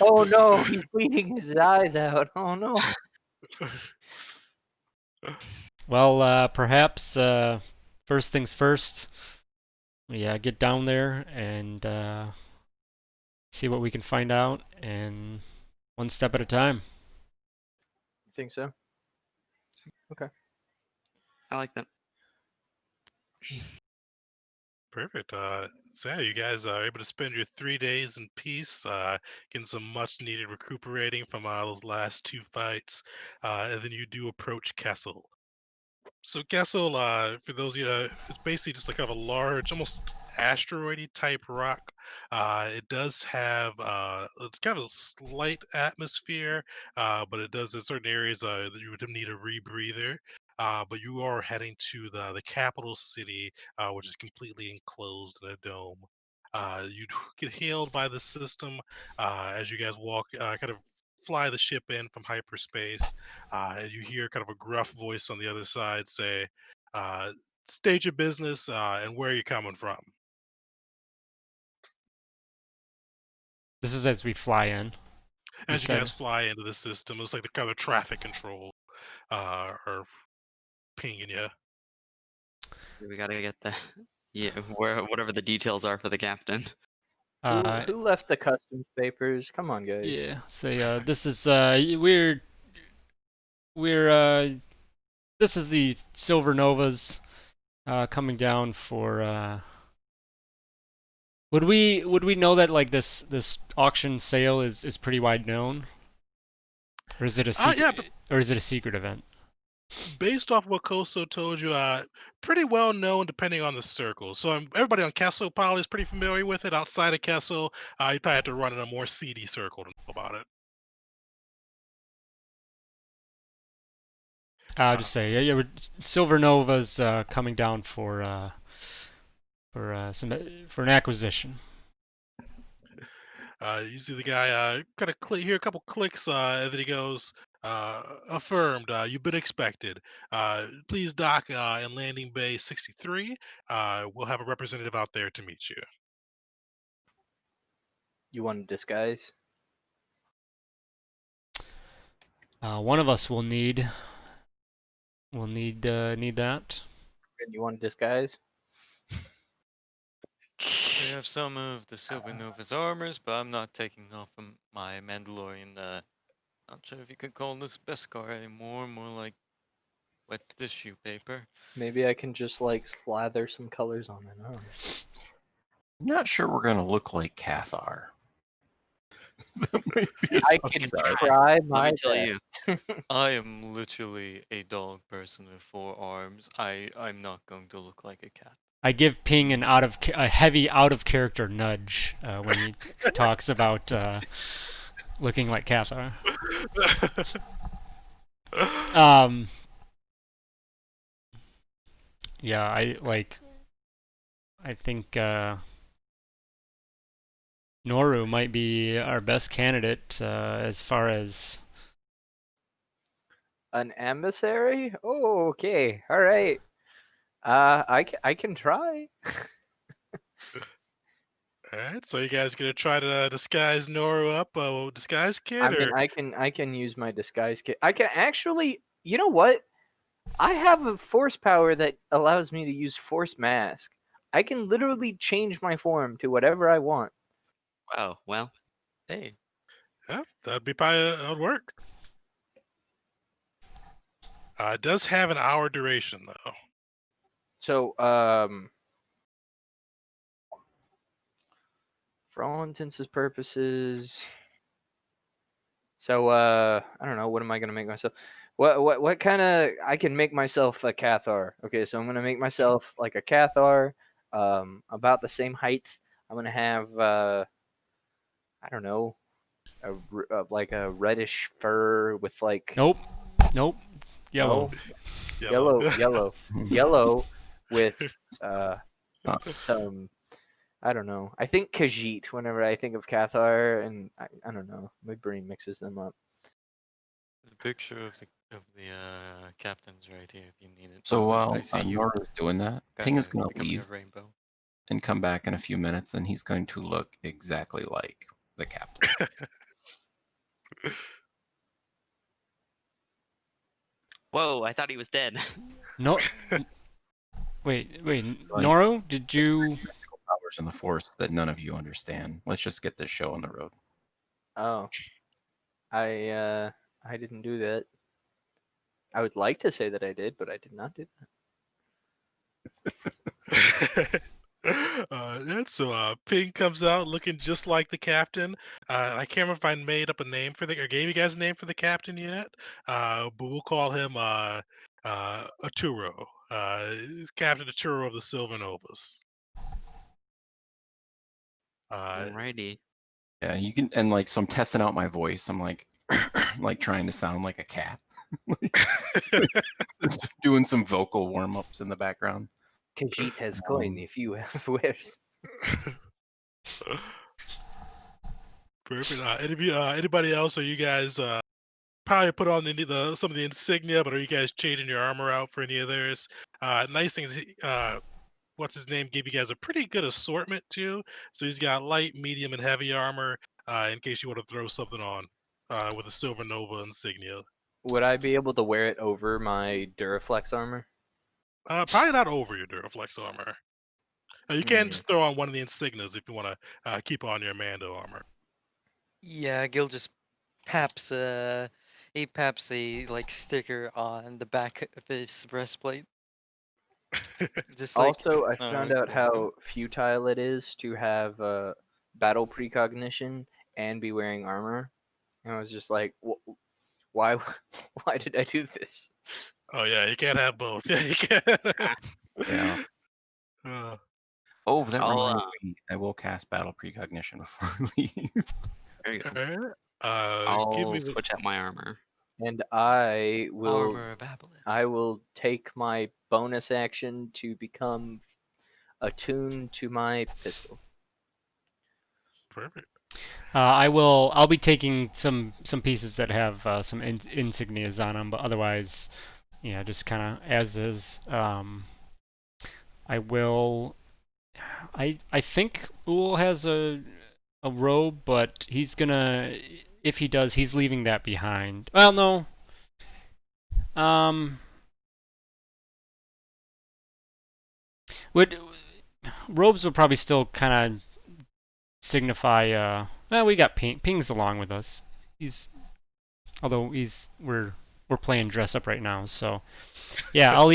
Oh no, he's bleeding his eyes out. Oh no. Well, perhaps first things first. Yeah, get down there and see what we can find out, and one step at a time. You think so? I like that. Perfect. So yeah, you guys are able to spend your 3 days in peace, getting some much needed recuperating from those last two fights, and then you do approach Kessel. So Kessel, for those of you, it's basically just like kind of a large, almost asteroidy type rock. It does have it's kind of a slight atmosphere, but it does in certain areas that you would need a rebreather. But you are heading to the capital city, which is completely enclosed in a dome. You get hailed by the system as you guys walk, kind of fly the ship in from hyperspace, and you hear kind of a gruff voice on the other side say, uh, "State your business and where are you coming from?" This is as we fly in. As you said. guys fly into the system, it's like the kind of traffic control are pinging you. We gotta get the whatever the details are for the captain. Who left the customs papers? Come on, guys. Yeah. So this is this is the Silver Novas coming down for. Would we know that like this auction sale is pretty wide known, or is it a secret? Yeah, or is it a secret event? based off what Koso told you, pretty well known depending on the circle. So everybody on Kessel probably is pretty familiar with it. Outside of Kessel, you probably have to run in a more seedy circle to know about it. I'll just say Silver Nova's coming down for an acquisition. You see the guy kind of hear a couple clicks, and then he goes, affirmed, you've been expected. Please dock in landing bay 63. We'll have a representative out there to meet you. You want to disguise? One of us will need that. And you want to disguise? We have some of the Silver Nova's armors, but I'm not taking off my Mandalorian. Not sure if you could call this Beskar anymore. More like wet tissue paper. Maybe I can just like slather some colors on it. I don't know. I'm not sure we're gonna look like Cathar. I can try my Let me tell best. you. I am literally a dog person with 4 arms. I'm not going to look like a cat. I give Ping a heavy out of character nudge when he talks about looking like Cathar. Yeah, I think Noru might be our best candidate as far as An emissary? Oh, okay. All right. I can try. All right, so you guys gonna try to disguise Noru up, disguise kit, I mean, or I can use my disguise kit. I can actually, you know what? I have a force power that allows me to use force mask. I can literally change my form to whatever I want. Wow. Well, Hey, yeah, that'd be probably that'd work. It does have an hour duration though. So, for all intents and purposes. So, I don't know. What am I gonna make myself? What kind of? I can make myself a Cathar. Okay, so I'm gonna make myself like a Cathar, about the same height. I'm gonna have, I don't know, like a reddish fur with like nope, no? yellow. Yellow with some. I don't know. I think Khajiit whenever I think of Cathar, and I don't know. My brain mixes them up. the picture of the captain's right here if you need it. So while I see you Noru's doing that, Ping is going to becoming a leave rainbow. and come back in a few minutes, and he's going to look exactly like the captain. whoa! I thought he was dead. No, wait, Noru, did you? Powers in the Force that none of you understand. Let's just get this show on the road. Oh, I didn't do that. I would like to say that I did, but I did not do that. Yeah, so Ping comes out looking just like the captain. I can't remember if I made up a name for or gave you guys a name for the captain yet, but we'll call him Arturo. He's Captain Arturo of the Silver Novas. Alrighty. Yeah, you can, and like, so I'm testing out my voice. I'm like, like trying to sound like a cat, just doing some vocal warm ups in the background. Khajiit has coin if you have wares. Perfect. Anybody else? Are you guys probably put on some of the insignia, but are you guys changing your armor out for any of theirs? Nice thing is, what's his name gave you guys a pretty good assortment too. So he's got light, medium, and heavy armor. in case you want to throw something on with a Silver Nova insignia. Would I be able to wear it over my Duraflex armor? Probably not over your Duraflex armor. You can Hmm. just throw on one of the insignias if you want to keep on your Mando armor. Yeah, Gil just paps he paps a like sticker on the back of his breastplate. Just like Also, I found alright, out there you go. how futile it is to have battle precognition and be wearing armor. And I was just like, why? Why did I do this? Oh yeah, you can't have both. Yeah, you can. Yeah. uh, Oh, that I'll, reminds me. I will cast Battle Precognition before we leave. there you go. alright. Give I'll me the. switch out my armor. And I will Armor of Babylon. I will take my bonus action to become attuned to my pistol. Perfect. I'll be taking some pieces that have some insignias on them, but otherwise, yeah, just kind of as is. I will. I think Uul has a robe, but he's gonna. If he does, he's leaving that behind. Well, no. Um. Would robes will probably still kind of signify. Well, we got Ping's along with us. Although we're playing dress up right now, so yeah, I'll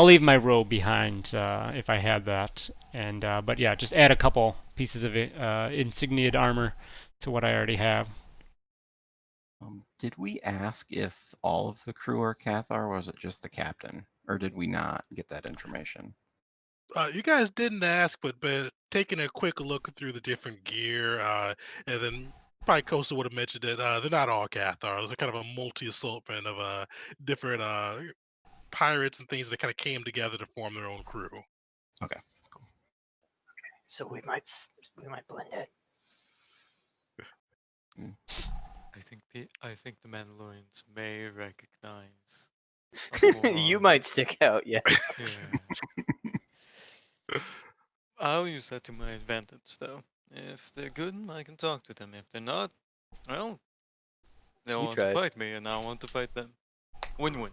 leave my robe behind if I had that, and but yeah, just add a couple pieces of insigniaed armor to what I already have. Did we ask if all of the crew are Cathar, or was it just the captain? Or did we not get that information? You guys didn't ask, but taking a quick look through the different gear, and then probably Costa would have mentioned it. They're not all Cathar. There's a kind of a multi-assortment of different pirates and things that kind of came together to form their own crew. Okay, cool. So we might blend in. I think the Mandalorians may recognize. You might stick out, yeah. Yeah. I'll use that to my advantage, though. If they're good, I can talk to them. If they're not, well, they You want tried. to fight me, and I want to fight them. Win-win.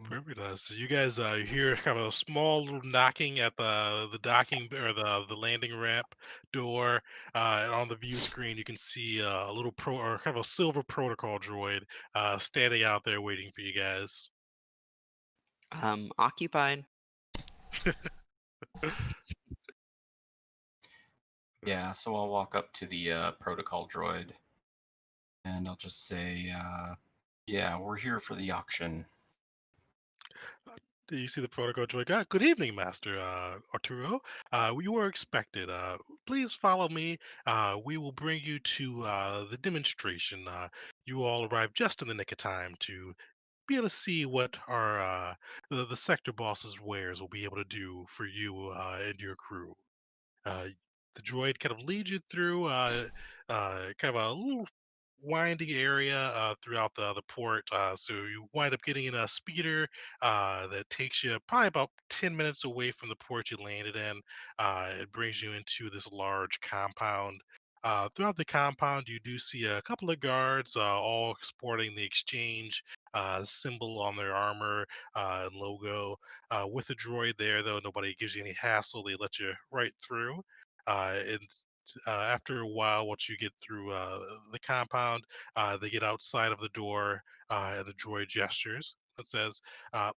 Perfect. So you guys hear kind of a small little knocking at the docking or the landing ramp door, and on the view screen you can see a little or kind of a silver protocol droid standing out there waiting for you guys. Occupied. Yeah, so I'll walk up to the protocol droid, and I'll just say, yeah, we're here for the auction. You see the protocol droid. Good evening, Master Arturo. You were expected. Please follow me. We will bring you to the demonstration. You all arrived just in the nick of time to be able to see what our the sector boss's wares will be able to do for you and your crew. Uh, the droid kind of leads you through kind of a little winding area throughout the port. So you wind up getting in a speeder that takes you probably about 10 minutes away from the port you landed in. It brings you into this large compound. Throughout the compound, you do see a couple of guards, all sporting the exchange symbol on their armor and logo. With the droid there, though, nobody gives you any hassle. They let you right through. And after a while, once you get through the compound, they get outside of the door, and the droid gestures and says, uh,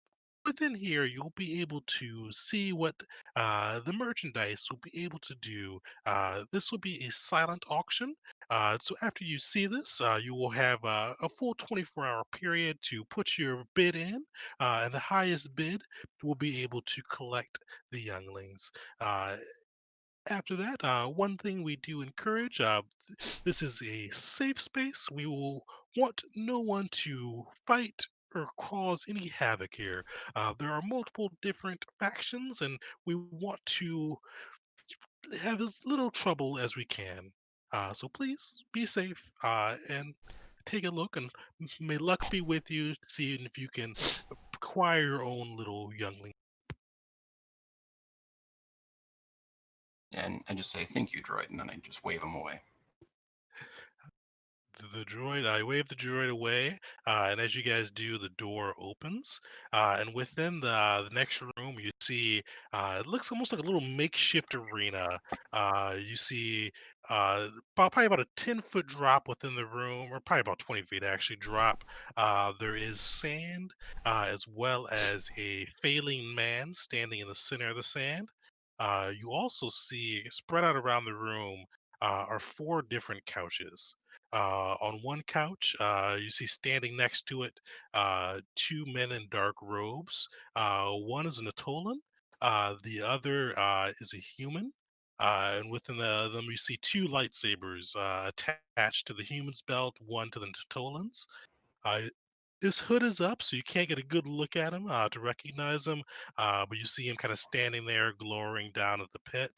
within here, you'll be able to see what the merchandise will be able to do. This will be a silent auction. So after you see this, you will have a full 24-hour period to put your bid in, and the highest bid will be able to collect the younglings. Uh, After that, one thing we do encourage, this is a safe space. We will want no one to fight or cause any havoc here. There are multiple different factions, and we want to have as little trouble as we can. So please be safe and take a look, and may luck be with you, seeing if you can acquire your own little youngling. And I just say, thank you, droid, and then I just wave him away. The droid, I wave the droid away, and as you guys do, the door opens, and within the next room, you see it looks almost like a little makeshift arena. You see probably about a 10-foot drop within the room, or probably about 20 feet actually drop. There is sand, as well as a failing man standing in the center of the sand. You also see spread out around the room are four different couches. On one couch, you see standing next to it two men in dark robes. One is an Atolan, the other is a human. And within them, you see two lightsabers attached to the human's belt, one to the Atolan's. Uh, his hood is up, so you can't get a good look at him to recognize him, but you see him kind of standing there, glowering down at the pit.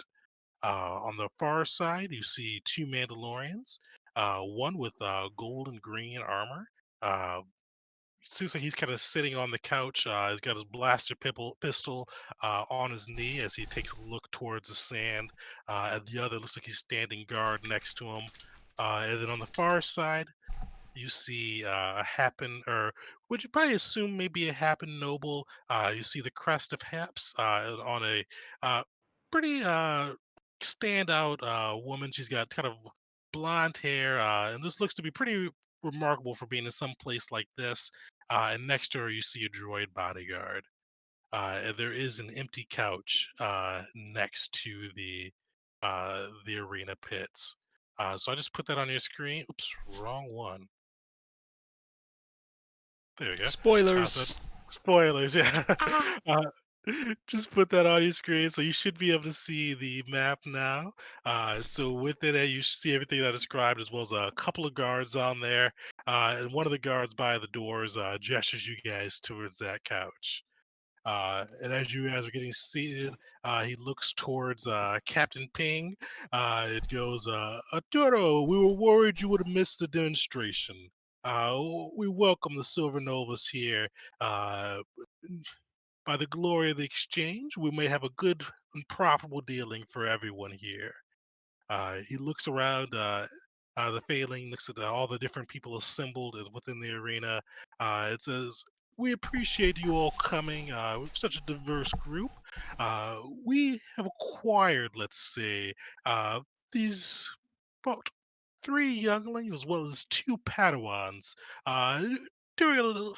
On the far side, you see two Mandalorians, one with gold and green armor. It seems like he's kind of sitting on the couch. He's got his pistol on his knee as he takes a look towards the sand. And the other looks like he's standing guard next to him. And then on the far side, you see a Happen, or would you probably assume maybe a Happen noble. You see the crest of Haps on a uh, pretty standout woman. She's got kind of blonde hair, and this looks to be pretty remarkable for being in some place like this. And next to her, you see a droid bodyguard. And there is an empty couch next to the arena pits. So I just put that on your screen. Oops, wrong one. There we go. So Spoilers. spoilers, yeah. uh, just put that on your screen, so you should be able to see the map now. So within it, you should see everything that I described, as well as a couple of guards on there. And one of the guards by the doors gestures you guys towards that couch. And as you guys are getting seated, he looks towards Captain Ping. It goes, Arturo, we were worried you would have missed the demonstration. We welcome the Silver Novas here. Uh, by the glory of the exchange, we may have a good and profitable dealing for everyone here. He looks around the failing, looks at all the different people assembled within the arena. It says, "We appreciate you all coming. We're such a diverse group. We have acquired, let's say, these about three younglings as well as two Padawans uh, during a little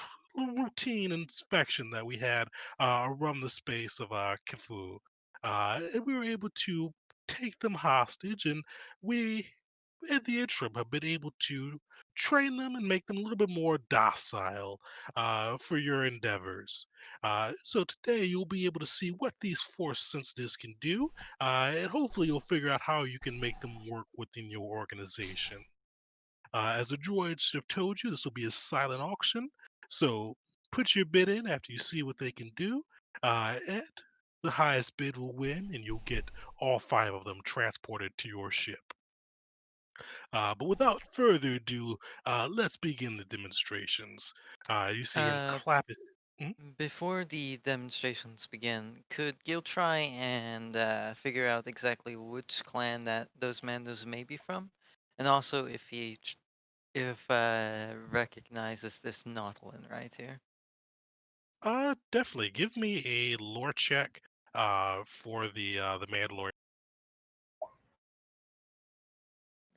routine inspection that we had around the space of Kifu. And we were able to take them hostage, and we, in the interim, have been able to train them and make them a little bit more docile for your endeavors. So today you'll be able to see what these force sensitives can do, and hopefully you'll figure out how you can make them work within your organization. As the droids should have told you, this will be a silent auction, so put your bid in after you see what they can do, and the highest bid will win, and you'll get all five of them transported to your ship. But without further ado, let's begin the demonstrations. You see him Uh, clap it. Mhm. Before the demonstrations begin, could Gil try and figure out exactly which clan that those Mandos may be from, and also if if recognizes this Nautilin right here? Definitely. Give me a lore check for the Mandalorian.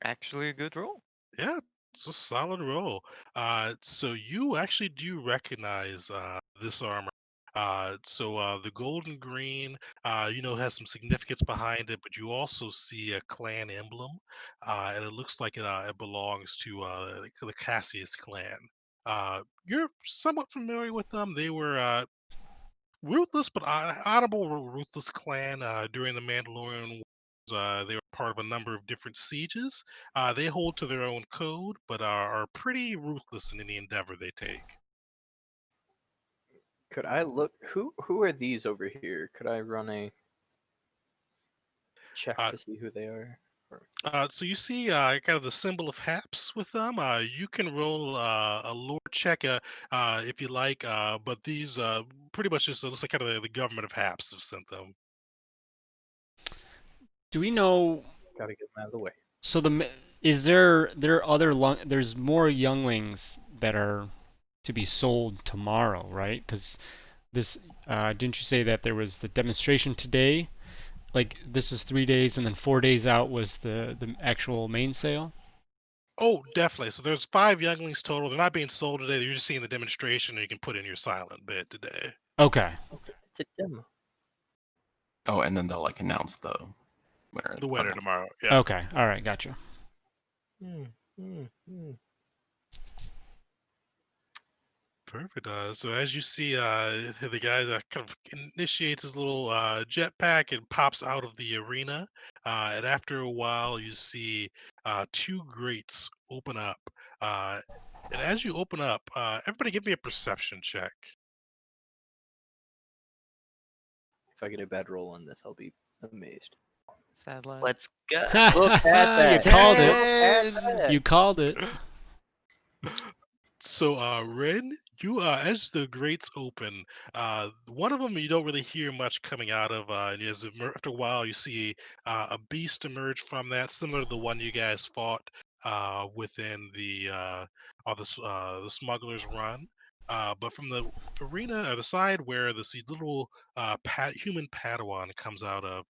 Actually, a good roll. Yeah, it's a solid roll. So you actually do recognize this armor. So the golden green, has some significance behind it, but you also see a clan emblem, and it looks like it belongs to the Cassius clan. You're somewhat familiar with them. They were ruthless, but honorable, ruthless clan during the Mandalorian Wars. They were part of a number of different sieges. They hold to their own code, but are pretty ruthless in any endeavor they take. Could I look? Who are these over here? Could I run a check Uh, to see who they are? so you see kind of the symbol of Haps with them. You can roll a lore check if you like, but these pretty much just looks like kind of the government of Haps have sent them. Do we know? Gotta get them out of the way. So there are there's more younglings that are to be sold tomorrow, right? Because this didn't you say that there was the demonstration today? Like this is 3 days, and then 4 days out was the actual main sale. Oh, definitely. So there's 5 younglings total. They're not being sold today. You're just seeing the demonstration, and you can put in your silent bid today. Okay. It's a demo. Oh, and then they'll like announce the winner. The winner Okay. tomorrow. Yeah. Okay. All right. Gotcha. Perfect. So as you see, the guy kind of initiates his little jetpack and pops out of the arena. And after a while, you see 2 grates open up. And as you open up, everybody give me a perception check. If I get a bad roll on this, I'll be amazed. Sad lad. Let's go. Look at that. You called Look it. at that. You called it. So, Ren, you as the grates open, one of them you don't really hear much coming out of, and after a while you see a beast emerge from that, similar to the one you guys fought within the Smuggler's Run. But from the arena or the side where the little human Padawan comes out of,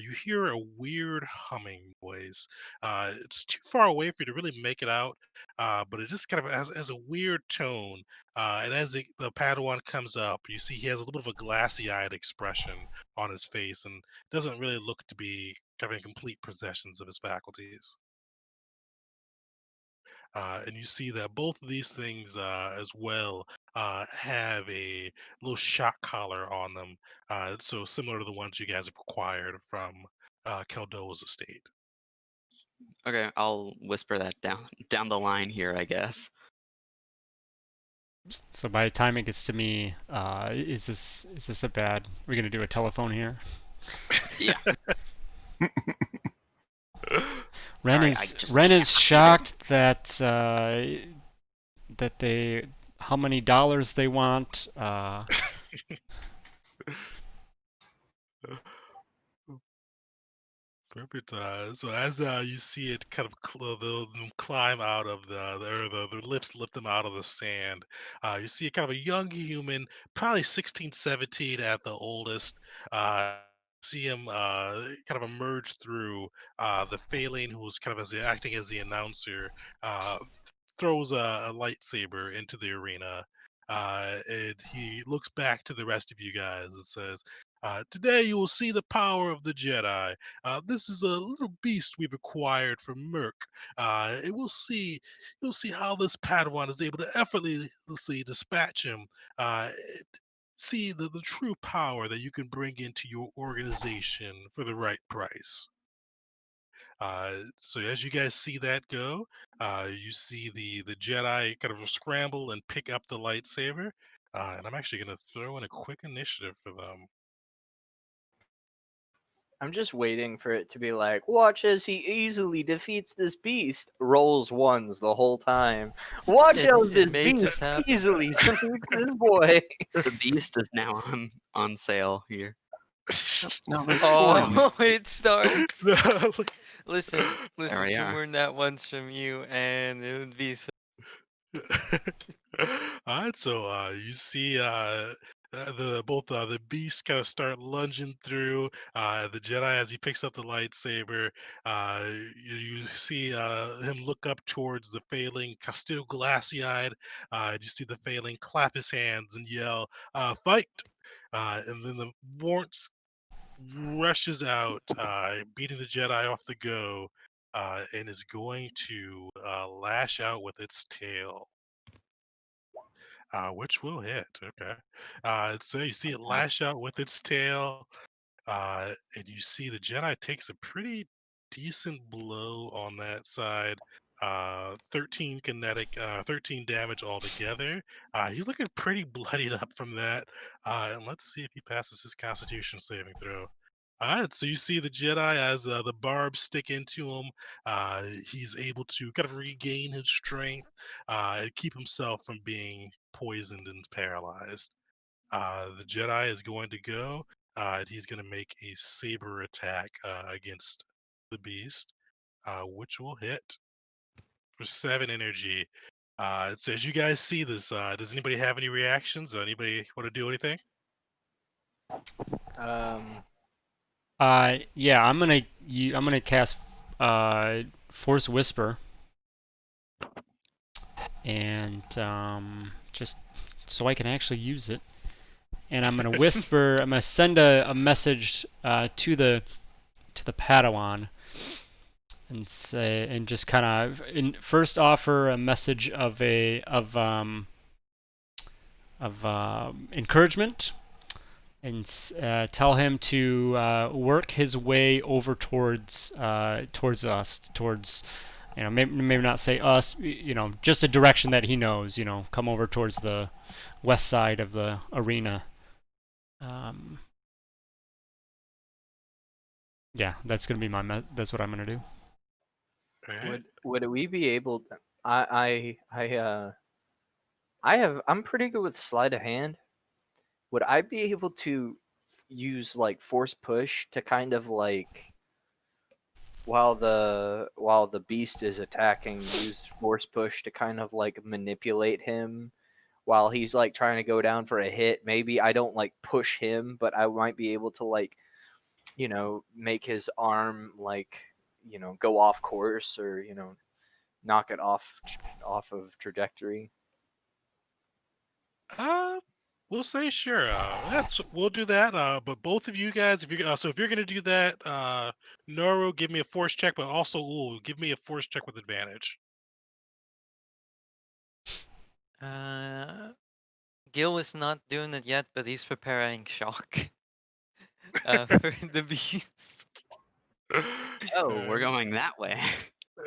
you hear a weird humming noise. It's too far away for you to really make it out, but it just kind of has a weird tone. And as the Padawan comes up, you see he has a little bit of a glassy-eyed expression on his face and doesn't really look to be having complete possessions of his faculties. And you see that both of these things as well have a little shock collar on them, so similar to the ones you guys have acquired from Keldoa's estate. Okay, I'll whisper that down the line here, I guess. So by the time it gets to me, is this a bad? We're gonna do a telephone here. Yeah. Ren Sorry, I is just Ren can't is read it. shocked that they how many dollars they want. Perfect. So as you see it kind of them climb out of the lifts lift them out of the sand, you see kind of a young human, probably 16, 17 at the oldest. See him kind of emerge through the Phalanx, who's kind of acting as the announcer, uh, throws a lightsaber into the arena, and he looks back to the rest of you guys and says, "Today you will see the power of the Jedi. This is a little beast we've acquired from Merc. It will see, you'll see how this Padawan is able to effortlessly dispatch him. Uh, See the true power that you can bring into your organization for the right price." So as you guys see that go, you see the Jedi kind of scramble and pick up the lightsaber. And I'm actually going to throw in a quick initiative for them. I'm just waiting for it to be like, watch as he easily defeats this beast. Rolls ones the whole time. Watch It- how it this may just beast happen. easily defeats this boy. The beast is now on sale here. No, there's Oh, it starts. Like- Listen, we two are. more nat ones from you, and it would be so. All right, so you see the beast kind of start lunging through the Jedi as he picks up the lightsaber. You see him look up towards the Phalanx, still glassy-eyed. You see the Phalanx clap his hands and yell, "Fight!" And then the Vorts rushes out, beating the Jedi off the go, and is going to lash out with its tail. Which will hit. Okay. So you see it lash out with its tail, and you see the Jedi takes a pretty decent blow on that side. 13 kinetic, 13 damage altogether. He's looking pretty bloodied up from that. And let's see if he passes his Constitution saving throw. All right, so you see the Jedi as the barbs stick into him. He's able to kind of regain his strength and keep himself from being poisoned and paralyzed. The Jedi is going to go. and he's going to make a saber attack against the beast, which will hit for 7 energy. It says, you guys see this. Does anybody have any reactions? Anybody want to do anything? Yeah, I'm gonna cast Force Whisper, and just so I can actually use it. And I'm gonna whisper. I'm gonna send a message to the Padawan, and say, and just kind of first offer a message of encouragement, and tell him to work his way over towards us, towards, maybe not say us, just a direction that he knows, come over towards the west side of the arena. Yeah, that's gonna be that's what I'm gonna do. Alright. Would we be able? I'm pretty good with sleight of hand. Would I be able to use like force push to kind of like, while the beast is attacking, use force push to kind of like manipulate him while he's like trying to go down for a hit? Maybe I don't like push him, but I might be able to like, make his arm like, go off course, or knock it off of trajectory. We'll say sure. We'll do that. But both of you guys, if you're gonna do that, Noro, give me a force check, but also give me a force check with advantage. Gil is not doing it yet, but he's preparing shock for the beast. Oh, we're going that way.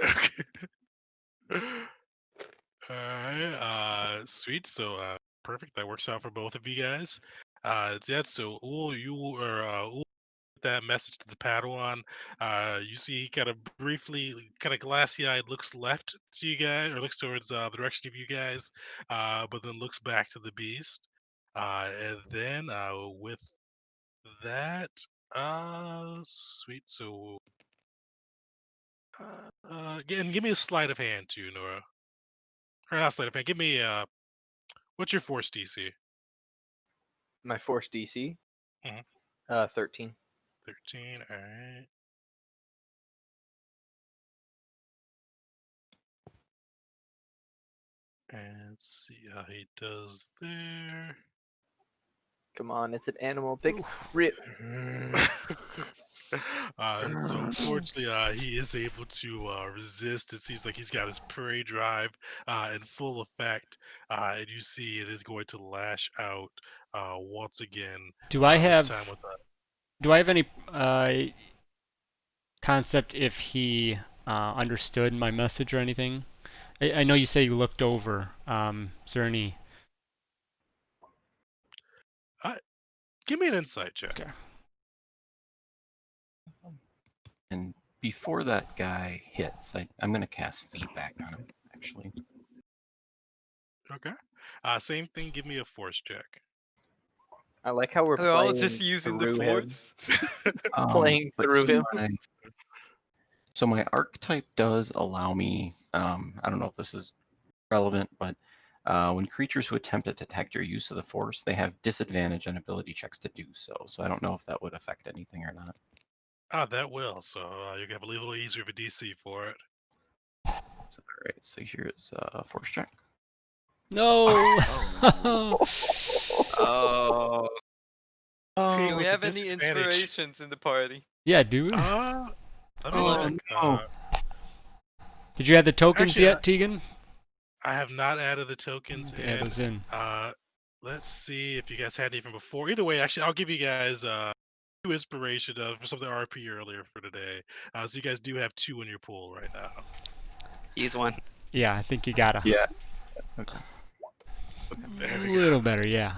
Okay. Alright, sweet. So, perfect. That works out for both of you guys. Yeah. So, you are that message to the Padawan. You see, he kind of briefly, kind of glassy-eyed, looks left to you guys, or looks towards the direction of you guys, but then looks back to the beast. And then with that, sweet. So, again, give me a sleight of hand too, Nora. Or not sleight of hand. Give me what's your force DC? My force DC, Mhm. 13. 13. All right. And let's see how he does there. Come on, it's an animal. Pick rip. So unfortunately, he is able to resist. It seems like he's got his prey drive in full effect, and you see it is going to lash out once again. Do I This time have with do I have any concept if he understood my message or anything? I know you say he looked over. Is there any? give me an insight check. Okay. And before that guy hits, I'm going to cast feedback on him, actually. Okay. Same thing. Give me a force check. I like how we're We're all playing just using the through him. force. Playing But through him. So my archetype does allow me, I don't know if this is relevant, but when creatures who attempt to detect your use of the force, they have disadvantage on ability checks to do so. So I don't know if that would affect anything or not. That will. So you're gonna have a little easier of a DC for it. So, all right, so here's a force check. No. Oh, Okay, Do we with have the any disadvantage. inspirations in the party? Yeah, dude. Let me Oh, check. no. Did you add the tokens Actually, yet, Tegan? I have not added the tokens, To add and those in. let's see if you guys had even before. Either way, actually, I'll give you guys two inspiration for something RP earlier for today. So you guys do have 2 in your pool right now. he's one. Yeah, I think you gotta. Yeah. Okay. There A we little go. better, yeah.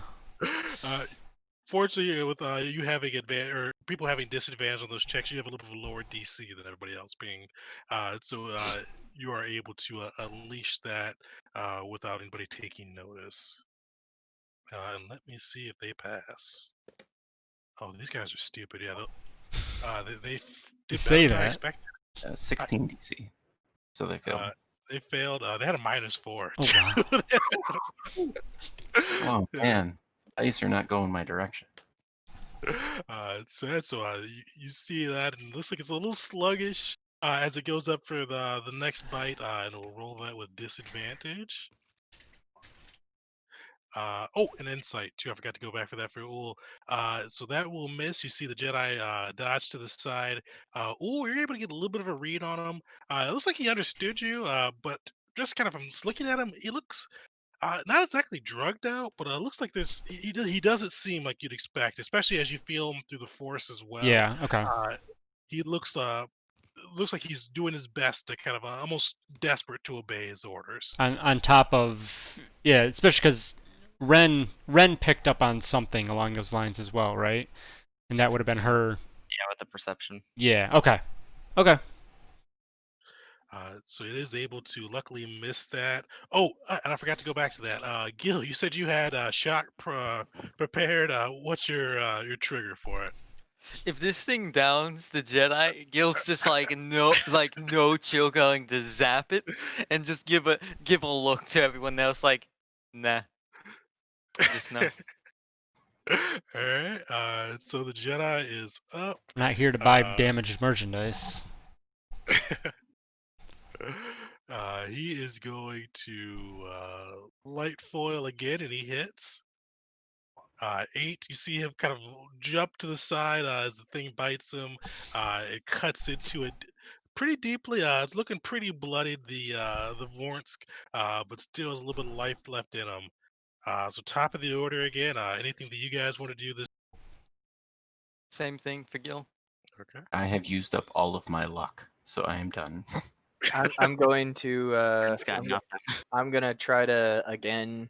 Fortunately, with you having advantage or people having disadvantage on those checks, you have a little bit of a lower DC than everybody else being. You are able to unleash that without anybody taking notice. And let me see if they pass. Oh, these guys are stupid. Yeah, they You did better say than I that. expected. 16 DC. So they failed. They failed. They had a -4. Oh wow. Oh Yeah. man, dice are not going my direction. You see that, and it looks like it's a little sluggish as it goes up for the next bite, and we'll roll that with disadvantage. Oh, an insight too. I forgot to go back for that for Ool. So that will miss. You see the Jedi dodge to the side. Ool, you're able to get a little bit of a read on him. It looks like he understood you, but just kind of from just looking at him, he looks not exactly drugged out, but it looks like he doesn't seem like you'd expect, especially as you feel him through the Force as well. Yeah. Okay. He looks like he's doing his best to kind of almost desperate to obey his orders. On top of yeah, especially because Ren picked up on something along those lines as well, right? And that would have been her. Yeah, with the perception. Yeah. Okay. Okay. So it is able to luckily miss that. Oh, and I forgot to go back to that. Gil, you said you had a shot prepared. What's your trigger for it? If this thing downs the Jedi, Gil's just no chill going to zap it and just give a look to everyone else like, nah, just no. All right. So the Jedi is up. I'm not here to buy Uh, damaged merchandise. he is going to light foil again, and he hits. 8. You see him kind of jump to the side as the thing bites him. It cuts into it pretty deeply. It's looking pretty bloodied, the Vornsk, but still has a little bit of life left in him. So top of the order again. Anything that you guys want to do this? Same thing for Gil. Okay. I have used up all of my luck, so I am done. I'm going to It's got nothing. I'm gonna try to again,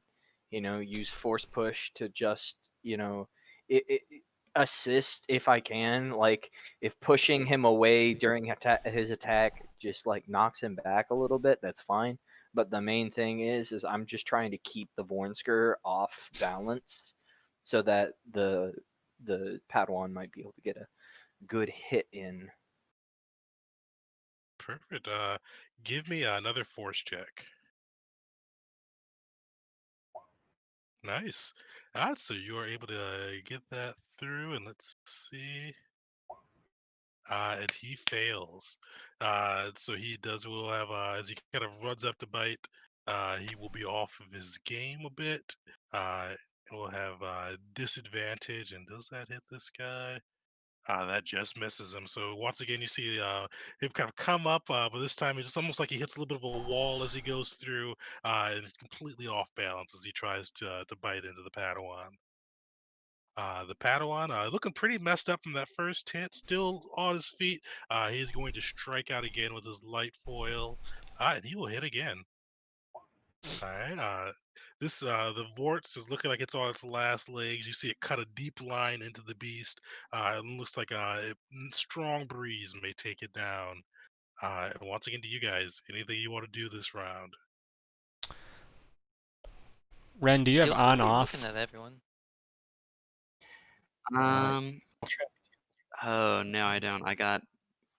use force push to just it, assist if I can. Like if pushing him away during his attack just like knocks him back a little bit, that's fine. But the main thing is I'm just trying to keep the Vornsker off balance so that the Padawan might be able to get a good hit in. Perfect. Give me another force check. Nice. So you are able to get that through, and let's see. And he fails. So he will have as he kind of runs up to bite. He will be off of his game a bit. Uh, will have disadvantage, and does that hit this guy? That just misses him. So once again, you see him kind of come up, but this time it's almost like he hits a little bit of a wall as he goes through, and it's completely off balance as he tries to bite into the Padawan. The Padawan, looking pretty messed up from that first hit, still on his feet. He's going to strike out again with his light foil, and he will hit again. All right. The Vorts is looking like it's on its last legs. You see it cut a deep line into the beast. It looks like a strong breeze may take it down. And once again, to you guys, anything you want to do this round? Ren, do you have Gil's on already off? looking at everyone. Um. Oh no, I don't. I got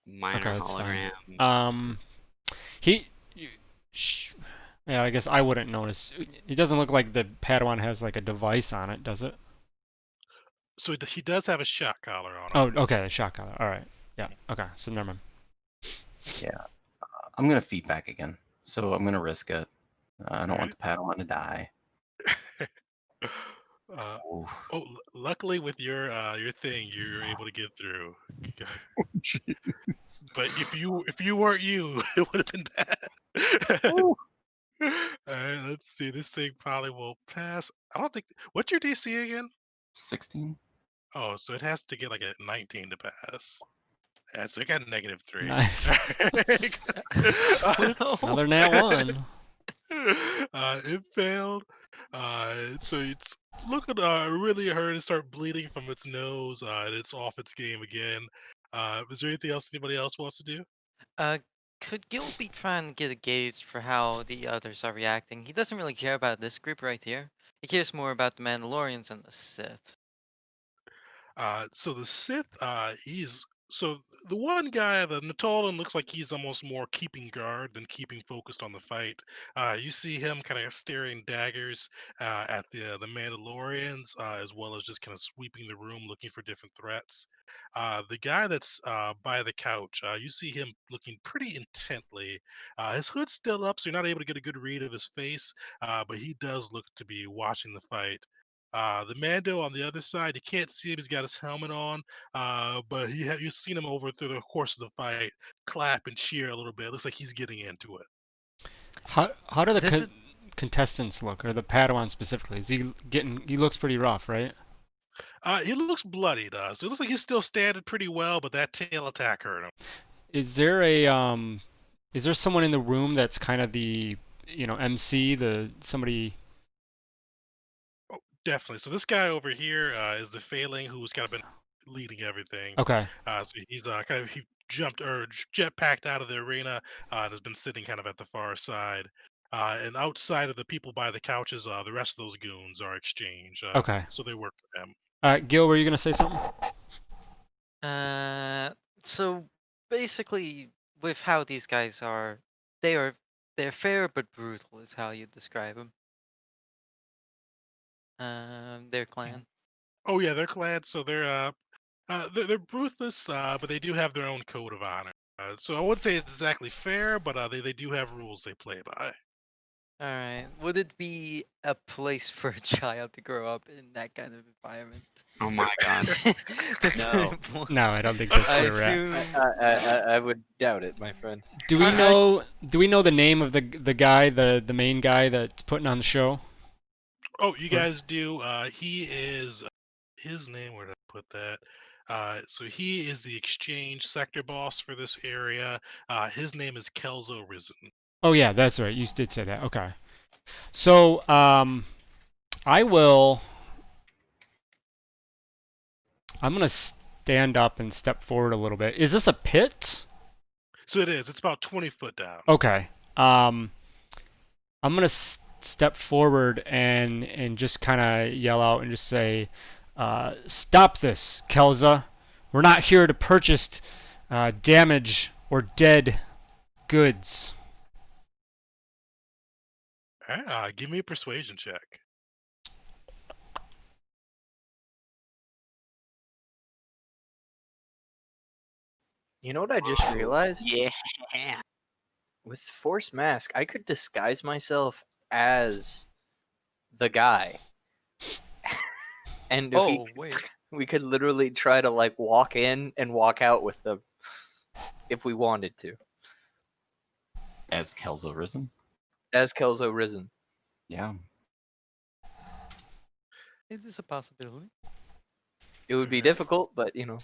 minor Okay, that's fine. hologram. He. Yeah, I guess I wouldn't notice. It doesn't look like the Padawan has like a device on it, does it? So he does have a shot collar on Oh, him. okay, shot collar. All right. Yeah. Okay. So never mind. Yeah, I'm gonna feedback again, so I'm gonna risk it. I don't want Alright. the Padawan to die. uh, Oof. Luckily with your thing, you're able to get through. Jeez. But if you weren't you, it would have been bad. Ooh. All right, let's see. This thing probably will pass. I don't think. What's your DC again? 16. Oh, so it has to get like a 19 to pass. Yeah, so it got -3. Nice. Let's see. Another nat one. It failed. So it's looking really hurt and start bleeding from its nose. And it's off its game again. Is there anything else anybody else wants to do? Uh, could Gil be trying to get a gauge for how the others are reacting? He doesn't really care about this group right here. He cares more about the Mandalorians and the Sith. So the Sith, he's so the one guy, the Natolan, looks like he's almost more keeping guard than keeping focused on the fight. You see him kind of staring daggers at the Mandalorians, as well as just kind of sweeping the room, looking for different threats. The guy that's by the couch, you see him looking pretty intently. His hood's still up, so you're not able to get a good read of his face, but he does look to be watching the fight. The Mando on the other side, you can't see him. He's got his helmet on, but you've seen him over through the course of the fight clap and cheer a little bit. Looks like he's getting into it. How do the This is contestants look, or the Padawan specifically? Is he getting? He looks pretty rough, right? He looks bloodied, so it looks like he's still standing pretty well, but that tail attack hurt him. Is there a is there someone in the room that's kind of the MC, the somebody? Oh, definitely. So this guy over here is the Failing who's kind of been leading everything. Okay, So he's he jumped or jetpacked out of the arena and has been sitting kind of at the far side. And outside of the people by the couches, the rest of those goons are exchanged. okay. So they work for him. Gil, were you gonna say something? Uh, so basically, with how these guys are, they are they're fair but brutal, is how you describe them. Their clan. Oh yeah, they're clad, so they're ruthless, but they do have their own code of honor. So I wouldn't say it's exactly fair, but they do have rules they play by. All right. Would it be a place for a child to grow up in that kind of environment? oh my god. No. No, I don't think that's I where we're at. assume. I would doubt it, my friend. Do we I- know? Do we know the name of the guy, the main guy that's putting on the show? Oh, you guys do. He is his name. Where did I put that? So he is the exchange sector boss for this area. His name is Kelzo Risen. Oh yeah, that's right. You did say that. Okay. So I will. I'm gonna stand up and step forward a little bit. Is this a pit? So it is. It's about 20 foot down. Okay. I'm gonna step forward and just kind of yell out and just say, "Stop this, Kelza! We're not here to purchase damage or dead goods." All right, give me a persuasion check. You know what I just realized? Yeah. With Force Mask, I could disguise myself as the guy. And if wait. we could literally try to like walk in and walk out with them if we wanted to. As Kelso Risen. As Kelzo Risen. Yeah. It is a possibility. It would be difficult, but you know.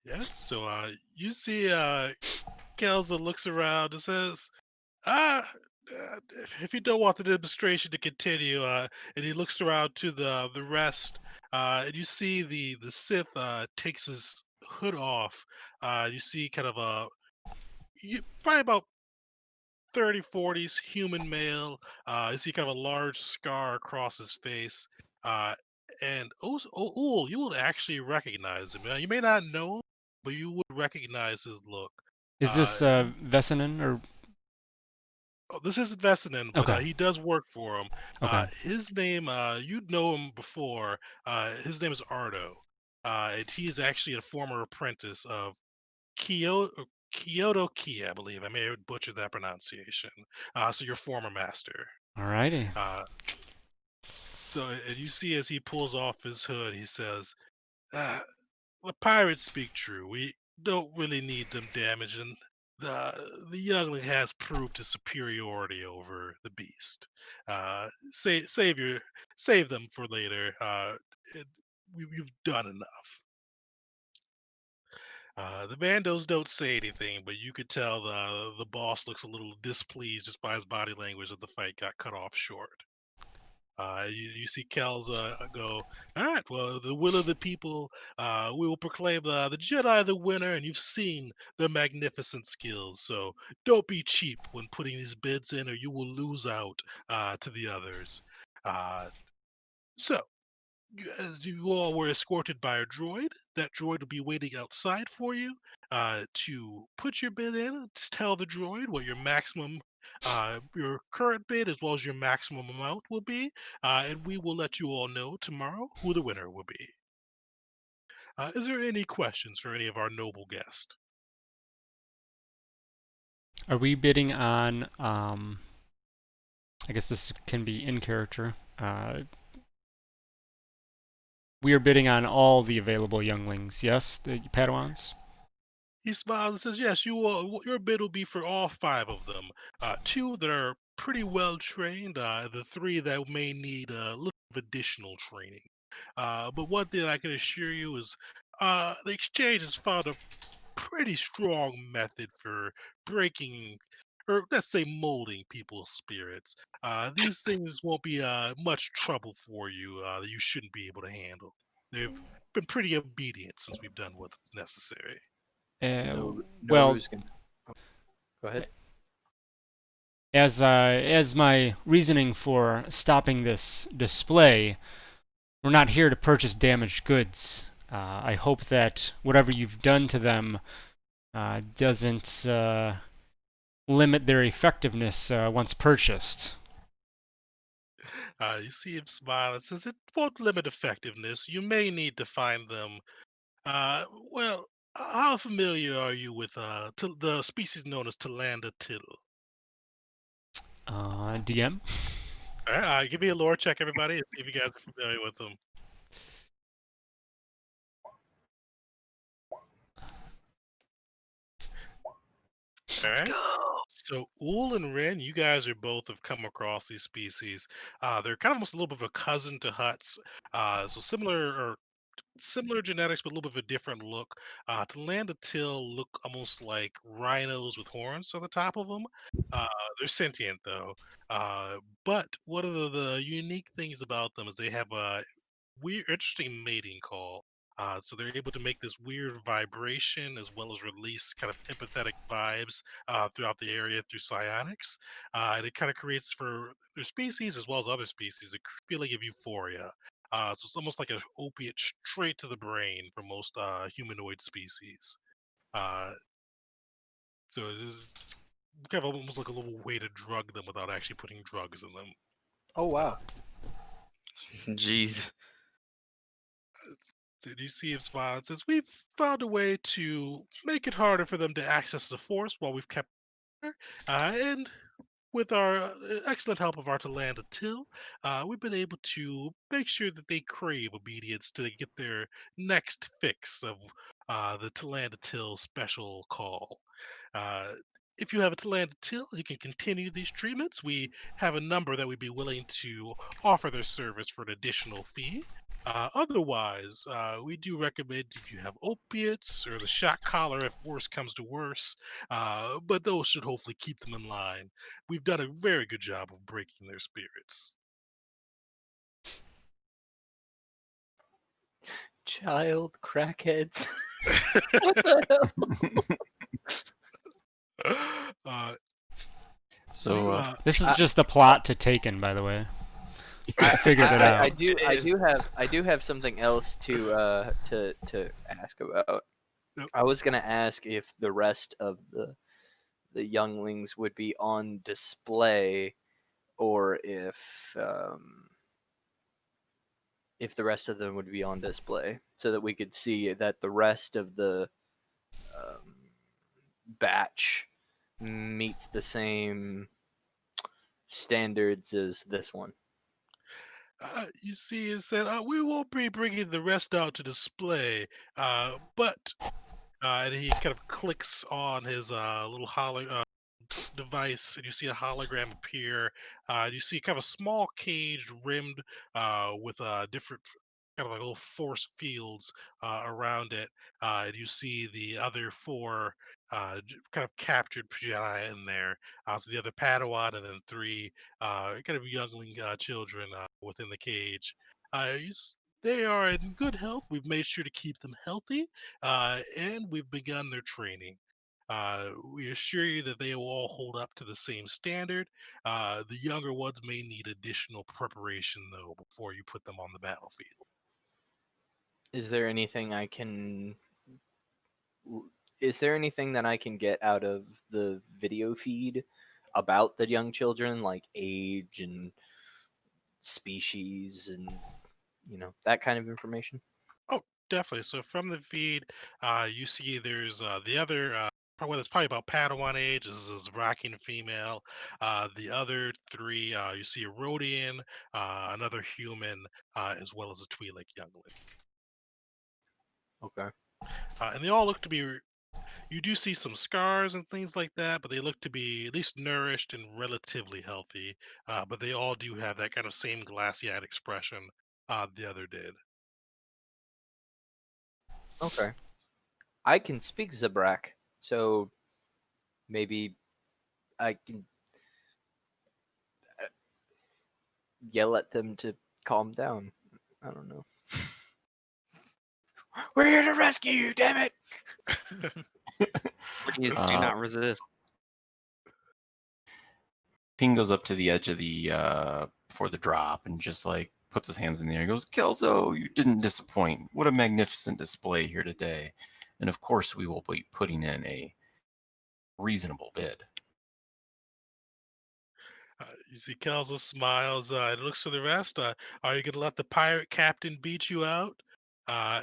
Yeah. So you see Kelzo looks around and says, if you don't want the demonstration to continue, and he looks around to the rest, and you see the Sith takes his hood off. You see kind of probably about 30, 40s human male. You see kind of a large scar across his face. Uh, and you will actually recognize him. You may not know him, but you would recognize his look. Is this Vesinen or? Oh, this isn't Vessinen, but Okay. he does work for him. Okay. His name, you'd know him before. His name is Ardo, and he is actually a former apprentice of Kyoto Ki, I believe. I may have butchered that pronunciation. So your former master. Alrighty. So and you see as he pulls off his hood, he says, uh, "The pirates speak true. We don't really need them damaging. The youngling has proved his superiority over the beast. Save them for later. It, you've done enough." The Mandos don't say anything, but you could tell the boss looks a little displeased just by his body language that the fight got cut off short. You see Kells go, all right, well, the will of the people, we will proclaim the Jedi the winner, and you've seen their magnificent skills, so don't be cheap when putting these bids in, or you will lose out to the others. Uh, so, as you all were escorted by a droid, that droid will be waiting outside for you to put your bid in. Just tell the droid what your maximum, your current bid as well as your maximum amount will be, and we will let you all know tomorrow who the winner will be. Is there any questions for any of our noble guests? Are we bidding on? I guess this can be in character. We are bidding on all the available younglings. Yes, the Padawans. He smiles and says, "Yes, you will. Your bid will be for all five of them. Two that are pretty well trained. The three that may need a little of additional training. But one thing I can assure you is, the exchange has found a pretty strong method for breaking, or let's say molding people's spirits. These things won't be much trouble for you that you shouldn't be able to handle. They've been pretty obedient since we've done what's necessary." Uh, No, well, Noru's gonna. Oh, go ahead. as my reasoning for stopping this display, we're not here to purchase damaged goods. I hope that whatever you've done to them doesn't limit their effectiveness once purchased. You see him smile and says, "It won't limit effectiveness. You may need to find them. Uh, well, how familiar are you with the species known as Talanda tittle?" DM? All right, give me a lore check, everybody, and see if you guys are familiar with them. All Let's right. go. So Ul and Ren, you guys are both have come across these species. They're kind of almost a little bit of a cousin to Hutt's. So similar genetics, but a little bit of a different look. To till look almost like rhinos with horns on the top of them. Uh, they're sentient though. But one of the unique things about them is they have a weird, interesting mating call. So they're able to make this weird vibration as well as release kind of empathetic vibes throughout the area through psionics. And it kind of creates for their species as well as other species a feeling of euphoria. So it's almost like an opiate straight to the brain for most humanoid species. Uh, so it is kind of almost like a little way to drug them without actually putting drugs in them. Oh wow. Jeez. So you see him smile and says, "We've found a way to make it harder for them to access the force while we've kept her. And with our excellent help of our Talanda Till, we've been able to make sure that they crave obedience to get their next fix of the Talanda Till special call. Uh, if you have a Talanda Till, you can continue these treatments. We have a number that we'd be willing to offer their service for an additional fee. Otherwise, we do recommend if you have opiates or the shock collar if worse comes to worse, but those should hopefully keep them in line. We've done a very good job of breaking their spirits." Child crackheads. What the uh, So, you, This is hell? just the plot to Taken, by the way. I figured it I out. do have something else to ask about. yep, I was gonna ask if the rest of the younglings would be on display, or if the rest of them would be on display, so that we could see that the rest of the um, batch meets the same standards as this one. you see, it said, "We won't be bringing the rest out to display, but," and he kind of clicks on his little device, and you see a hologram appear. You see kind of a small cage rimmed with different kind of like little force fields around it. And you see the other four kind of captured Jedi in there. So the other Padawan, and then three kind of youngling children within the cage. They are in good health. We've made sure to keep them healthy, and we've begun their training. We assure you that they will all hold up to the same standard. The younger ones may need additional preparation, though, before you put them on the battlefield. Is there anything I can is there anything that I can get out of the video feed about the young children, like age and species and that kind of information? Oh, definitely. So from the feed, you see there's the other. Well, it's probably about Padawan age. This is Rocking female. The other three, you see a Rhodian, another human, as well as a Twi'lek youngling. Okay. And they all look to be. You do see some scars and things like that, but they look to be at least nourished and relatively healthy. But they all do have that kind of same glassy-eyed expression the other did. Okay. I can speak Zabrak, so maybe I can yell at them to calm down. I don't know. We're here to rescue you, damn it! Please do not resist. Ping goes up to the edge of the before the drop and just like puts his hands in the air and goes, Kelso, you didn't disappoint. What a magnificent display here today. And of course we will be putting in a reasonable bid. You see Kelso smiles and looks to the rest. Are you going to let the pirate captain beat you out? Uh,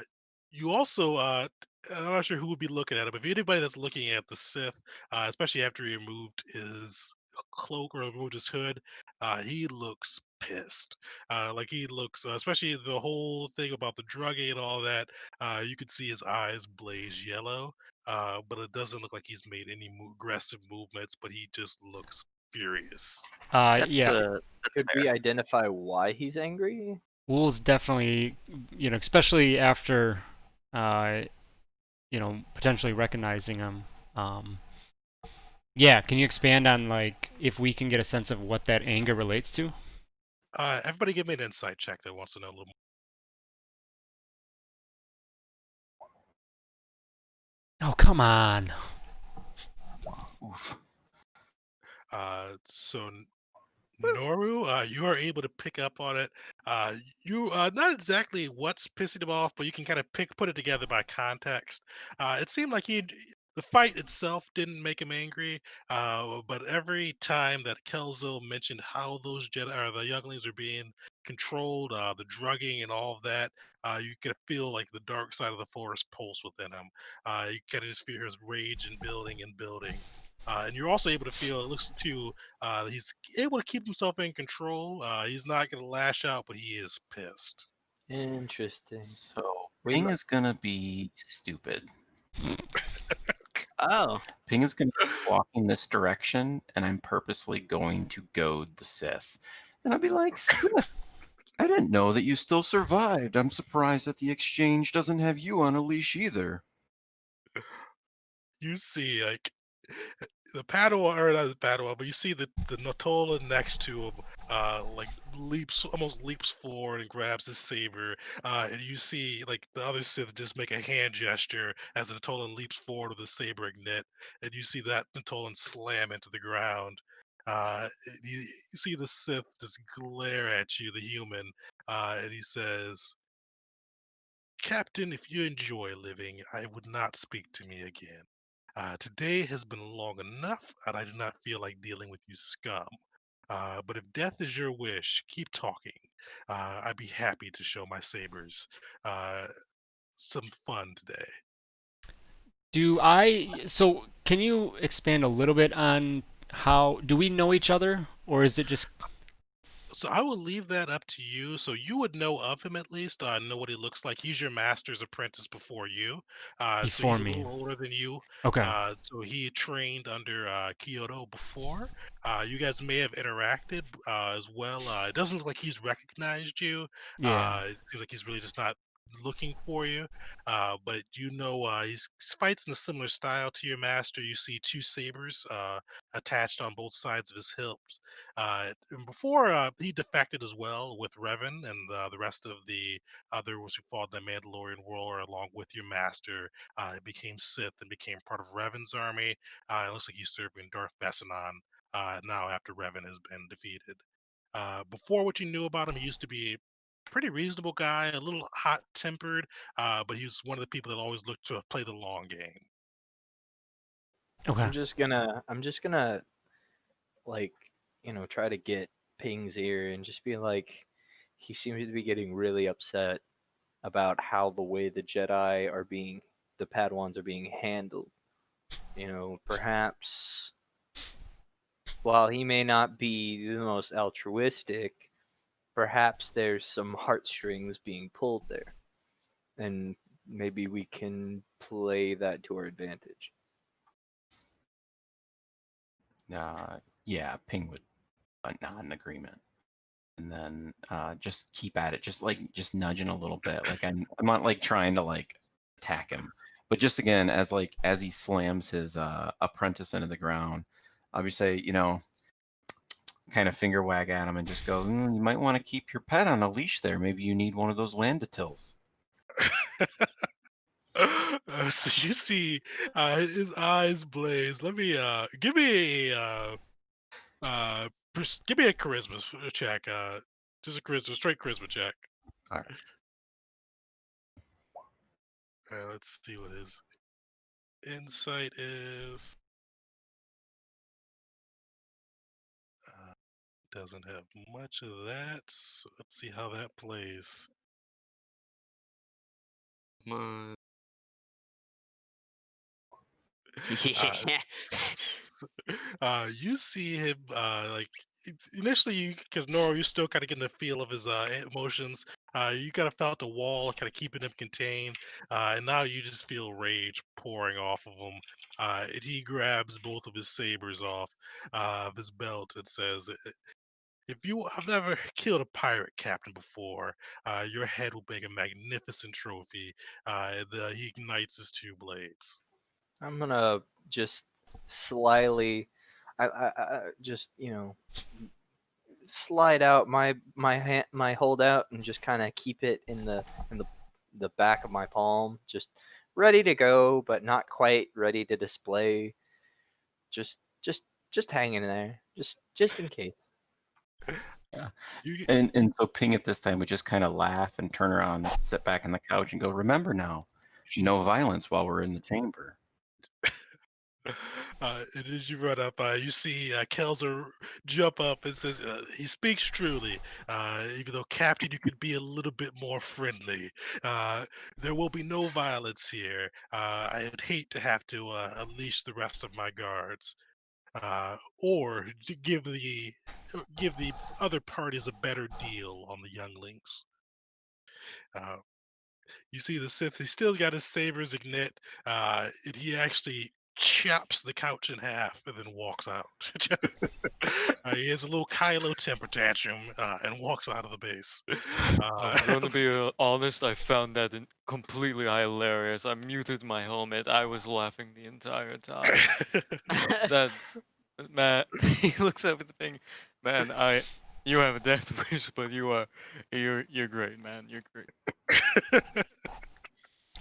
you also, I'm not sure who would be looking at it, but if anybody that's looking at the Sith, especially after he removed his cloak or removed his hood, he looks pissed. Like he looks, especially the whole thing about the drugging and all that, you could see his eyes blaze yellow. But it doesn't look like he's made any aggressive movements, but he just looks furious. That's Yeah, that's Could fair. we identify why he's angry? Wool's definitely, especially after, uh, potentially recognizing him. Yeah, can you expand on like if we can get a sense of what that anger relates to? Everybody give me an insight check that wants to know a little more. Oh, come on. Oof. So Noru, you are able to pick up on it. You not exactly what's pissing him off, but you can kind of put it together by context. It seemed like the fight itself didn't make him angry, but every time that Kelzo mentioned how those Jedi or the younglings are being controlled, the drugging and all of that, you can feel like the dark side of the force pulse within him. You kind of just feel his rage and building and building. And you're also able to feel, it looks to he's able to keep himself in control. He's not going to lash out, but he is pissed. Interesting. So We Ping mu- is gonna be stupid. Oh, Ping is going to keep walking this direction, and I'm purposely going to goad the Sith. And I'll be like, Sith, I didn't know that you still survived. I'm surprised that the exchange doesn't have you on a leash either. You see, like the Padawan, or not the Padawan, but you see the Natola next to him, like almost leaps forward and grabs his saber, and you see like the other Sith just make a hand gesture as the Natolan leaps forward with the saber ignite, and you see that Natolan slam into the ground. And you see the Sith just glare at you, the human, and he says, Captain, if you enjoy living, I would not speak to me again. Today has been long enough, and I do not feel like dealing with you scum. But if death is your wish, keep talking. I'd be happy to show my sabers some fun today. So can you expand a little bit on how do we know each other, or is it just So I will leave that up to you. So you would know of him at least, know what he looks like. He's your master's apprentice before you. So before he's a me? little older than you. Okay. So he trained under Kyoto before. You guys may have interacted as well. It doesn't look like he's recognized you. Yeah. It seems like he's really just not looking for you. But he fights in a similar style to your master. You see two sabers attached on both sides of his hips. And before he defected as well with Revan and the rest of the others who fought the Mandalorian War along with your master, became Sith and became part of Revan's army. It looks like he's serving Darth Bessanon now after Revan has been defeated. Before what you knew about him, he used to be pretty reasonable guy, a little hot-tempered, but he was one of the people that always looked to play the long game. Okay. I'm just gonna like, try to get Ping's ear and just be like, he seems to be getting really upset about how the way the Padawans are being handled. Perhaps while he may not be the most altruistic, perhaps there's some heartstrings being pulled there, and maybe we can play that to our advantage. Yeah, Ping would nod in agreement, and then just keep at it, just nudging a little bit. Like I'm not like trying to like attack him, but just again as he slams his apprentice into the ground, I'll just say, kind of finger wag at him and just go, you might want to keep your pet on a leash there. Maybe you need one of those Landatills. So you see his eyes blaze. Let me give me give me a charisma check. Just a charisma, straight charisma check. All right. Let's see what his insight is. Doesn't have much of that. So let's see how that plays. Come on. You see him like initially, because Noro, you're still kind of getting the feel of his emotions. You kind of felt the wall kind of keeping him contained, and now you just feel rage pouring off of him. And he grabs both of his sabers off of his belt and says, "If you have never killed a pirate captain before, your head will make a magnificent trophy." And he ignites his two blades. I'm gonna just slyly, just slide out my holdout and just kind of keep it in the back of my palm, just ready to go, but not quite ready to display. Just just hanging there, just in case. Yeah. You And so Ping at this time would just kind of laugh and turn around, sit back on the couch, and go, "Remember now, no violence while we're in the chamber." And as you run up, you see Kelzer jump up and says, he speaks truly. Even though Captain, you could be a little bit more friendly. Uh, there will be no violence here. I'd hate to have to unleash the rest of my guards, or to give the other parties a better deal on the younglings. Uh, You see the Sith, he still got his sabers ignite, and he actually chops the couch in half and then walks out. He has a little Kylo temper tantrum and walks out of the base. I'm gonna be honest, I found that completely hilarious. I muted my helmet. I was laughing the entire time. That man, he looks up at the thing. Man, you have a death wish, but you're great, man. You're great.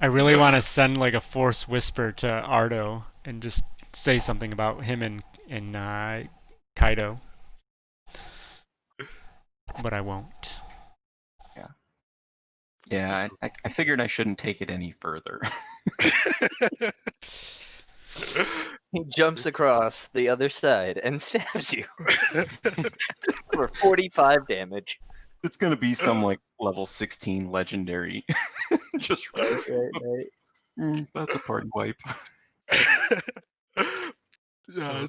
I really want to send like a force whisper to Ardo and just say something about him and Kaido, but I won't. Yeah, I figured I shouldn't take it any further. He jumps across the other side and stabs you for 45 damage. It's gonna be some like level 16 legendary. Just Right. that's a party wipe. So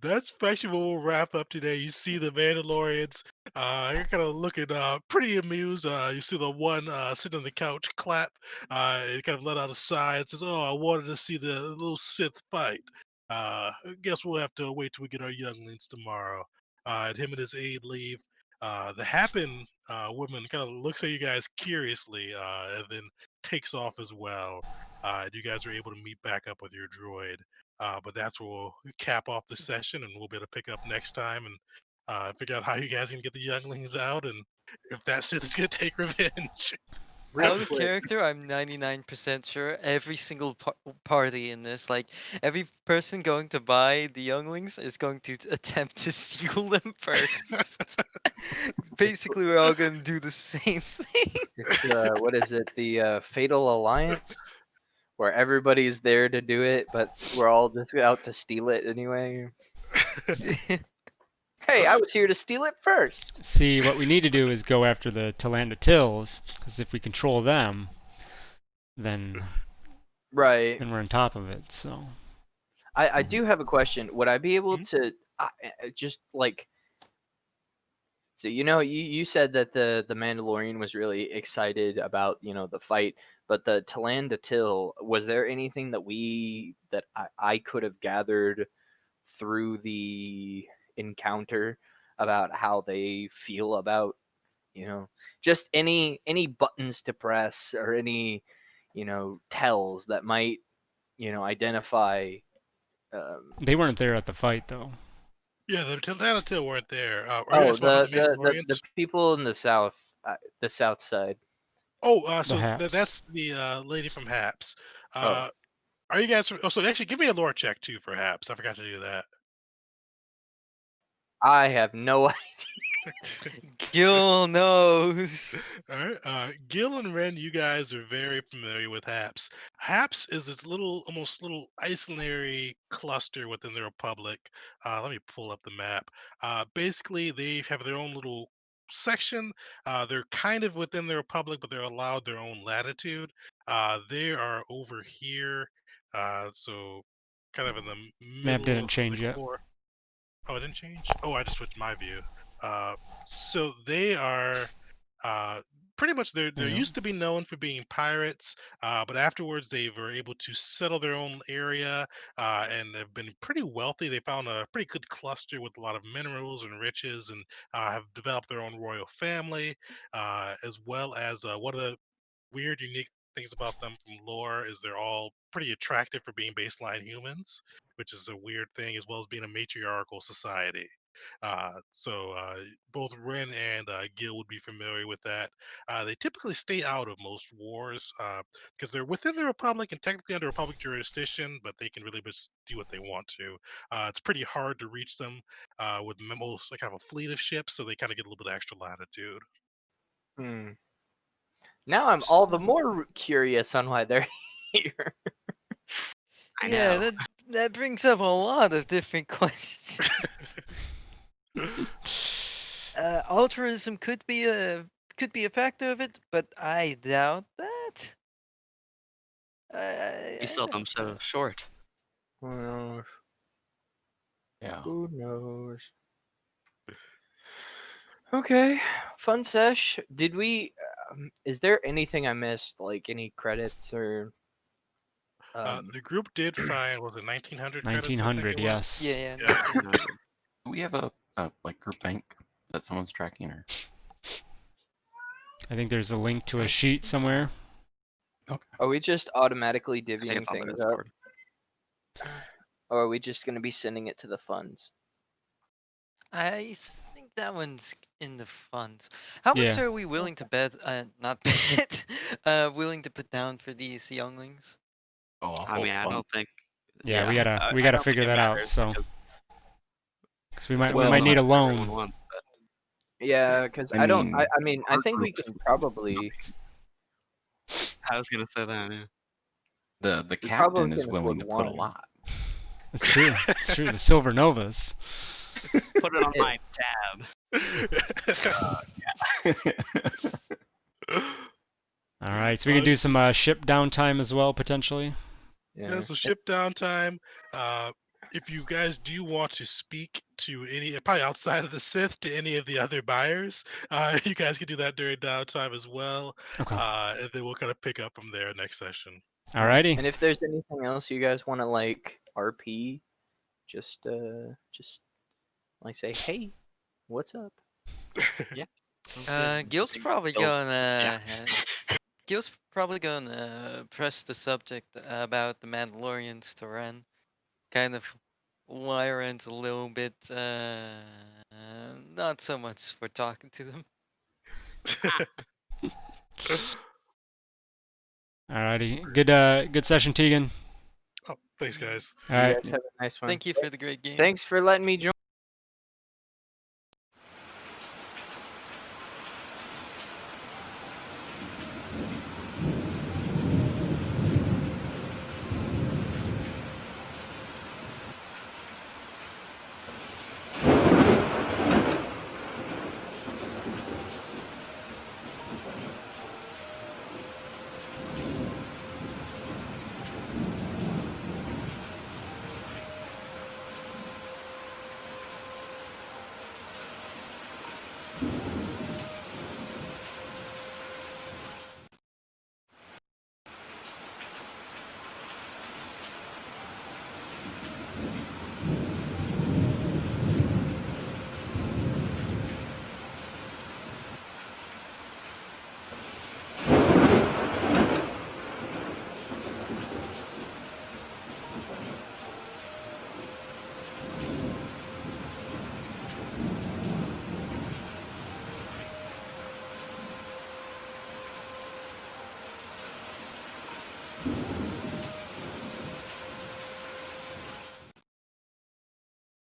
that's actually what we'll wrap up today. You see the Mandalorians, you're kind of looking pretty amused. You see the one sitting on the couch clap, and kind of let out a sigh and says, "Oh, I wanted to see the little Sith fight. I guess we'll have to wait till we get our younglings tomorrow." And him and his aide leave. The Happen woman kind of looks at you guys curiously, and then takes off as well. And you guys are able to meet back up with your droid. But that's where we'll cap off the session, and we'll be able to pick up next time and figure out how you guys can get the younglings out, and if that Sith is gonna take revenge. Real Out of quick. character, I'm 99% sure every single party in this, like every person going to buy the younglings, is going to attempt to steal them first. Basically, we're all going to do the same thing. It's what is it? The Fatal Alliance, where everybody's there to do it, but we're all just out to steal it anyway. Hey, I was here to steal it first. See, what we need to do is go after the Talanda Tills, because if we control them, then Right. we're on top of it. So I do have a question. Would I be able Mhm. to just like? So you said that the Mandalorian was really excited about the fight, but the Talanda Till, was there anything that I could have gathered through the encounter about how they feel about just any buttons to press or any tells that might identify they weren't there at the fight, though. Yeah, the Telltale weren't there. Are you oh guys about the the Mandalorians? people in the south side. Oh, The so Haps. that's the lady from Haps. Oh, Are you guys? Oh, so actually, give me a lore check too for Haps. I forgot to do that. I have no Gil knows. All right. Gil and Ren, you guys are very familiar with Haps. Haps is its little, almost little isolary cluster within the Republic. Let me pull up the map. Basically, they have their own little section. They're kind of within the Republic, but they're allowed their own latitude. They are over here. So kind of in the Map middle didn't of the change yet. core. Oh, it didn't change? Oh, I just switched my view. Uh, so they are uh, pretty much they're Yeah. used to be known for being pirates, but afterwards they were able to settle their own area and have been pretty wealthy. They found a pretty good cluster with a lot of minerals and riches, and have developed their own royal family, as well as one of the weird, unique things about them from lore is they're all pretty attractive for being baseline humans, which is a weird thing, as well as being a matriarchal society. So both Ren and Gil would be familiar with that. They typically stay out of most wars because they're within the Republic and technically under Republic jurisdiction, but they can really just do what they want to. It's pretty hard to reach them with most like have a fleet of ships, so they kind of get a little bit of extra latitude. Hmm. Now I'm all the more curious on why they're here. I Yeah, know. that brings up a lot of different questions. Altruism could be a factor of it, but I doubt that. You I seldom doubt so that. short. Who knows? Yeah. Who knows? Okay, fun sesh. Did we? Is there anything I missed? Like any credits or? The group did find was it 1900 credits? I think it 1900, was. yes. Yeah, Yeah. 1900. Do we have a like group bank that someone's tracking, or I think there's a link to a sheet somewhere. okay? Are we just automatically I think divvying it's on the things up, Discord. or are we just gonna be sending it to the funds? I think that one's in the funds. How much Yeah. are we willing to bet? Not bet. Willing to put down for these younglings? Oh, a I whole mean, I bunch. don't think. Yeah, we Yeah, gotta I, we I gotta don't think figure it that out. matters So, because because we it might depends might on need how a much everyone loan. wants. But Yeah, because I I don't. mean, I mean, I our think we group is can probably I was gonna say that. Yeah. the we probably captain is can afford willing to put a one. lot. It's true. It's true. The Silver Novas. Put it on Yeah. my tab. All right, so we can do some ship downtime as well potentially. Yeah, Yeah. so ship downtime. If you guys do want to speak to any, probably outside of the Sith, to any of the other buyers, you guys can do that during downtime as well. Okay. And then we'll kind of pick up from there next session. Alrighty. And if there's anything else you guys want to like RP, just like say, hey, what's up? Yeah. Sounds good. Gil's Like, probably Gil's- gonna. Yeah. Gil's probably gonna press the subject about the Mandalorians to Ren. Kind of why Ren's a little bit not so much for talking to them. Alrighty. Good session, Tegan. Oh, thanks, guys. All You right. guys have a nice one. Thank you for the great game. Thanks for letting me join.